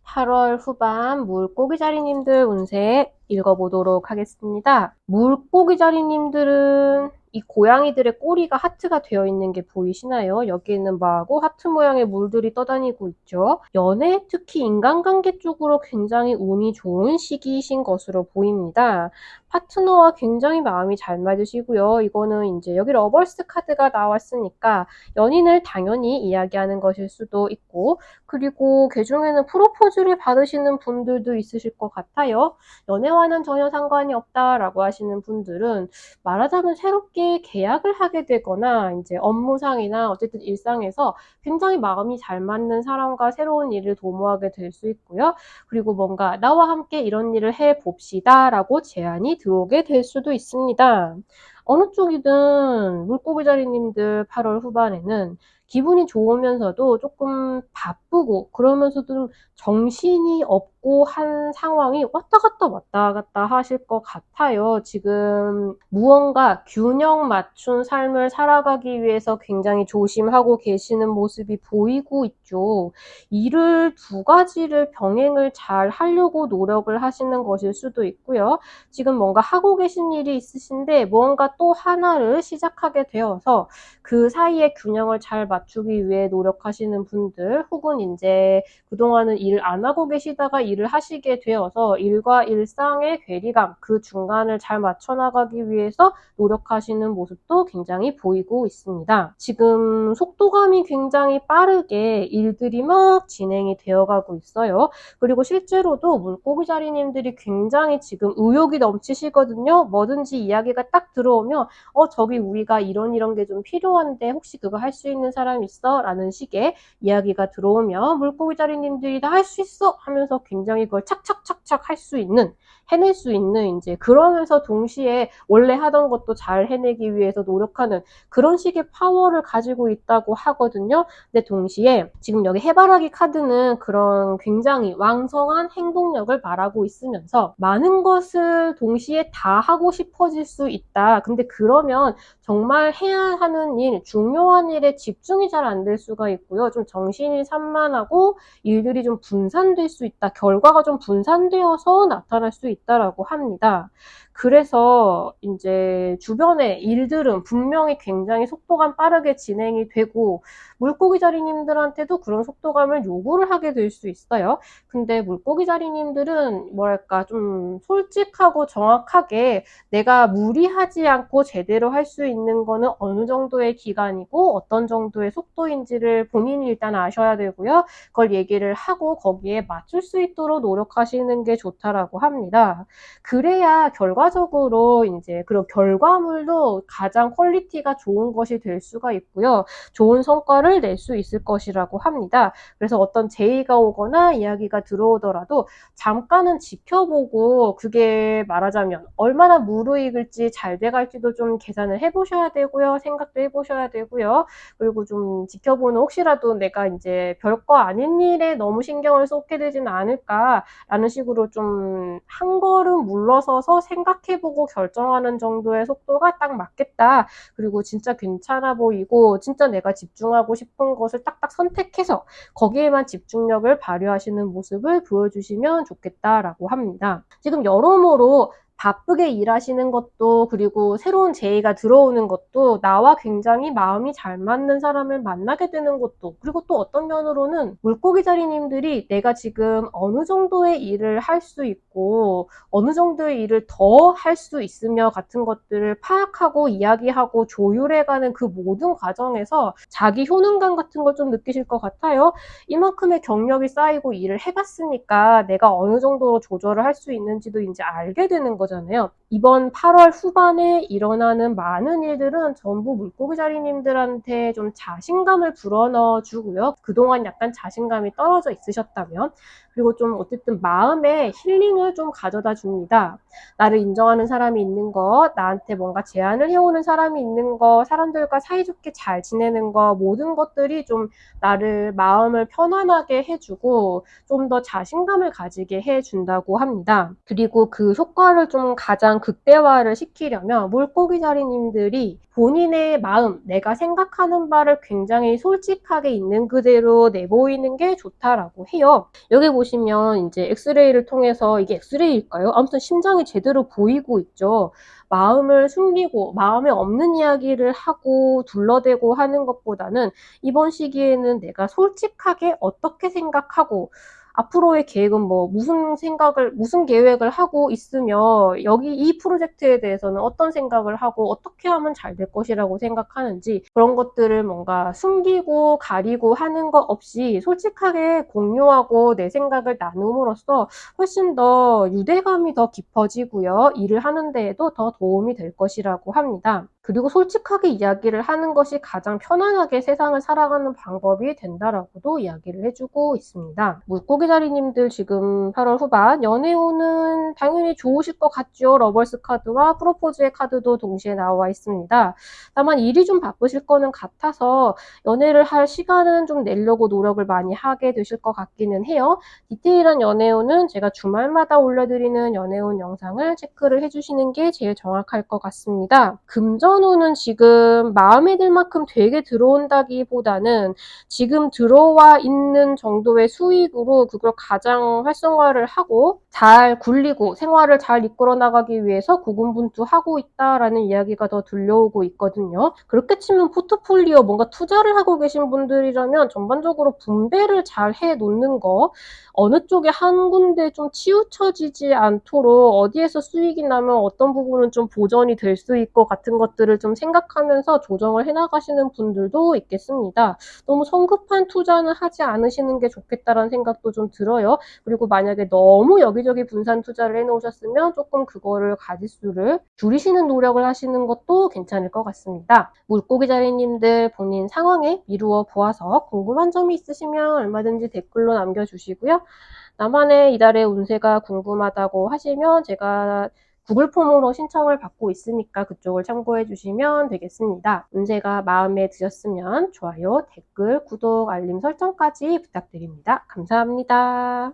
Speaker 1: 8월 후반 물고기자리님들 운세 읽어보도록 하겠습니다. 물고기자리님들은 이 고양이들의 꼬리가 하트가 되어 있는 게 보이시나요? 여기에는 뭐하고 하트 모양의 물들이 떠다니고 있죠. 연애, 특히 인간관계 쪽으로 굉장히 운이 좋은 시기이신 것으로 보입니다. 파트너와 굉장히 마음이 잘 맞으시고요. 이거는 이제 여기 러버스 카드가 나왔으니까 연인을 당연히 이야기하는 것일 수도 있고, 그리고 그중에는 프로포즈를 받으시는 분들도 있으실 것 같아요. 연애와는 전혀 상관이 없다라고 하시는 분들은 말하자면 새롭게 계약을 하게 되거나 이제 업무상이나 어쨌든 일상에서 굉장히 마음이 잘 맞는 사람과 새로운 일을 도모하게 될 수 있고요. 그리고 뭔가 나와 함께 이런 일을 해봅시다라고 제안이 들어오게 될 수도 있습니다. 어느 쪽이든 물고기자리님들 8월 후반에는 기분이 좋으면서도 조금 바쁘고 그러면서도 좀 정신이 없고 한 상황이 왔다 갔다 하실 것 같아요. 지금 무언가 균형 맞춘 삶을 살아가기 위해서 굉장히 조심하고 계시는 모습이 보이고 있죠. 일을 두 가지를 병행을 잘 하려고 노력을 하시는 것일 수도 있고요. 지금 뭔가 하고 계신 일이 있으신데 뭔가 또 하나를 시작하게 되어서 그 사이에 균형을 잘 맞추기 위해 노력하시는 분들, 혹은 이제 그동안은 일을 안 하고 계시다가 일을 하시게 되어서 일과 일상의 괴리감, 그 중간을 잘 맞춰 나가기 위해서 노력하시는 모습도 굉장히 보이고 있습니다. 지금 속도감이 굉장히 빠르게 일들이 막 진행이 되어가고 있어요. 그리고 실제로도 물고기자리님들이 굉장히 지금 의욕이 넘치시거든요. 뭐든지 이야기가 딱 들어오면 저기 우리가 이런 게 좀 필요한데 혹시 그거 할 수 있는 사람 있어? 라는 식의 이야기가 들어오면 물고기자리님들이 다 할 수 있어! 하면서 굉장히 그걸 착착착착 할 수 있는, 해낼 수 있는, 이제 그러면서 동시에 원래 하던 것도 잘 해내기 위해서 노력하는 그런 식의 파워를 가지고 있다고 하거든요. 근데 동시에 지금 여기 해바라기 카드는 그런 굉장히 왕성한 행동력을 말하고 있으면서 많은 것을 동시에 다 하고 싶어질 수 있다. 근데 그러면 정말 해야 하는 일, 중요한 일에 집중이 잘 안 될 수가 있고요. 좀 정신이 산만하고 일들이 좀 분산될 수 있다. 결과가 좀 분산되어서 나타날 수 있다라고 합니다. 그래서 이제 주변의 일들은 분명히 굉장히 속도감 빠르게 진행이 되고 물고기자리님들한테도 그런 속도감을 요구를 하게 될 수 있어요. 근데 물고기자리님들은 뭐랄까 좀 솔직하고 정확하게 내가 무리하지 않고 제대로 할 수 있는 거는 어느 정도의 기간이고 어떤 정도의 속도인지를 본인이 일단 아셔야 되고요. 그걸 얘기를 하고 거기에 맞출 수 있도록 노력하시는 게 좋다라고 합니다. 그래야 결과적으로 결과적으로 이제 그런 결과물도 가장 퀄리티가 좋은 것이 될 수가 있고요. 좋은 성과를 낼 수 있을 것이라고 합니다. 그래서 어떤 제의가 오거나 이야기가 들어오더라도 잠깐은 지켜보고 그게 말하자면 얼마나 무르익을지 잘 돼갈지도 좀 계산을 해보셔야 되고요. 생각도 해보셔야 되고요. 그리고 좀 지켜보는 혹시라도 내가 이제 별거 아닌 일에 너무 신경을 쏟게 되지는 않을까라는 식으로 좀 한 걸음 물러서서 생각해보고 결정하는 정도의 속도가 딱 맞겠다. 그리고 진짜 괜찮아 보이고 진짜 내가 집중하고 싶은 것을 딱딱 선택해서 거기에만 집중력을 발휘하시는 모습을 보여주시면 좋겠다라고 합니다. 지금 여러모로 바쁘게 일하시는 것도 그리고 새로운 제의가 들어오는 것도 나와 굉장히 마음이 잘 맞는 사람을 만나게 되는 것도 그리고 또 어떤 면으로는 물고기 자리님들이 내가 지금 어느 정도의 일을 할 수 있고 어느 정도의 일을 더 할 수 있으며 같은 것들을 파악하고 이야기하고 조율해가는 그 모든 과정에서 자기 효능감 같은 걸 좀 느끼실 것 같아요. 이만큼의 경력이 쌓이고 일을 해봤으니까 내가 어느 정도로 조절을 할 수 있는지도 이제 알게 되는 거잖아요. 이번 8월 후반에 일어나는 많은 일들은 전부 물고기 자리님들한테 좀 자신감을 불어넣어 주고요. 그동안 약간 자신감이 떨어져 있으셨다면 그리고 좀 어쨌든 마음에 힐링을 좀 가져다 줍니다. 나를 인정하는 사람이 있는 것, 나한테 뭔가 제안을 해오는 사람이 있는 것, 사람들과 사이좋게 잘 지내는 것, 모든 것들이 좀 나를 마음을 편안하게 해주고 좀 더 자신감을 가지게 해준다고 합니다. 그리고 그 효과를 좀 가장 극대화를 시키려면 물고기 자리님들이 본인의 마음, 내가 생각하는 바를 굉장히 솔직하게 있는 그대로 내보이는 게 좋다라고 해요. 여기 보시면 이제 엑스레이를 통해서 이게 엑스레이일까요? 아무튼 심장이 제대로 보이고 있죠. 마음을 숨기고 마음에 없는 이야기를 하고 둘러대고 하는 것보다는 이번 시기에는 내가 솔직하게 어떻게 생각하고 앞으로의 계획은 뭐 무슨 계획을 하고 있으며 여기 이 프로젝트에 대해서는 어떤 생각을 하고 어떻게 하면 잘 될 것이라고 생각하는지 그런 것들을 뭔가 숨기고 가리고 하는 것 없이 솔직하게 공유하고 내 생각을 나눔으로써 훨씬 더 유대감이 더 깊어지고요. 일을 하는 데에도 더 도움이 될 것이라고 합니다. 그리고 솔직하게 이야기를 하는 것이 가장 편안하게 세상을 살아가는 방법이 된다라고도 이야기를 해주고 있습니다. 물고기 자리님들 지금 8월 후반 연애운은 당연히 좋으실 것 같죠. 러버스 카드와 프로포즈의 카드도 동시에 나와 있습니다. 다만 일이 좀 바쁘실 거는 같아서 연애를 할 시간은 좀 내려고 노력을 많이 하게 되실 것 같기는 해요. 디테일한 연애운은 제가 주말마다 올려드리는 연애운 영상을 체크를 해주시는 게 제일 정확할 것 같습니다. 금전운은 지금 마음에 들 만큼 되게 들어온다기보다는 지금 들어와 있는 정도의 수익으로 그걸 가장 활성화를 하고 잘 굴리고 생활을 잘 이끌어 나가기 위해서 고군분투하고 있다라는 이야기가 더 들려오고 있거든요. 그렇게 치면 포트폴리오 뭔가 투자를 하고 계신 분들이라면 전반적으로 분배를 잘 해놓는 거 어느 쪽에 한 군데 좀 치우쳐지지 않도록 어디에서 수익이 나면 어떤 부분은 좀 보전이 될 수 있고 같은 것들을 좀 생각하면서 조정을 해나가시는 분들도 있겠습니다. 너무 성급한 투자는 하지 않으시는 게 좋겠다라는 생각도 좀 들어요. 그리고 만약에 너무 여기저기 분산 투자를 해놓으셨으면 조금 그거를 가짓수를 줄이시는 노력을 하시는 것도 괜찮을 것 같습니다. 물고기 자리님들 본인 상황에 미루어 보아서 궁금한 점이 있으시면 얼마든지 댓글로 남겨주시고요. 나만의 이달의 운세가 궁금하다고 하시면 제가 구글 폼으로 신청을 받고 있으니까 그쪽을 참고해 주시면 되겠습니다. 운세가 마음에 드셨으면 좋아요, 댓글, 구독, 알림 설정까지 부탁드립니다. 감사합니다.